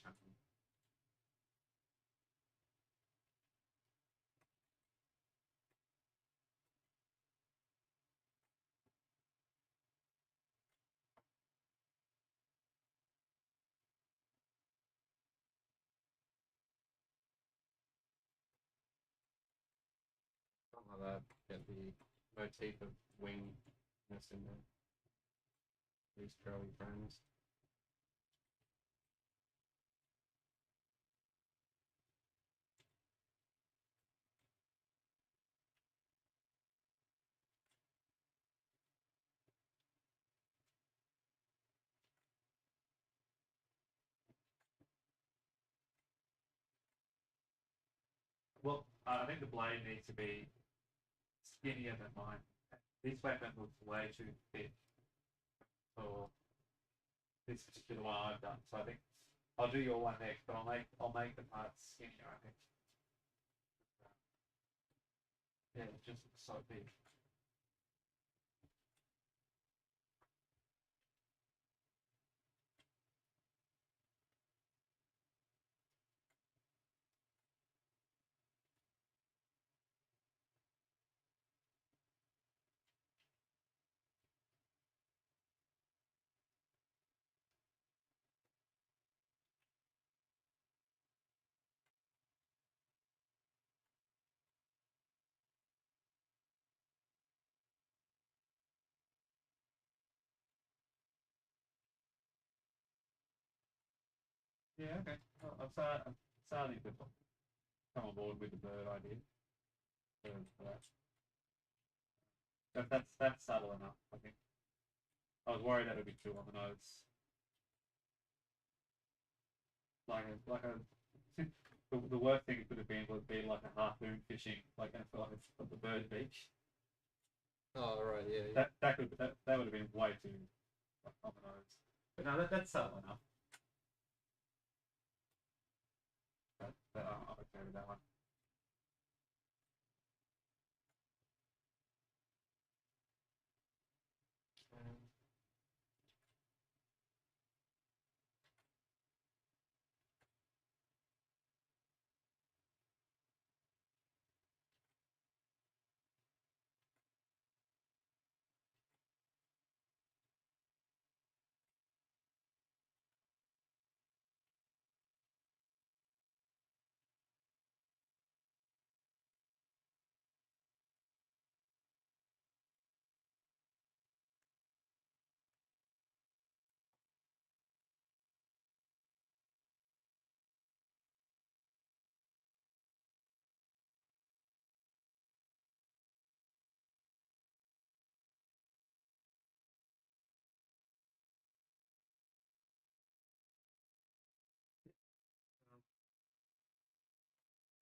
chunky.
Something like that. Get the motif of wingness in there. These curly friends.
Well, I think the blade needs to be skinnier than mine. This weapon looks way too thick for this particular one I've done. So I think I'll do your one next, but I'll make the parts skinnier. I think. Yeah, it just looks so big. Yeah, okay. Well, I'm starting to come on board with the bird idea for that. That's subtle enough, I think. I was worried that it would be too on the nose. The worst thing it could have been would be like a harpoon fishing, like at the bird beach.
Oh right, yeah.
That would have been way too like, on the nose. But no, that's subtle enough. I'm okay with that one.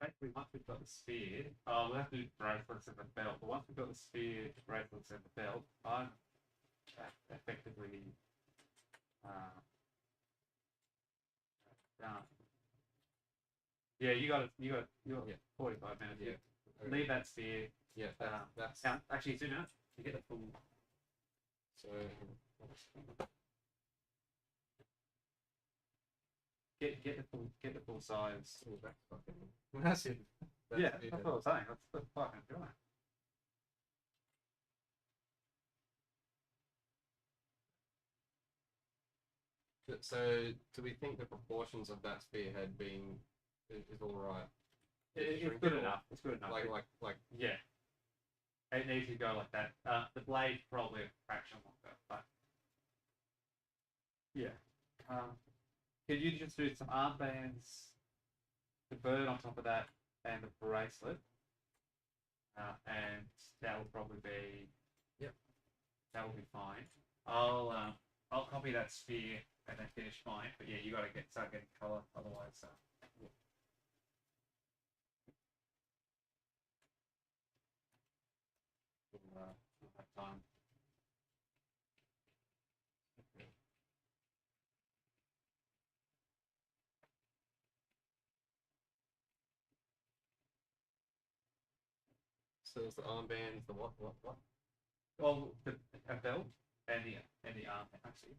basically once we've got the spear, we'll have to do bracelets and the belt. But once we've got the spear, bracelets, and the belt, I'm effectively done. Yeah, you got 45 minutes.
Yeah.
Leave that spear.
Yeah, that's
Actually, zoom out. You get the full.
so.
Get the full size.
Oh, that's fucking massive.
That's what I was saying. That's fucking good.
So, do we think the proportions of that spearhead being is all right?
It's good enough. It's good enough.
Like.
Yeah. It needs to go like that. The blade probably a fraction longer, but yeah. Can you just do some armbands, the bird on top of that, and the bracelet? And that will probably be.
Yep.
That will be fine. I'll copy that spear and then finish mine. But yeah, you got to start getting color, otherwise. Yeah. We'll have time.
So it's the armbands, the what?
Well, a belt and the arm actually.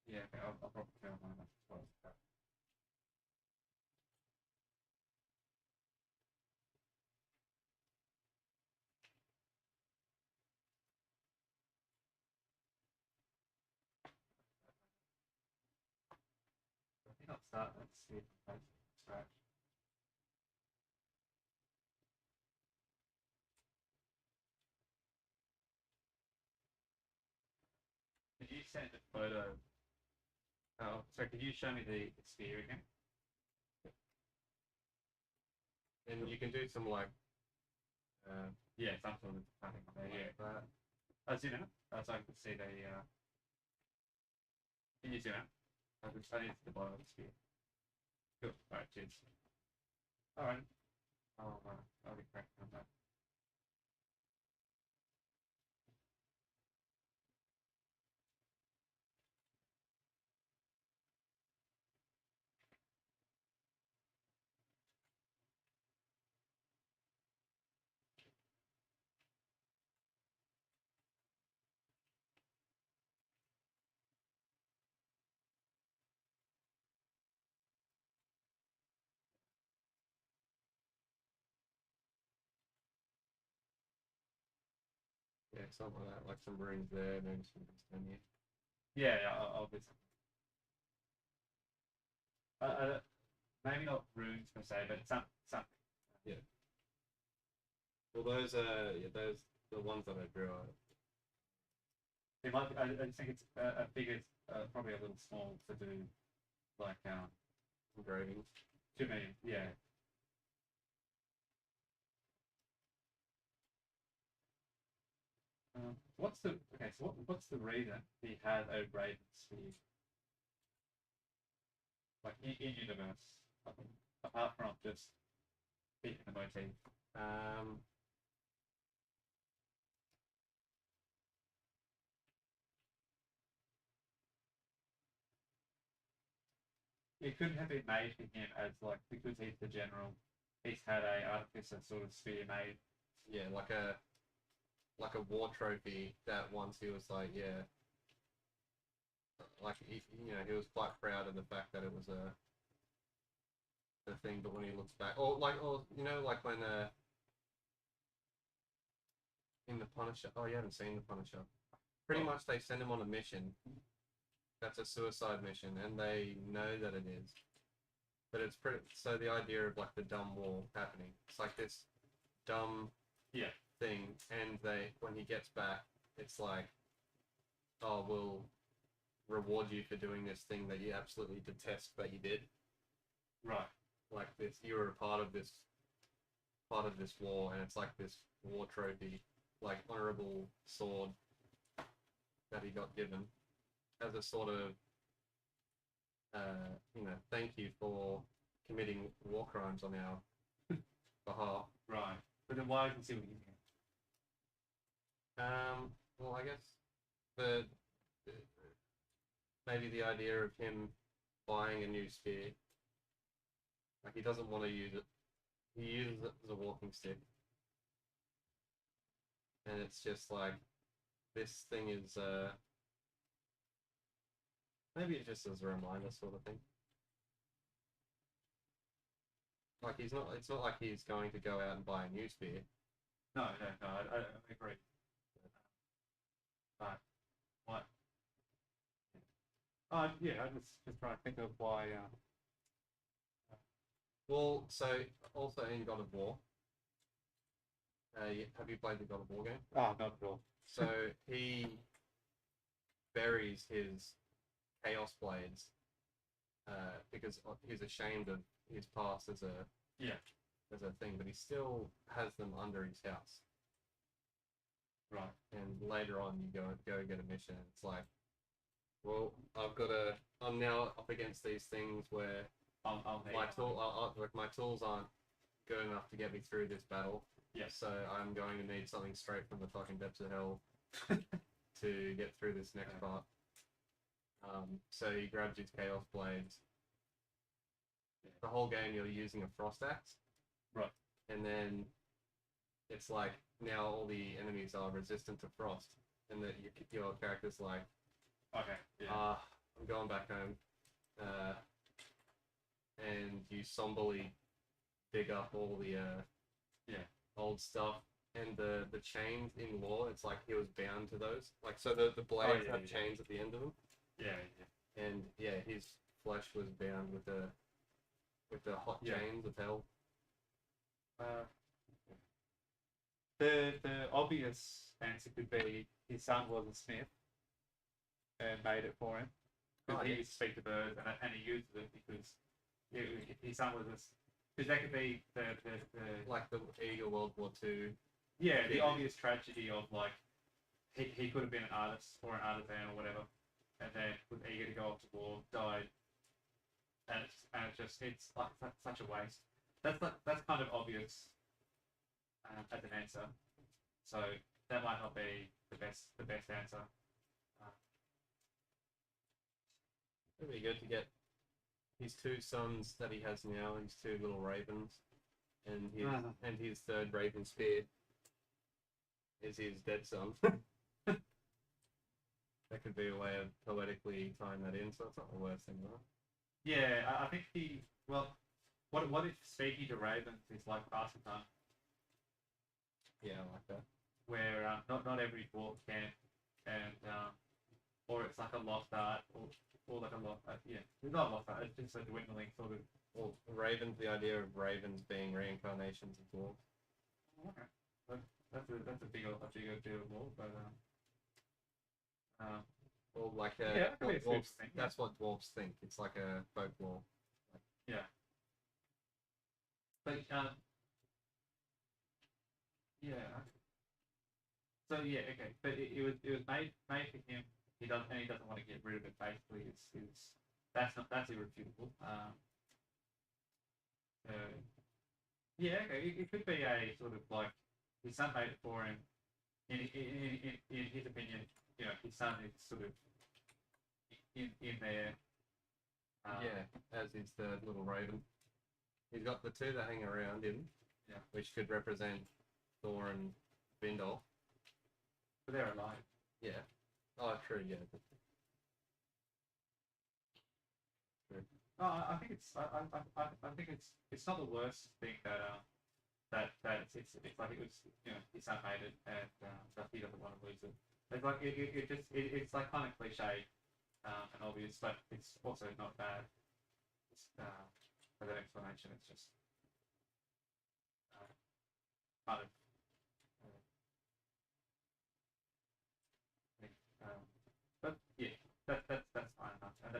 Yeah, okay, I'll probably tell mine as well. I think I'll start. Let's see if I can scratch. Can you send a photo? Oh, sorry. Can you show me the sphere again?
And you can do some like.
Yeah, some sort of cutting on there. Yeah. Oh, zoom out. So I can see the. Can you zoom out? I need to see the bottom of the sphere. Good. All right. Cheers. All right. I'll be correct on that.
Yeah, something like that, like some runes there, maybe some down here.
Yeah, I'll do something. Maybe not runes per se, but something.
Yeah. Well, those the ones that I drew.
It might. I just think it's a bigger, probably a little small to do, like
Engravings.
too many. Yeah. What's the okay? So what's the reason he had a raven sphere? Like in universe, apart from just beating the motif. It couldn't have been made for him as like because he's the general. He's had a artificer sort of sphere made.
Yeah, like a war trophy that once he was like, yeah, like he was quite proud of the fact that it was a thing, but when he looks back, or like when in the Punisher. Oh, you haven't seen the Punisher. Pretty much, they send him on a mission. That's a suicide mission, and they know that it is. But it's pretty. So the idea of like the dumb war happening, it's like this dumb thing, and when he gets back, it's like, oh, we'll reward you for doing this thing that you absolutely detest that you did.
Right.
Like this, you were a part of this war, and it's like this war trophy, like honorable sword that he got given as a sort of thank you for committing war crimes on our behalf.
Right. But then why conceal using it?
Well, I guess the maybe the idea of him buying a new spear, like he doesn't want to use it. He uses it as a walking stick, and it's just like this thing is maybe it just as a reminder sort of thing. Like he's not. It's not like he's going to go out and buy a new spear.
No, I agree. But what? Yeah, I just trying to think of why.
Well, so also in God of War, have you played the God of War game?
Oh, not at all.
So he buries his Chaos Blades because he's ashamed of his past as a thing, but he still has them under his house.
Right.
And later on, you go get a mission. And it's like, well, I'm now up against these things where my tools aren't good enough to get me through this battle.
Yeah.
So I'm going to need something straight from the fucking depths of hell to get through this next part. So he grabs his Chaos Blades.
Yeah.
The whole game you're using a Frost Axe.
Right.
And then it's like now all the enemies are resistant to frost, and that your character's like,
okay, yeah.
I'm going back home, and you somberly dig up all the old stuff, and the chains in lore, it's like he was bound to those, like so the blades have chains at the end of them.
Yeah.
And his flesh was bound with the hot chains of hell.
The obvious answer could be his son was a smith and made it for him. Because he used to speak to birds and he used it because his son was because that could be the
like the eager World War II.
Yeah, the obvious tragedy of like he could have been an artist or an artisan or whatever, and then was eager to go off to war, died, and it's like such a waste. That's kind of obvious as an answer, so that might not be the best answer.
It'd be good to get his two sons that he has now, his two little ravens, and his third raven spear is his dead son. That could be a way of poetically tying that in, so it's not the worst thing, right?
Yeah, I think what if speaking to ravens is like passing time?
Yeah, I like that.
Where not every dwarf can, and or it's like a lost art, or like a lost it's not a lost art. It's just a dwindling sort of.
Well, ravens. The idea of ravens being reincarnations of dwarves.
Okay, that's a bigger deal more, but
well, like
that could be a
dwarves,
thing,
that's what dwarves think. It's like a folklore.
Yeah. But yeah. So yeah, okay. But it was made for him. He doesn't want to get rid of it. Basically, it's that's irrefutable. Yeah, okay. It could be a sort of like his son made it for him. In his opinion, his son is sort of in there.
As is the little raven. He's got the two that hang around him, which could represent Thor and Vindolf.
But they're alive.
Yeah. Oh, true. Yeah. True.
No, I think I think it's not the worst thing that it's like it was his son made it and that he doesn't want to lose it. It's like it's like kind of cliche and obvious, but it's also not bad. It's for that explanation, it's just kind of. But yeah, that's fine enough, and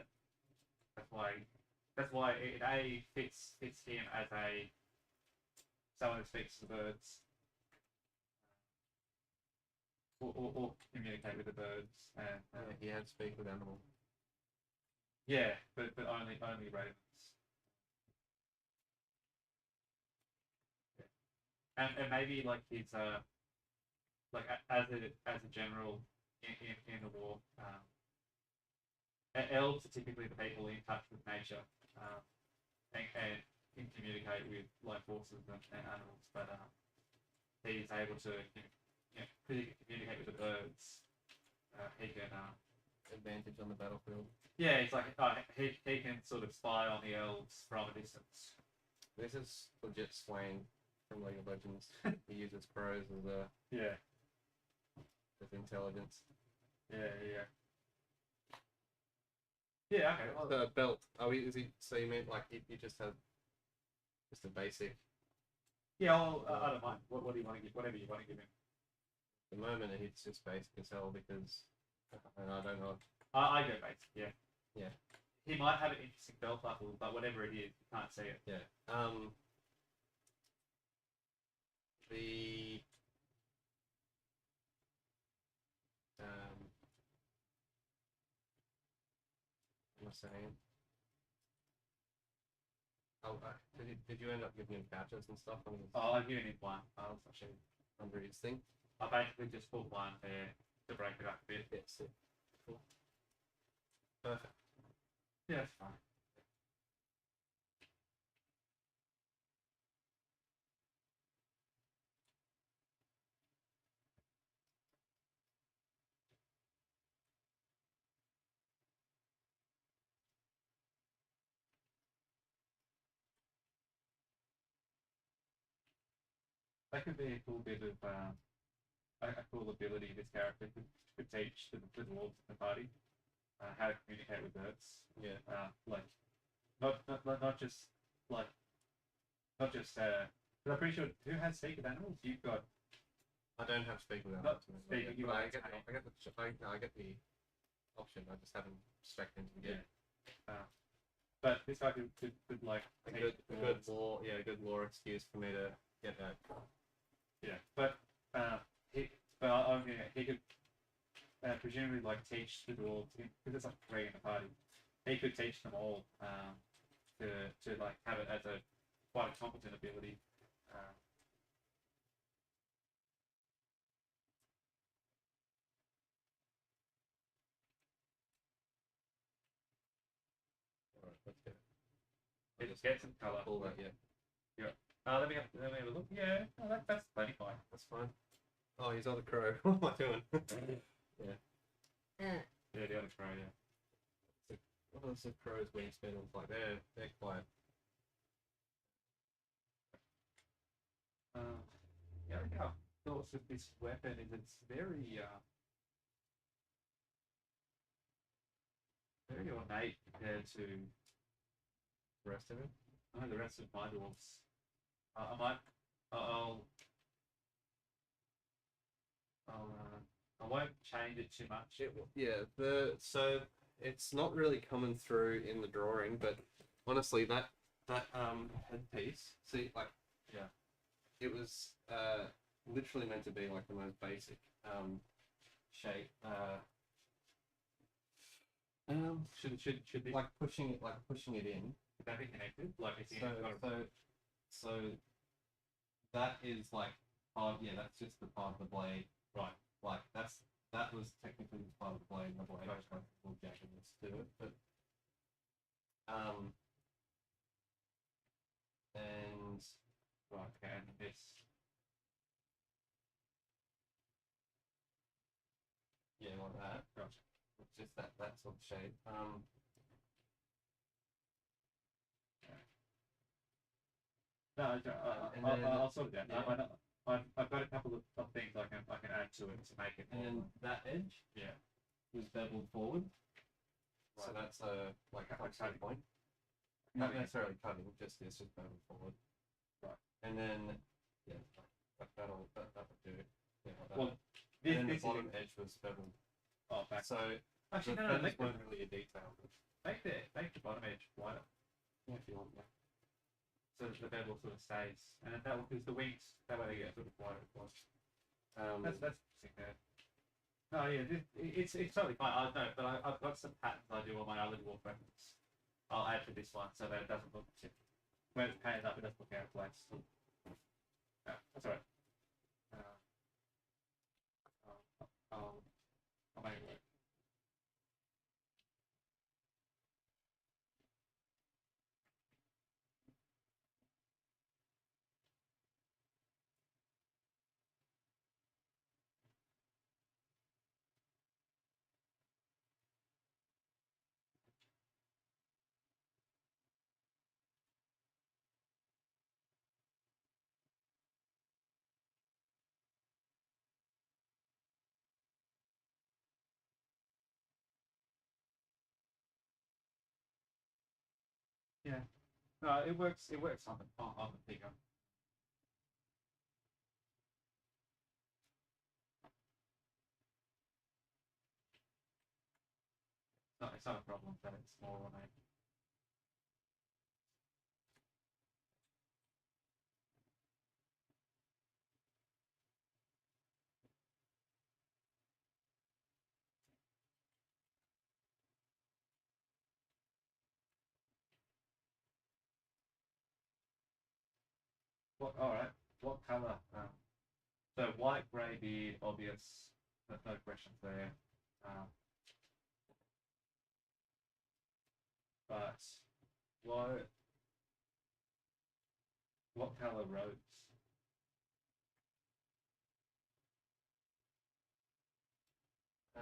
that's why it fits him as a someone who speaks to the birds, or communicate with the birds, and
he had to speak with animals.
yeah, but only ravens. and maybe like his like as a general in the war, elves are typically the people in touch with nature, and can communicate with like horses and animals, but he's able to communicate with the birds. He can
Advantage on the battlefield.
yeah, it's like he can sort of spy on the elves from a distance.
This is legit Swain from League of Legends. He uses crows
Yeah,
as intelligence.
yeah. Yeah, okay. Well,
The belt. Oh, is he? So you mean like he just had just a basic?
yeah, well, I don't mind. What do you want to give? Whatever you want to give him.
At the moment, it's just basic as hell because, and I don't know.
I go basic. Yeah.
Yeah.
He might have an interesting belt buckle, but whatever it is, you can't see it.
Yeah. The what am I saying? Oh, did you end up giving him patches and stuff on his,
I've given him one. I'll actually.
under his thing?
I basically just put one there to break it up a bit.
Yes. Yeah, cool. Perfect.
Yeah, it's fine. That could be a cool bit of a cool ability this character could teach the dwarves in the party how to communicate with birds.
Yeah.
Like not just like not just. But I'm pretty sure who has speak with animals? You've got.
I don't have speak with
Not
animals.
speak, you
But
might say.
I get the option. I just haven't specced into the game.
But this guy could like
A
teach
good,
the
a good
dwarves.
lore, yeah, a good lore excuse for me to get that.
Yeah, but he could presumably like teach the dwarves because there's like three in the party. He could teach them all to like have it as a quite a competent ability.
Alright, let's get it.
It just get some color.
Pull that, yeah.
Let me have a look. Yeah, that's plenty fine.
That's fine. Oh, he's on the crow. What am I doing?
Yeah, the other crow. Yeah.
What else the crow's wingspan looks like? They're quite.
Yeah, I think our thoughts with this weapon is it's very very ornate compared to
The rest of it.
the rest of my dwarves. I might, I'll, I won't change it too much.
So it's not really coming through in the drawing, but honestly, that headpiece, see, like,
Yeah.
it was literally meant to be like the most basic shape.
Should be
Like pushing it in.
could that be connected? Like it's
So that is like that's just the part of the blade.
right.
Like that was technically the part of the blade, and the blade was like a little jaggedness to it, but and
Right. Okay. And this.
yeah, like that.
Gotcha.
It's just that sort of shape.
No,
And then-
I'll sort it out.
yeah.
I've got a couple of things I can add to it to make it
And
more.
then that edge
Yeah.
was beveled forward. So
Right.
that's a like
Like
cutting
cutting.
point. Not
Cutting.
necessarily cutting, it's just beveled forward.
Right.
And then that'll do. Yeah, like that.
Well,
and then
this
the bottom
is
edge was beveled.
back.
So
Actually,
the
no,
feathers
make
weren't really a detail. But
make the bottom edge wider.
yeah, if you want, yeah.
So that the bevel sort of stays, and that will because the wings that way they get sort of wider as well. That's interesting there. Oh yeah, it's totally fine. I know, but I've got some patterns I do on my other dwarf weapons. I'll add to this one so that it doesn't look when it's painted up, it doesn't look out of place. That's all right. I'll make it work. Yeah. No, it works. It works on the figure. No, it's not a problem that it's small or maybe. What? All right. What color? So white, grey beard, obvious. There's no questions there. Um, but what? What color robes?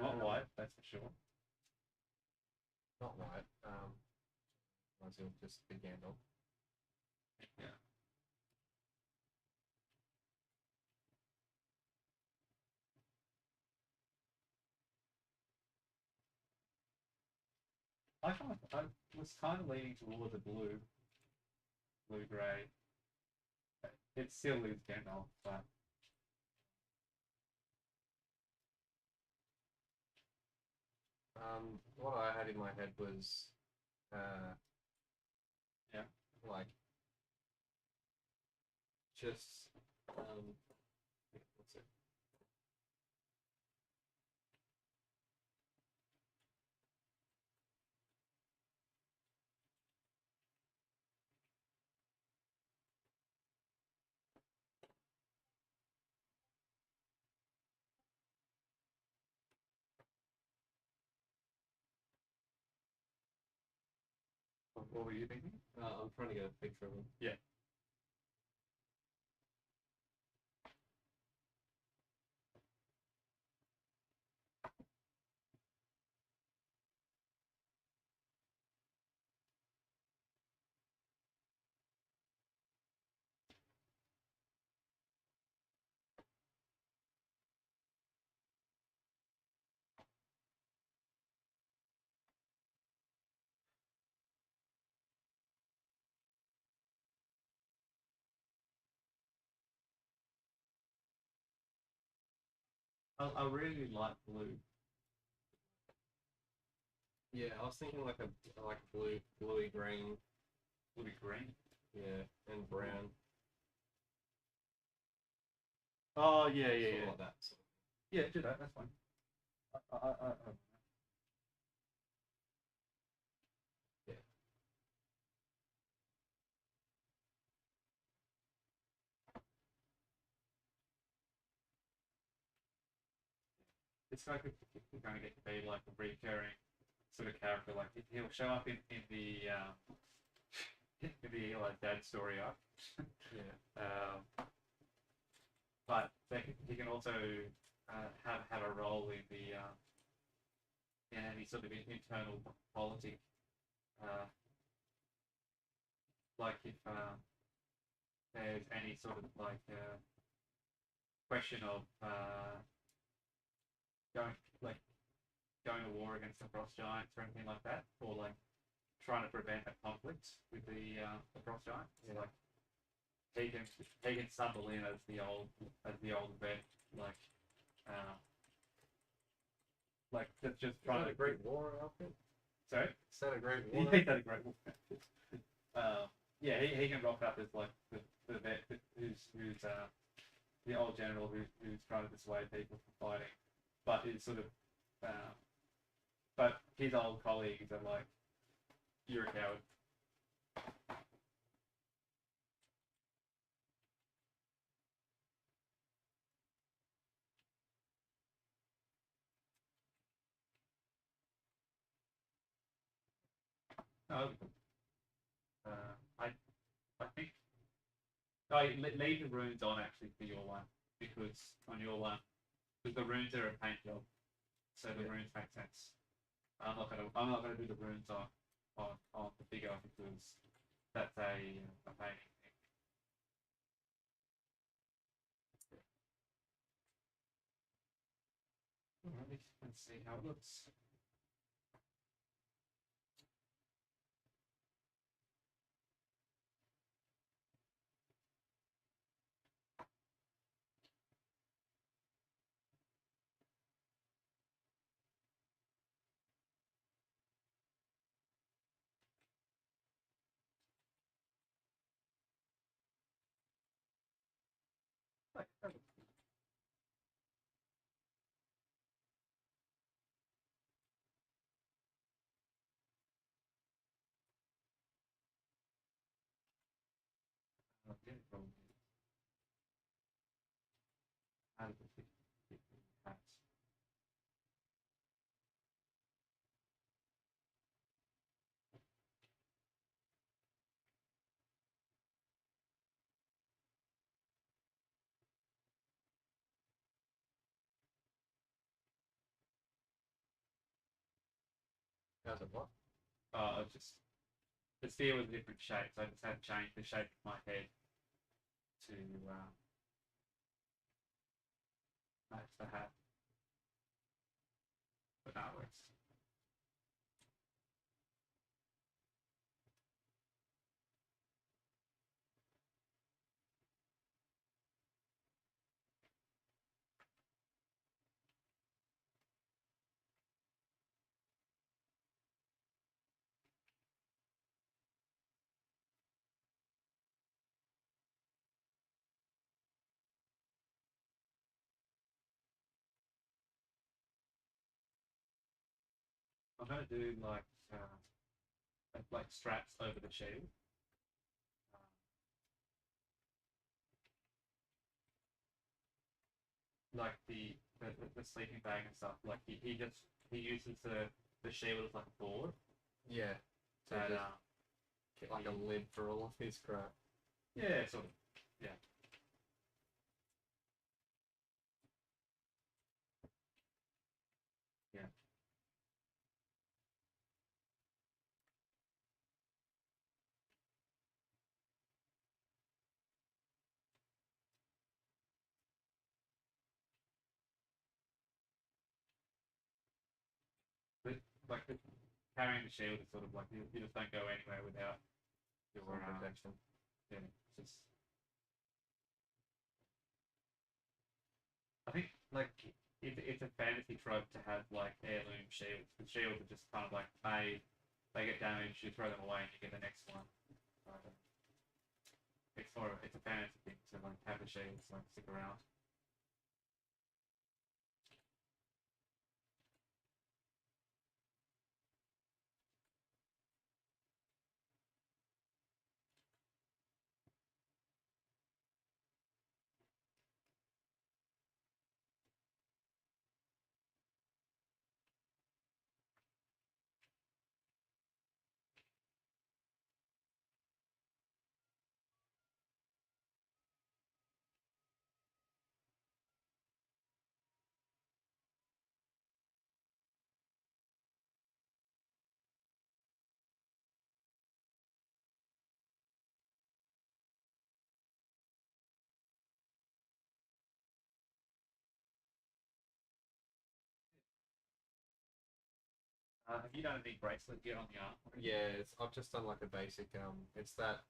Not white, that's for sure.
Not white. Was it just the Gandalf?
Yeah. I was kind of leaning towards the blue grey. It still is Gandalf, but
What I had in my head was,
yeah,
like just what's it?
what were you thinking?
I'm trying to get a picture of him.
Yeah. I really like blue.
Yeah, I was thinking like a bluey green.
Bluey green.
Yeah, and brown.
Oh yeah, yeah,
Sort of
yeah.
like that.
Yeah, do that. That's fine.
Yeah.
It's like it's going to get to be like a recurring sort of character. Like he'll show up in the in the Eli's dad story arc.
Yeah.
But he can also have a role in the in any sort of internal politic. Like if there's any sort of like question of going going to war against the frost giants or anything like that, or like trying to prevent a conflict with the frost giants.
Yeah.
Like he can stumble in as the old vet, like that's just
Is
trying
that
to
a Great War outfit?
Sorry,
Is that a Great
he
War?
makes that a great wolf. Yeah, he can rock up as like the vet who's the old general who's trying to dissuade people from fighting, but is sort of but his old colleagues are like, you're a coward. Oh, I think leave the runes on actually for your one because on your one because the runes are a paint job, so the runes make sense. I'm not gonna do the runes on the figure because that's a painting thing. Alright, let's see how it looks. Like, yeah, probably. How does it fit the hats?
How's it what?
It's just the sphere was a different shape, so I just had to change the shape of my head to match the hat. But now it works. I'm gonna do like straps over the shield. Like the sleeping bag and stuff. Like he uses the shield as like a board.
Yeah. So
That
just get like a lid for all of his crap.
yeah, sort of. Yeah. Yeah. But like carrying the shield is sort of like you just don't go anywhere without your
Protection.
yeah, it's just I think like it's a fantasy trope to have like heirloom shields. The shields are just kind of like they get damaged, you throw them away, and you get the next one. It's a fantasy thing to like have the shields like stick around. Have you done any bracelet yet on the arm?
Yeah, I've just done like a basic it's that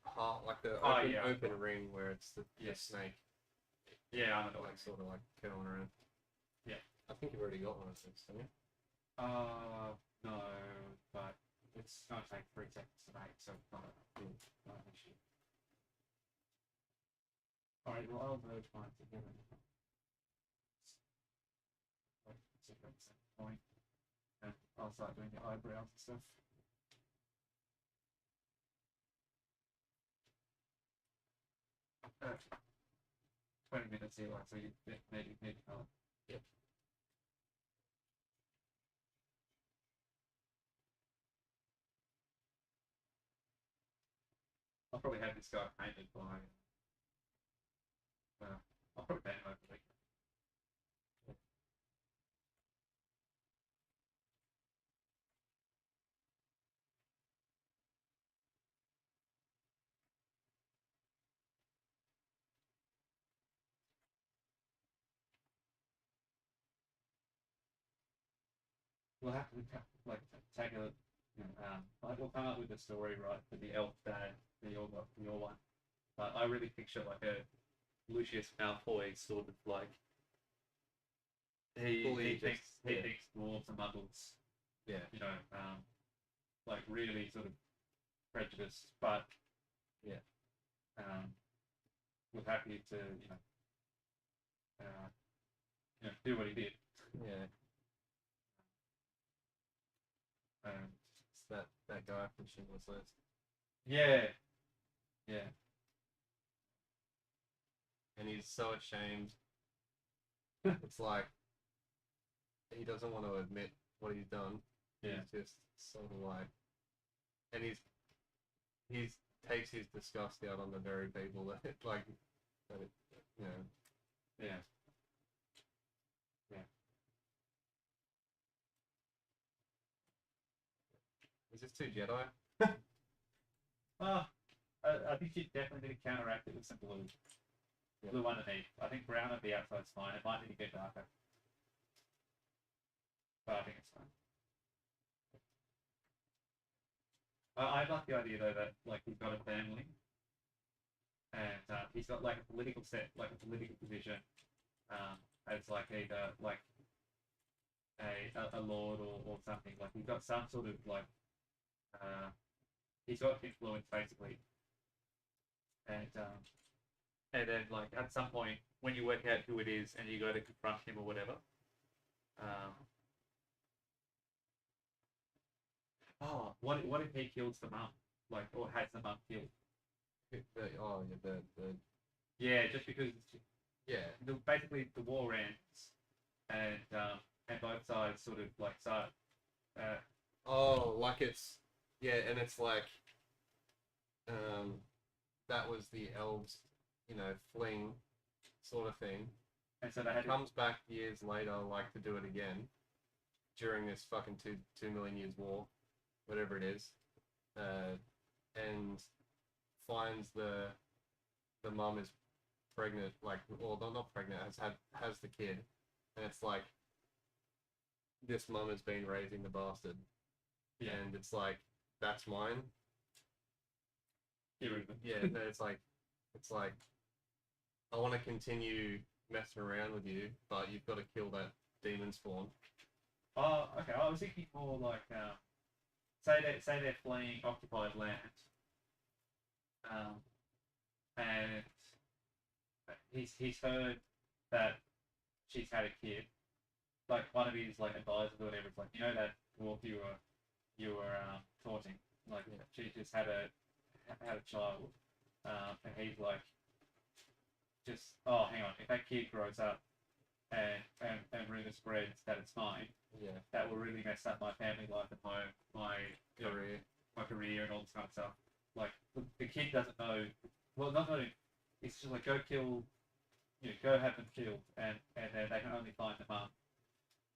heart like the
Oh,
open,
yeah.
open ring where it's the
Yes.
snake
Yeah, I know the one.
like sort of like curling around.
Yeah.
I think you've already got one of those, haven't you?
No, but it's gonna take 3 seconds to make, so it's not an issue. Alright, well I'll merge mine together. Like, so that's the point. And I'll start doing the eyebrows and stuff. Uh, 20 minutes here, like, so you need to color.
Yep.
I'll probably have this guy painted by. I'll probably paint him over the weekend. We'll have to like take a, like we'll come up with a story, right, for the elf dad, for your one. But I really picture like a Lucius Malfoy sort of like he thinks dwarves are muggles.
Yeah.
You know, like really sort of prejudiced, but
yeah,
was happy to do what he did.
Yeah. It's that guy from Schindler's List.
Yeah. Yeah.
And he's so ashamed. It's like he doesn't want to admit what he's done.
Yeah.
He's just sort of like, and he's takes his disgust out on the very people that you know.
Yeah. Yeah.
Is this too Jedi?
I think you definitely need to counteract it with some blue.
Yeah.
Blue underneath. I think brown at the outside's fine. It might need to get darker. But I think it's fine. I like the idea though that like he's got a family and he's got like a political position as like either like a lord or something. Like he's got some sort of like he's got influence basically. And then like at some point when you work out who it is and you go to confront him or whatever, what if he kills the mum, like, or has the mum killed? Yeah, just because basically the war ends and both sides sort of like start.
Like it's and it's like that was the elves, fling sort of thing.
And so they had
comes back years later, like to do it again during this fucking two million years war, whatever it is, and finds the mum is pregnant, like, or not pregnant, has the kid, and it's like this mum has been raising the bastard, and it's like that's mine. But it's like I want to continue messing around with you, but you've got to kill that demon spawn.
Oh, okay. I was thinking more like, say they're fleeing occupied land, and he's heard that she's had a kid. Like one of his like advisors or whatever. It's like, you know that dwarf you were taunting. Like she just had a child, and he's like, just hang on, if that kid grows up and rumor spreads that it's mine, that will really mess up my family life at home, my career and all this kind of stuff. Like the kid doesn't know. Well, not knowing. It's just like go kill, go have them killed, and then they can only find the mum.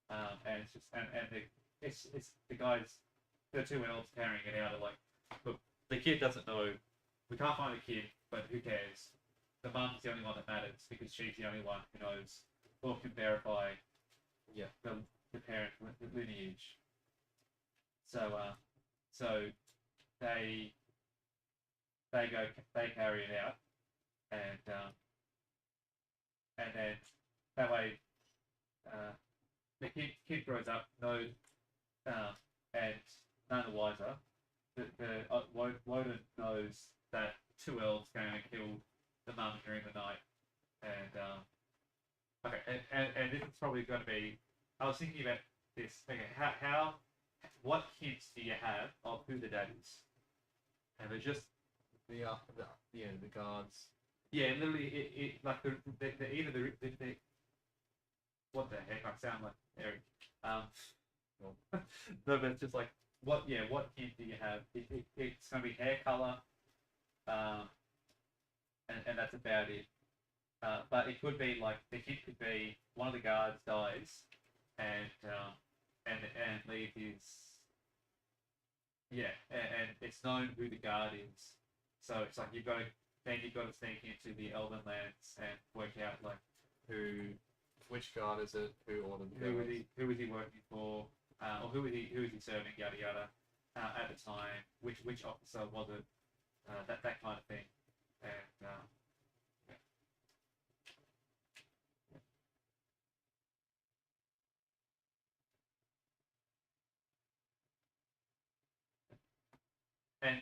And it's just it's the guys, the two elves carrying it out are like, look, the kid doesn't know. We can't find the kid, but who cares? The mum's the only one that matters because she's the only one who knows or can verify the parent lineage. So they carry it out, and then that way the kid grows up, knows, and none the wiser. Wodin knows that two elves are going to kill the mum during the night, and this is probably going to be. I was thinking about this. Okay, what hints do you have of who the dad is? And they're just
the guards.
Yeah, literally, it like the what the heck? I sound like Eric. No, but it's just like what hint do you have? It's going to be hair color, um, and that's about it. But it could be like the hint could be one of the guards dies, and and leave his and it's known who the guard is. So it's like you've got to sneak into the Elven lands and work out like
Which guard is it? Who ordered the
who
guards?
was he working for, or who was he serving, yada yada, at the time, which officer was it, that kind of thing, and and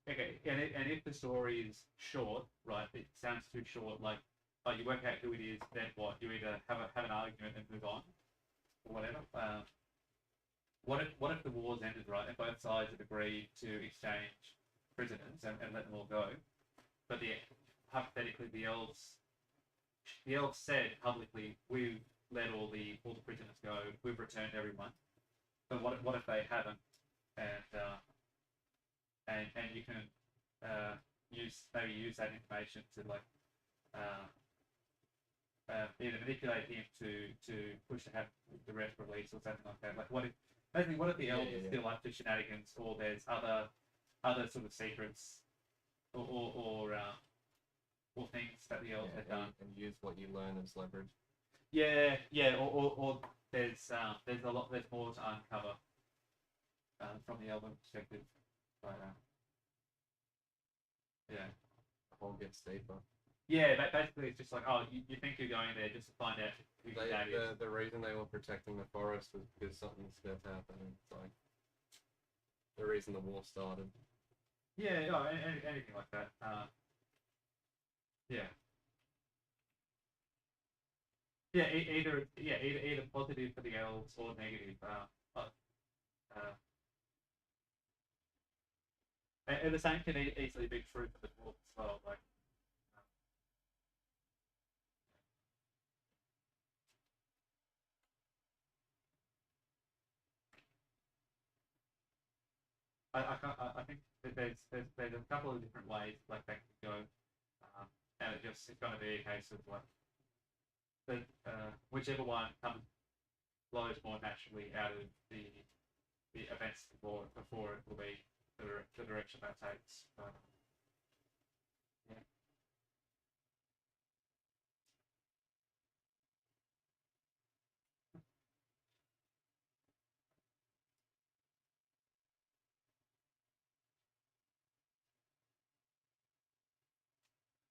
okay, and if the story is short, right, it sounds too short. Like, oh, you work out who it is, then what? You either have an argument and move on, or whatever. What if the war's ended, right, and both sides have agreed to exchange prisoners and let them all go, but hypothetically the elves said publicly, we've let all the prisoners go, we've returned everyone. But what if they haven't, and and you can use that information to like either manipulate him to push to have the rest released or something like that. Like what if the elves are still up to shenanigans, or there's other sort of secrets or things that the elves have done,
and use what you learn as leverage.
Or there's more to uncover from the elven perspective, but
the hole gets deeper.
Yeah, basically it's just like, oh, you think you're going there just to find out who your dad is.
The reason they were protecting the forest was because something's going to happen. It's like the reason the war started.
Yeah, anything like that. Yeah. Yeah, either positive for the elves or negative. And the same can easily be true for the dwarves as well. Like, I think that there's a couple of different ways like that can go, and it's going to be a case of like whichever one flows more naturally out of the events before it will be the direction that takes. Yeah.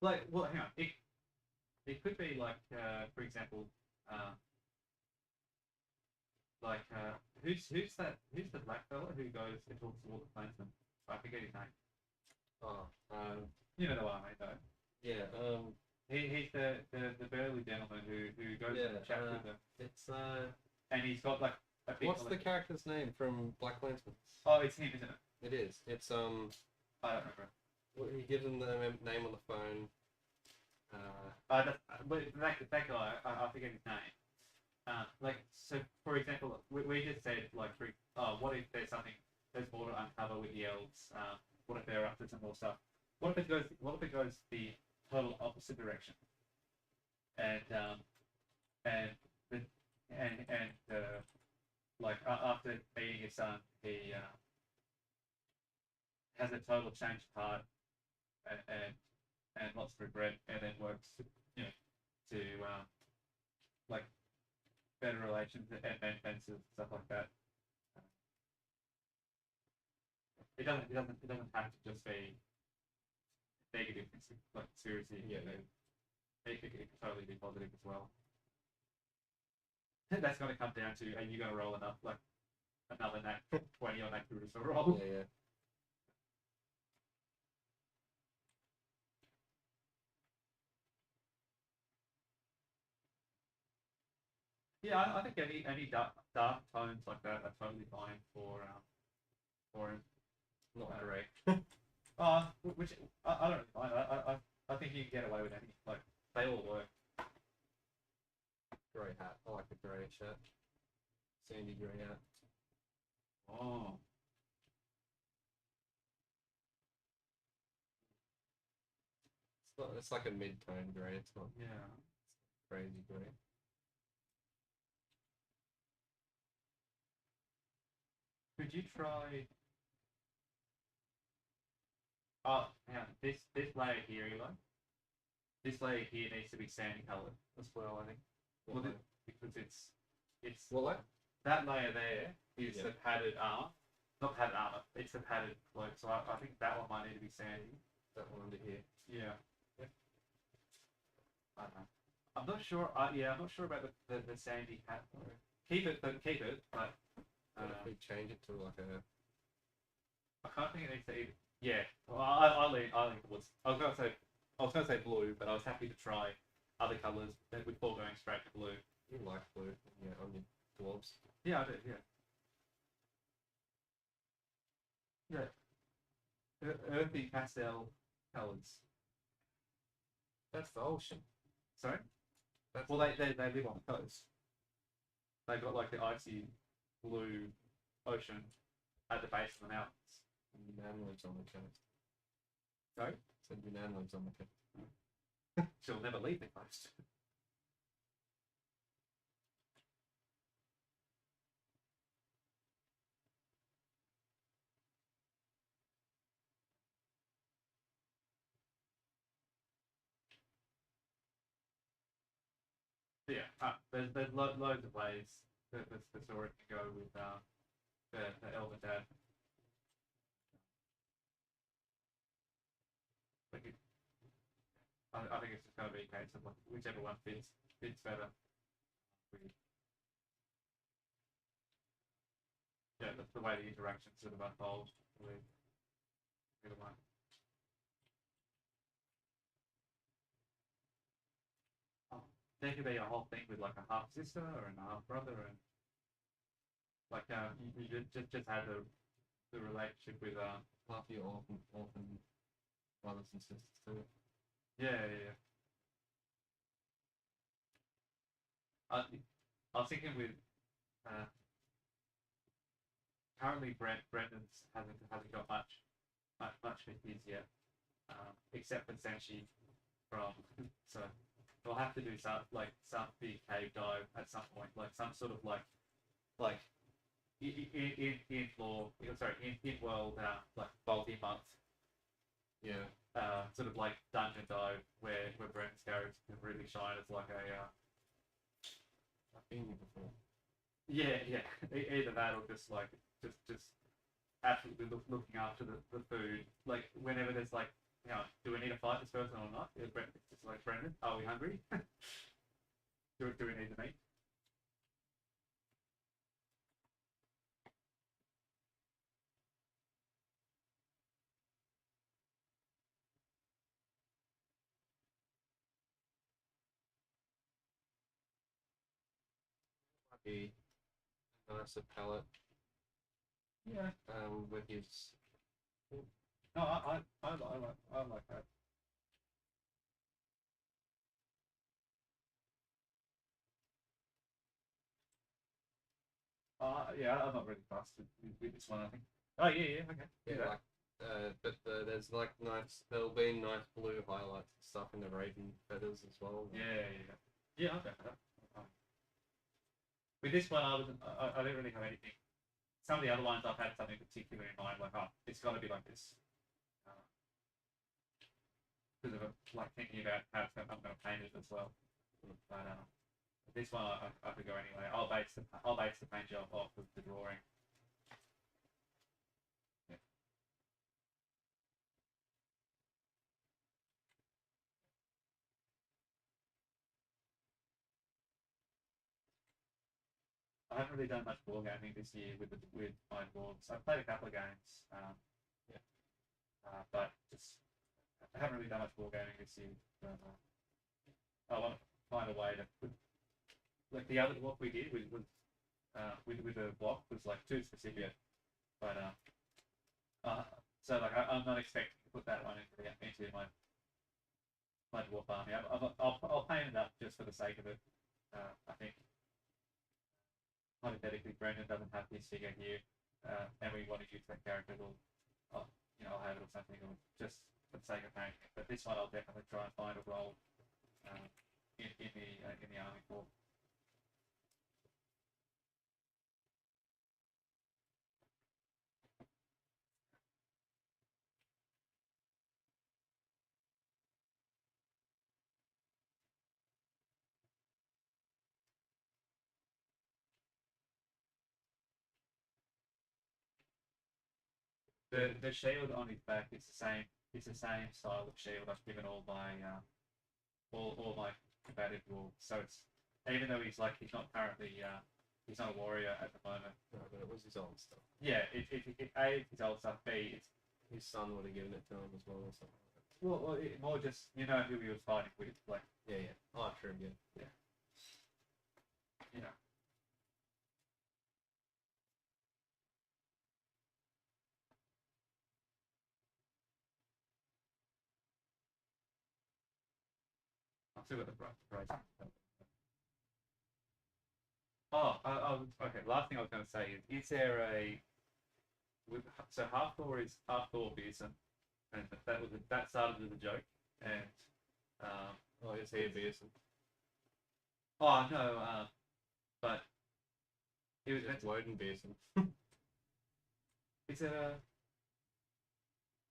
Like, well, hang on. It could be like, for example, like who's the black fella who goes and talks to all the clansmen? I forget his name.
Oh,
You know the one I mean, though.
yeah.
He's the burly gentleman who goes and chats with them.
It's
And he's got like a big.
What's the character's name from Black Klansman?
Oh, it's him, isn't it?
It is. It's
I don't remember.
He gives him the name on the phone.
But that guy, I forget his name. Like, so for example, we just said like, what if there's more to uncover with the elves? What if they're up to some more stuff? What if it goes the total opposite direction? And like after meeting his son, he has a total change of heart and lots of regret, and then works to like better relations and mend fences, stuff like that. It doesn't have to just be negative. It's like seriously, it can totally be positive as well. That's going to come down to, are you going to roll enough like another nat 20 or nat 2 roll?
Yeah.
Yeah, I think any dark tones like that are totally fine for him.
Not great.
Which I don't really mind. I think you can get away with any. Like, they all work.
Grey hat. I like the grey shirt. Sandy grey hat.
Oh.
It's like a mid-tone grey. It's not
Yeah.
crazy grey.
Could you try? Oh, hang on. This layer here, Eli. This layer here needs to be sandy coloured as well, I think.
What layer?
Because it's
What layer?
that layer there is
Yeah.
the padded armor. Not padded armor. It's the padded cloak. So I think that one might need to be sandy.
That one under here.
Yeah.
Yep.
I don't know. I'm not sure. Yeah, I'm not sure about the sandy hat though. Keep it, but
What if we change it to like a?
I can't think it needs to either. Yeah, well, I lean towards. I was gonna say blue, but I was happy to try other colours before going straight to blue.
You like blue? Yeah, on your dwarves.
Yeah, I do. Yeah. Yeah. Earthy pastel colours.
That's the ocean.
Sorry.
That's
Well, they live on the coast. They've got like the icy blue ocean at the base of the mountains.
Nan lives on the coast.
Sorry?
Said your nan lives on the coast.
She'll never leave the coast. Yeah, there's loads of ways that the story can go with the elder dad. Like I think it's just going to be a case of like whichever one fits better. Yeah, that's the way the interactions sort of unfold with either one. There could be a whole thing with like a half sister or a half brother, and like you just had the relationship with
Half your orphan brothers and sisters too.
yeah. I was thinking with uh, currently Brendan's hasn't got much for his yet, except for Senshi from so we'll have to do some big cave dive at some point, like some sort of like in floor, sorry, in world like multi-month
Yeah.
sort of like dungeon dive where Brendan's character can really shine as like
I've been here before.
yeah. Either that or just like just absolutely looking after the food. Like whenever there's like, do we need to fight this person or not? It's just like, Brendan, are we hungry? do we need the meat?
Might be a nicer palette.
Yeah.
With his.
No, I like that. Yeah, I'm not really fussed with this one. I think. Oh yeah, okay.
Yeah, like. But there's like there'll be nice blue highlights and stuff in the raven feathers as well.
Yeah. I'll go for that. With this one, I don't really have anything. Some of the other ones I've had something particular in mind, like it's got to be like this. Because of like thinking about how I'm going to paint it as well. But this one I could go anyway. I'll base the paint job off of the drawing. Yeah. I haven't really done much wargaming this year with my dwarves. I've played a couple of games, but just I haven't really done much wargaming this year. But I want to find a way to put like the other what we did with the block was like too specific, but so like I'm not expecting to put that one into my dwarf army. I'll paint it up just for the sake of it. I think hypothetically Brendan doesn't have his figure here, and we want to use that character. I'll have it or something, or just for the sake of painting it. But but this one I'll definitely try and find a role in the army for. The shield on his back is the same. It's the same style of shield I've given all my combative wolves. So it's even though he's not currently he's not a warrior at the moment.
No, but it was his old stuff.
Yeah, it A, his old stuff. B, it's
his son would have given it to him as well or something like that.
Well, more just who he was fighting with, like.
Yeah. Oh, true. Yeah.
You know. I'll see what the price. Okay. Last thing I was going to say is there a so half Thor is half Thor Beerson, and that started as a joke, and
is he a Beerson?
Oh no, but it was
It's Wodin Beerson.
Is it a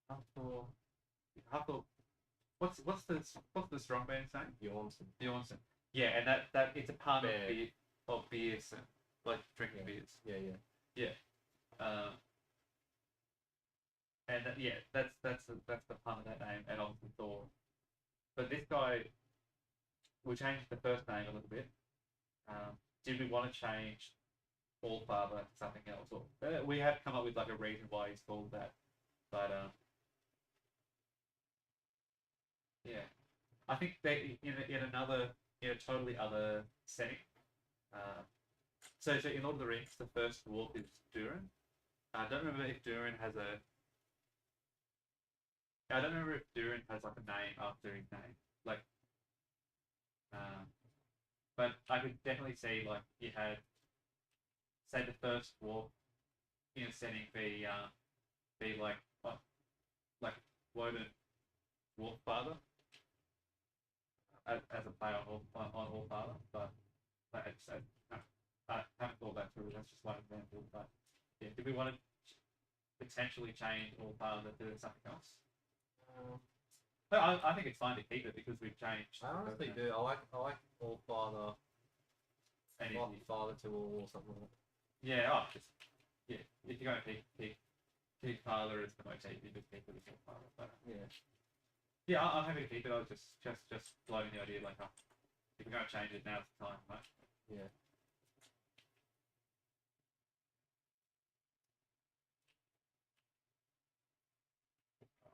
half Thor? What's the strong man's name? Bjornsson. Yeah, and that it's a pun of beers, like drinking beers.
Yeah.
And that's the pun of that name, and obviously Thor. But this guy, we changed the first name a little bit. Did we want to change Allfather to something else? Or we have come up with like a reason why he's called that, but yeah, I think that in a totally other setting. So in Lord of the Rings, the first dwarf is Durin. I don't remember if Durin has a. I don't remember if Durin has like a name after his name, like. But I could definitely see like you had, say, the first dwarf in a setting be like Wodin Warfather as a play on Allfather, but I haven't thought that through. That's just one example. But yeah, do we want to potentially change Allfather to something else? But I think it's fine to keep it because we've changed.
I honestly do. I like Allfather. And Father to All or something like that.
Yeah. If you're going to keep Father as the motif, you just keep it as Allfather. But yeah, I'm happy to keep it. I was just floating the idea like, if we're going to change it, now's the time, right?
Yeah.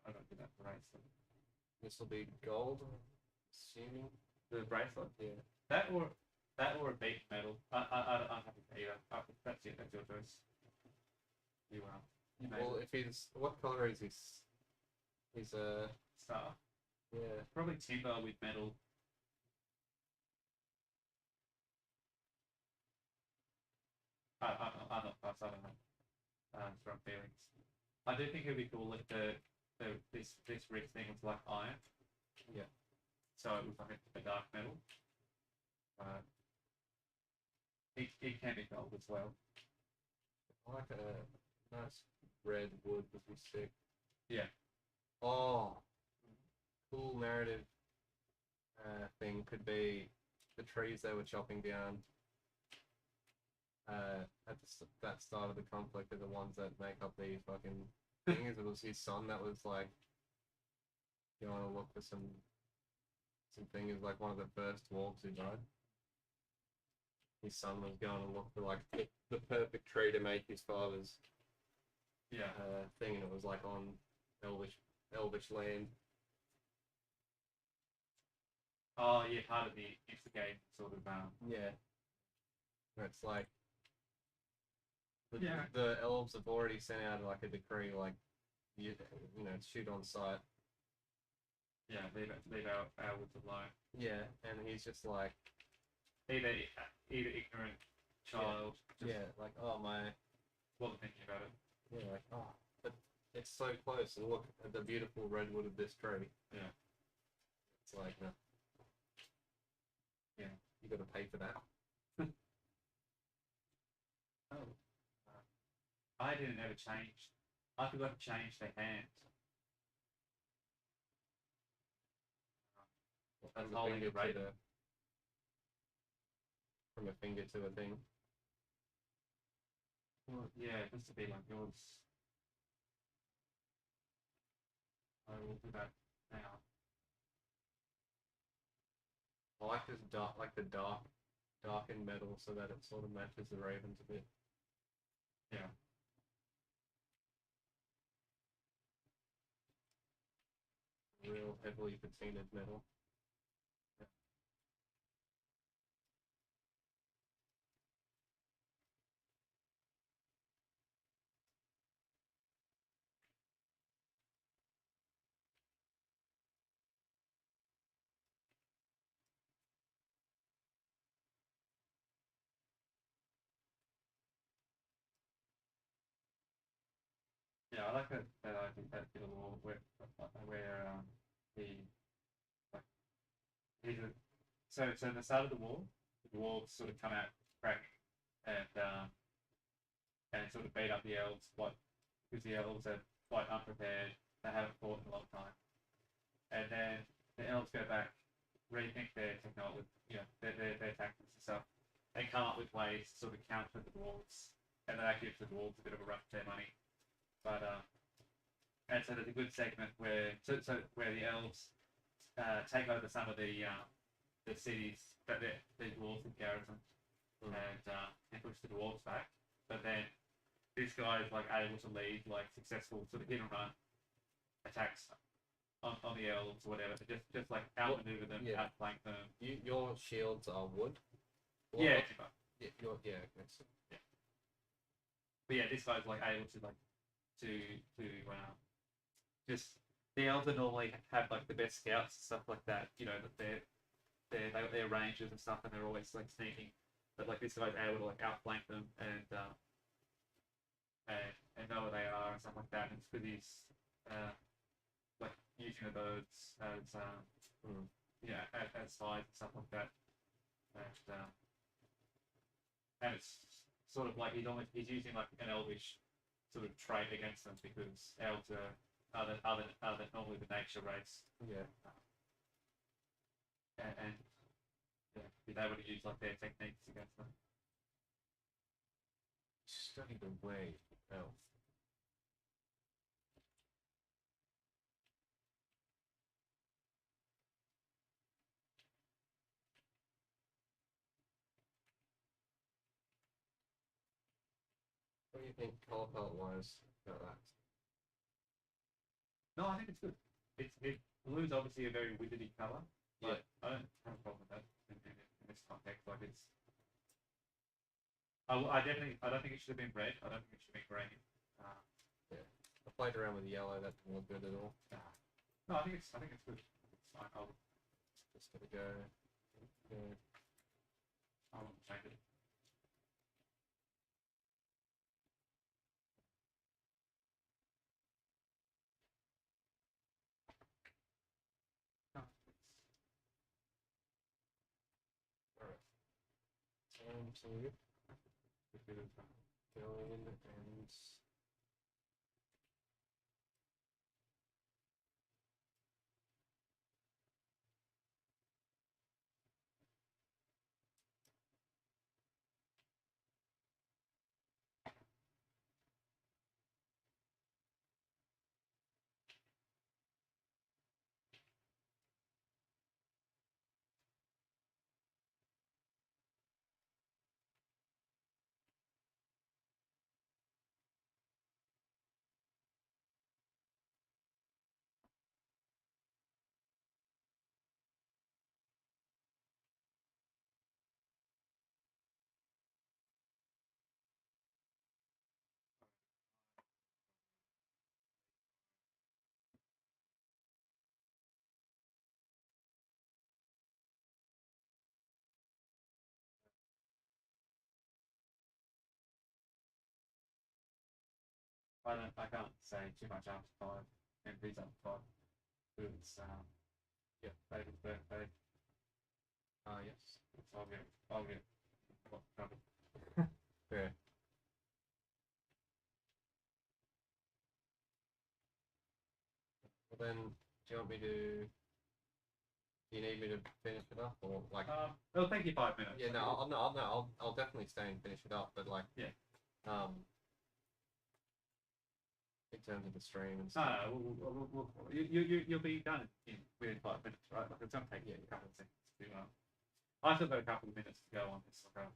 I don't think that bracelet.
This will be gold, assuming.
The bracelet?
Yeah.
That or a beat metal. I'm happy for either. That's it. That's your choice. You
well, if he's what color is his? He's a
star.
Yeah.
Probably timber with metal. I'm not fast. I don't know. Strong feelings. I do think it'd be cool if this wrist thing was like iron.
Yeah. So
it was like a dark metal. It can be gold as well.
I like a nice red wood would be sick.
Yeah.
Oh, cool narrative thing could be the trees they were chopping down at that start of the conflict are the ones that make up these fucking things. It was his son that was like going to look for some thing is like one of the first dwarves who died. His son was going to look for like the perfect tree to make his father's thing, and it was like on elvish land.
Oh yeah, part of the instigate sort of
yeah. It's like the elves have already sent out like a decree, like you know, shoot on sight.
Yeah, leave our woods alone.
Yeah, and he's just like
either ignorant child.
Like
Wasn't thinking about it.
Yeah, like but it's so close, and look at the beautiful redwood of this tree.
Yeah.
It's like, no. Yeah, you got to pay for that.
Oh, I didn't ever change. I forgot to change the hand. That's
From a
holding
finger
the raven.
from a finger to a thing.
Well, yeah, just to be like yours. I will do that now.
I like this darkened metal so that it sort of matches the ravens a bit.
Yeah.
Real heavily patinaed metal.
Yeah, I like that I think that bit of wall where the like he's a, so the start of the walls sort of come out crack and sort of beat up the elves like because the elves are quite unprepared. They haven't fought in a long time, and then the elves go back, rethink their technology, their tactics and stuff, and come up with ways to sort of counter the dwarves, and that gives the dwarves a bit of a run for their money. But and so there's a good segment where where the elves take over some of the cities that the dwarves have garrisoned and push the dwarves back. But then this guy is like able to lead like successful sort of hit and run attacks on the elves or whatever. Just like outmaneuver them, outflank them.
Your shields are wood.
Yeah.
Okay. So.
Yeah. But yeah, this guy's like able to like to just the elves normally have like the best scouts and stuff like that. You know that they got their rangers and stuff, and they're always like sneaking. But like this guy's able to like outflank them and know where they are and stuff like that. And it's because he's like using the birds as as spies and stuff like that. And it's sort of like he's using like an elvish sort of trait against them because elves are normally the nature race.
Yeah.
And be able to use like their techniques against them.
Study the way of elf. What do you think colour palette wise about that?
No, I think it's good. Blue's obviously a very wizardy colour, but I don't have a problem with that in this context. Like it's, I don't think it should have been red. I don't think it should have been green.
I played around with yellow. That didn't look good at all.
No, I think it's good. It's fine. I'll
just gotta go.
I won't change it. No,
Alright. Time to go in and
I can't say too much after 5 and these after 5 because
Yeah.
David's birthday.
Yes.
I'll get what trouble.
Fair. Well then, do you want me to? Do you need me to finish it up or like?
It'll take you 5 minutes.
Yeah, no, I'll definitely stay and finish it up. But like,
Yeah.
In terms of the stream and
No,
stuff.
you'll be done within 5 minutes, right? Like it's gonna take you a couple of seconds to. I've still got a couple of minutes to go on this. Like,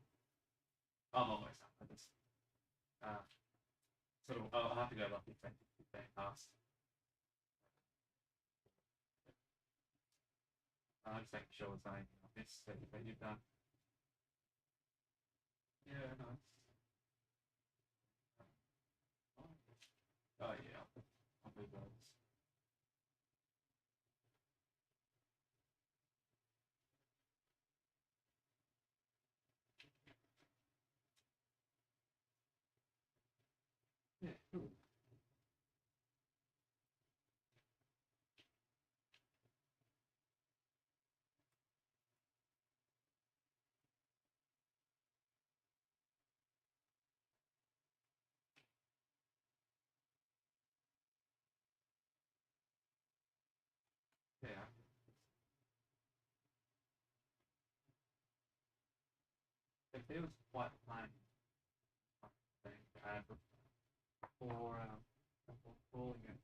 I'm almost done. I just sort of I'll have to go like 15 past. I'm just making sure there's nothing I missed that you've done. Yeah, nice. Oh yeah, I'll move those. Yeah, cool. Yeah. It feels quite plain thing to add before calling it.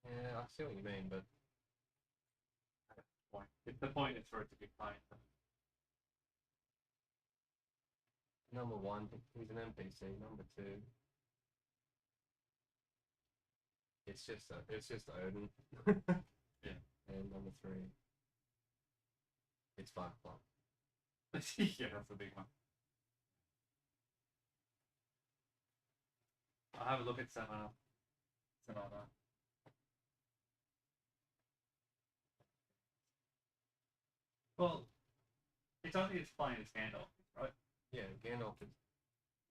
Yeah, I see what you mean, but
Point. If the point is for it to be plain.
number one, he's an NPC. Number two, it's just Odin.
Yeah.
And number three, it's Firefly.
Yeah, that's a big one. I'll have a look at some other. Well, it's only as plain as Gandalf, right?
Yeah, Gandalf is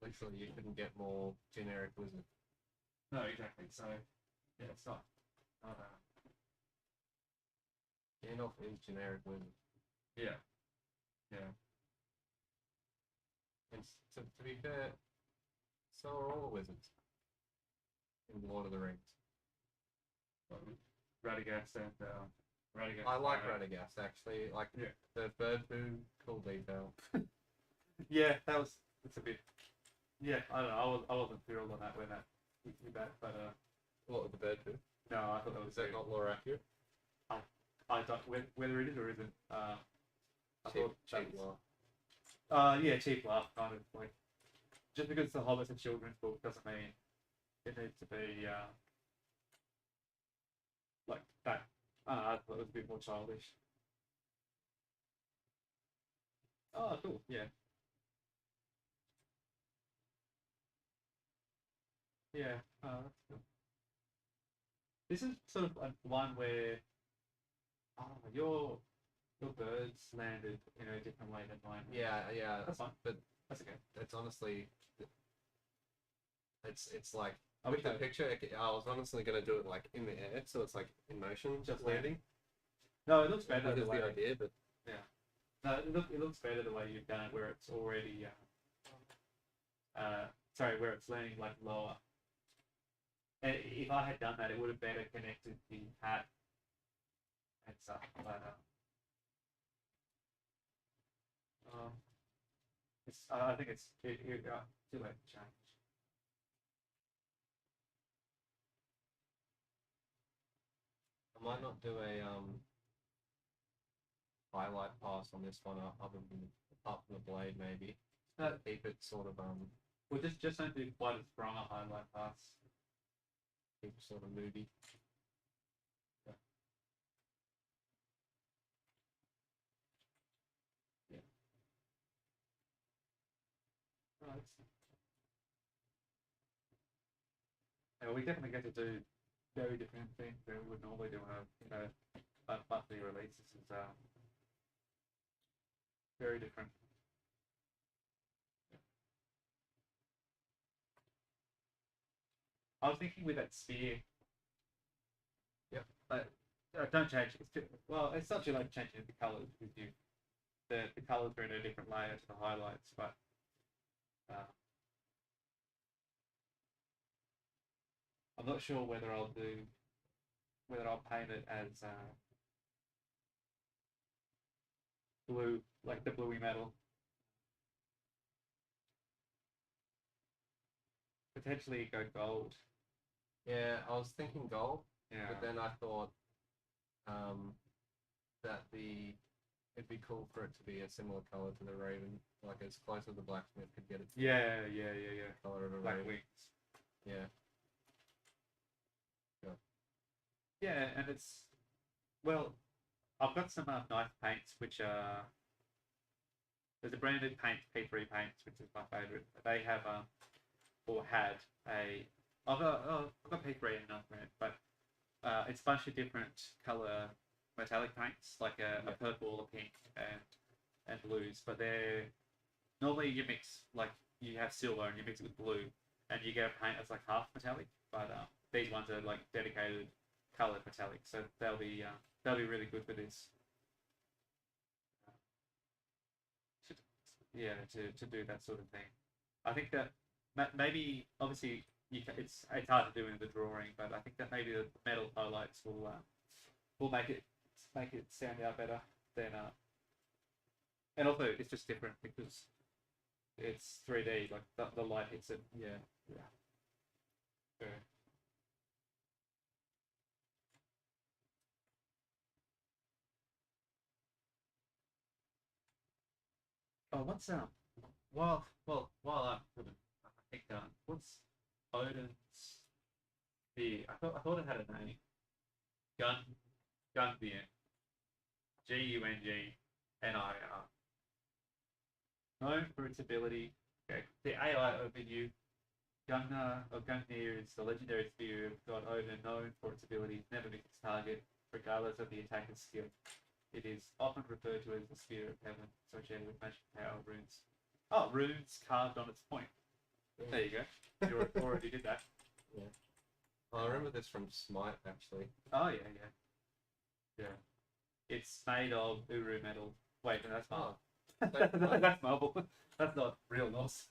literally you couldn't get more generic wizard.
No, exactly. So, yeah, it's not.
Gandalf is generic wizard.
Yeah. Yeah.
And to be fair, so are all the wizards in Lord of the Rings.
Radagast and Radagast.
I like Radagast actually. Like the bird poo, cool detail.
Yeah, that's a bit. Yeah, I don't know. I wasn't thrilled on that when that with that, but
What with the bird poo?
no, I thought that was
Is that not lore accurate?
I don't whether it is or isn't. I thought
Cheap
that
lore.
yeah, cheap laugh kind of like just because it's a Hobbit's a children's book doesn't mean it needs to be like that. I thought it was a bit more childish. Oh, cool. Yeah. Yeah. That's cool. This is sort of one where your birds landed in a different way than mine.
Yeah,
That's fine.
but
That's okay.
it's honestly, it's like
I
with
wish
the
I-
picture. I was honestly gonna do it like in the air, so it's like in motion,
Just
landing.
No, it looks better
That
the
is
way.
the idea, but
No, it looks better the way you've done it, where it's already sorry, where it's landing like lower. And if I had done that, it would have better connected the hat and stuff. But I think it's too late to change.
I might not do a highlight pass on this one, other than apart from the blade, maybe. Keep it sort of
Well, just don't do quite as strong a highlight pass.
keep it sort of moody.
Right. Yeah, we definitely get to do very different things than we would normally do on a monthly release. This is very different. I was thinking with that spear.
Yep.
don't change. Well, it's not too late to change the colours because the colours are in a different layer to the highlights, but I'm not sure whether I'll paint it as blue, like the bluey metal. Potentially go gold.
Yeah, I was thinking gold,
Yeah.
but then I thought that it'd be cool for it to be a similar color to the raven, like as close as the blacksmith could get it.
Yeah.
Color of a
Black
raven.
wings.
Yeah.
Yeah, and it's well, I've got some knife paints which are there's a branded paint P3 paints which is my favourite. They have or had a I've got P3 in another brand, but it's a bunch of different colour metallic paints like a purple, a pink, and blues. But they're normally you mix like you have silver and you mix it with blue, and you get a paint that's like half metallic. But these ones are like dedicated coloured metallic, so they'll be really good for this. Yeah, to do that sort of thing. I think that maybe obviously it's hard to do in the drawing, but I think that maybe the metal highlights will make it sound out better than and also it's just different because it's 3D, like the light hits it. Yeah. Oh, what's while I'm sort of I think what's Odin's beer? I thought it had a name. Gun beer. GUNGNIR. Known for its ability. Okay. The AI overview. Gungnir is the legendary spear of God Odin, known for its ability to never miss its target, regardless of the attacker's skill. It is often referred to as the Spear of Heaven, associated with magic power runes. Oh, runes carved on its point. Yeah. There you go. You already did that.
Yeah. Well, I remember this from Smite, actually.
Oh, yeah. It's made of Uru metal. Wait, no, that's marble. That's marble. That's not real Norse.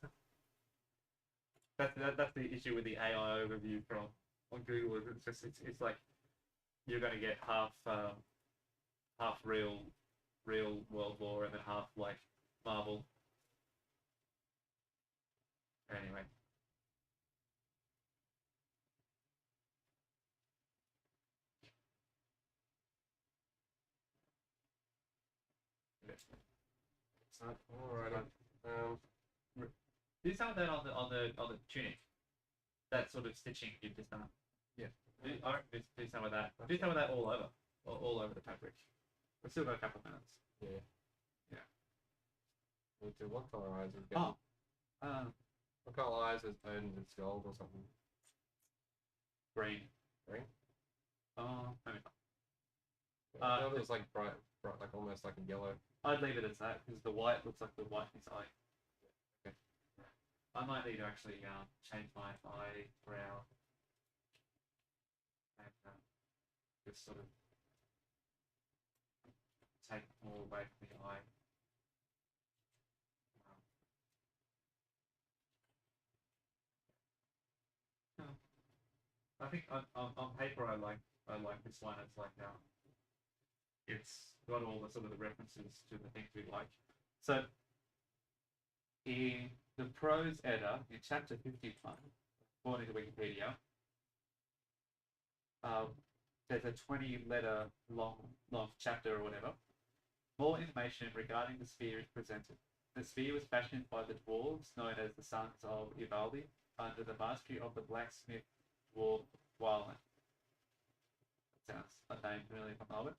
That's the issue with the AI overview from on Google. It's like you're going to get half real world lore and then half like marble. Anyway.
Alright.
Do some of that on the tunic. That sort of stitching you've just done.
Yeah.
Do some of that. Do some of that all over the fabric. We've still got a couple of minutes.
Yeah. What colour eyes is it? What colour eyes is Odin's? It's gold or something?
Green.
Green?
Maybe
not. It was like bright, like almost like a yellow.
I'd leave it as that because the white looks like the white in his eye.
Okay.
I might need to actually change my eyebrow and just sort of take more away from the eye. I think on paper I like this one. It's like it's got all the sort of the references to the things we like. So in the prose edda in chapter 51, according to Wikipedia, there's a 20-letter long chapter or whatever. More information regarding the sphere is presented. The sphere was fashioned by the dwarves known as the Sons of Ivaldi under the mastery of the blacksmith dwarf Wodin. That sounds a name familiar from Albert.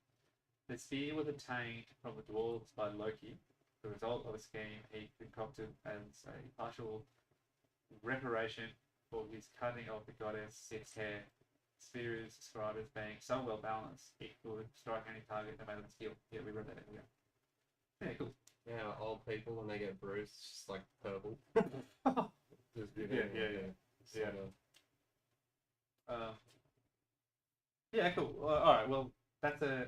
The sphere was obtained from the dwarves by Loki, the result of a scheme he concocted as a partial reparation for his cutting of the goddess Sif's hair. The sphere is described as being so well balanced it could strike any target no matter the skill. Yeah, we read that earlier. Yeah, cool.
Yeah, old people when they get bruised, it's just like purple. Just
Yeah, cool. All right, well,
that's a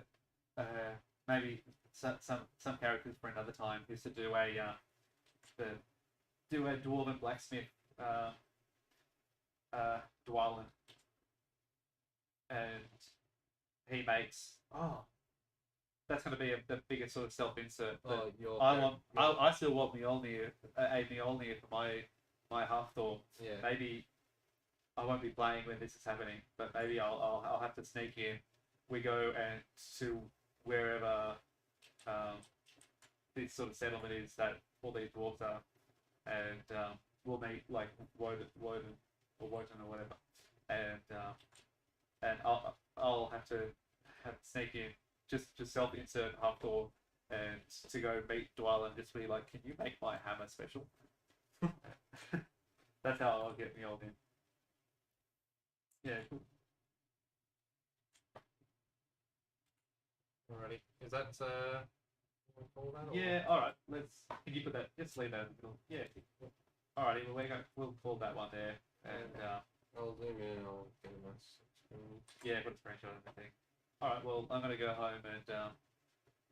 maybe some characters for another time is to do a dwarven blacksmith Dwalin, and he makes that's going to be the biggest sort of self-insert. I still want Mjolnir, a Mjolnir for my half Thor.
Yeah.
Maybe I won't be playing when this is happening, but maybe I'll have to sneak in. We go and to wherever this sort of settlement is that all these dwarves are, and we'll meet like Wodin or whatever, and I'll have to sneak in, just self-insert half Thor, and to go meet Dwalin, just be like, can you make my hammer special? That's how I'll get Mjolnir. Yeah, cool.
Alrighty. Is that all that?
Yeah, alright. Can you put that, just leave that in the middle. Yeah. Alrighty, we'll pull that one there, and
I'll zoom in and I'll get a nice screen.
yeah, put a screenshot of everything. Alright, well, I'm gonna go home and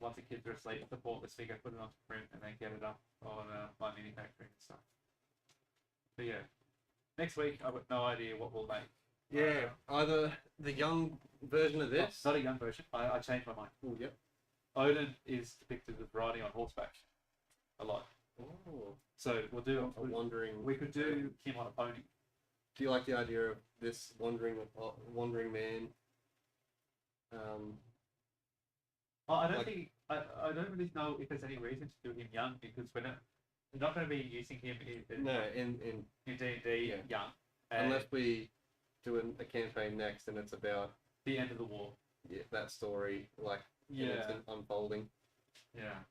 once the kids are asleep, support this figure, put it onto print, and then get it up on my mini factory and stuff. But yeah, next week I've got no idea what we'll make.
Yeah, either the young version of this.
Not a young version. I changed my mind.
Oh, yep.
Odin is depicted as riding on horseback a lot.
Oh.
So we'll do
A wandering.
We could do him on a pony.
Do you like the idea of this wandering man?
I don't
like-
think I don't really know if there's any reason to do him young, because we're not going to be using him in
No, in
D&D
Yeah.
young.
unless we do a campaign next and it's about
The end of the war.
that story, like and it's unfolding.
Yeah.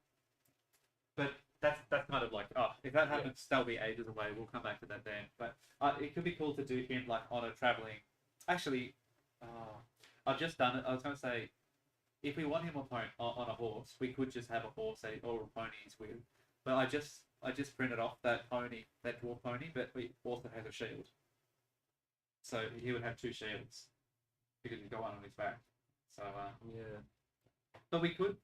But that's kind of like, if that happens, that'll be ages away. We'll come back to that then. But it could be cool to do him like on a traveling. Actually, I've just done it. I was going to say, if we want him on a horse, we could just have a horse or a pony he's with. But I just printed off that pony, that dwarf pony, but it also has a shield. So he would have two shields because he's got one on his back. So
Yeah.
but we could.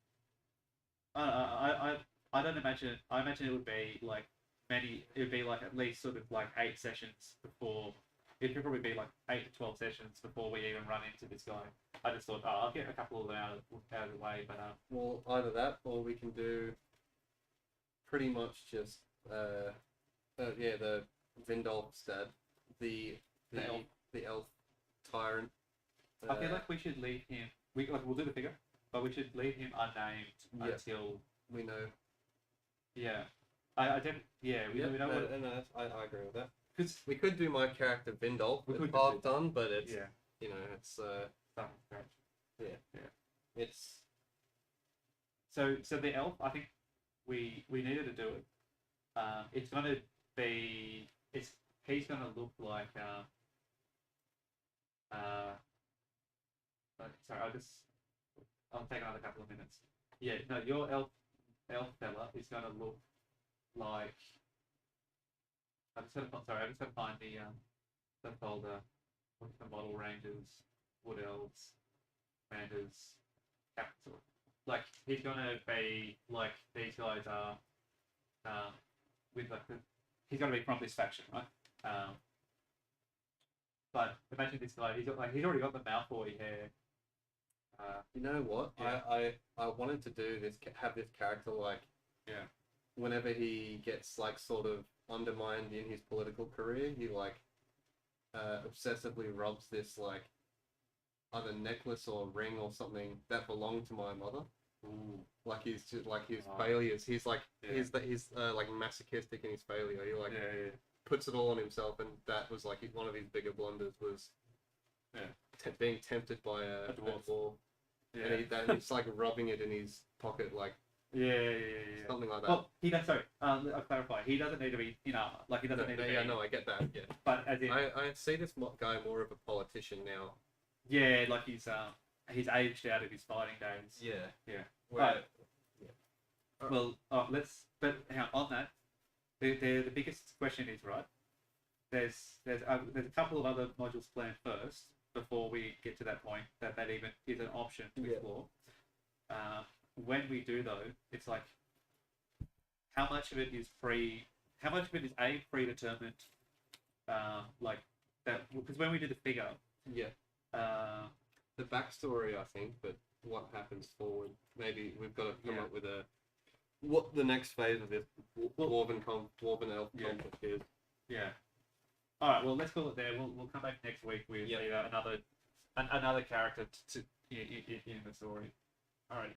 I don't imagine. I imagine it would be like many. It would be like at least sort of like 8 sessions before. It could probably be like 8 to 12 sessions before we even run into this guy. I just thought, I'll get a couple of them out of the way. But
Well, either that or we can do pretty much just the Vindolf's dad, the elf tyrant.
I feel like we should leave him. We'll do the figure, but we should leave him unnamed until
we know.
Yeah, I didn't. Yeah, we know what.
No, I agree with that.
Because
We could do my character Vindolf
We
with
could
half
do-
done, but it's
yeah,
it's
something scratch.
it's
So the elf, I think we needed to do it. It's gonna be he's gonna look like sorry, I'll take another couple of minutes. Yeah, no, your elf fella is gonna look like I'm just gonna find the folder. What's the model ranges, wood elves, commanders, capital. Like he's gonna be like these guys are, with like he's gonna be from this faction, right? But imagine this guy. He's already got the Malfoy hair.
you know what
Yeah.
I wanted to do this, have this character like
Yeah.
whenever he gets like sort of undermined in his political career, he like obsessively rubs this like either necklace or ring or something that belonged to my mother.
Ooh.
Like he's just like his
Oh.
failures. He's like
Yeah.
he's like masochistic in his failure. He like
Yeah.
puts it all on himself, and that was like one of his bigger blunders was
Yeah.
being tempted by a
dwarf.
dwarf.
Yeah.
And he's like rubbing it in his pocket, like
Yeah.
something like that.
Well, he does. Sorry, I'll clarify. He doesn't need to be in armor. Like he doesn't need to be.
no, I get that. Yeah,
But as in,
I see this guy more of a politician now.
yeah, like he's aged out of his fighting days.
Yeah,
Yeah.
Where,
Well, but hang on that. The biggest question is, right, there's a couple of other modules planned first, before we get to that point that even is an option to
Yeah.
explore. When we do though, it's like how much of it is how much of it is predetermined, like that, because when we do the figure,
Yeah. The backstory, I think, but what happens forward? Maybe we've got to come
Yeah.
up with what the next phase of this dwarven elf
Yeah.
conflict is.
yeah. All right, well let's call it there. We'll come back next week with
Yep.
another character in the story. All right.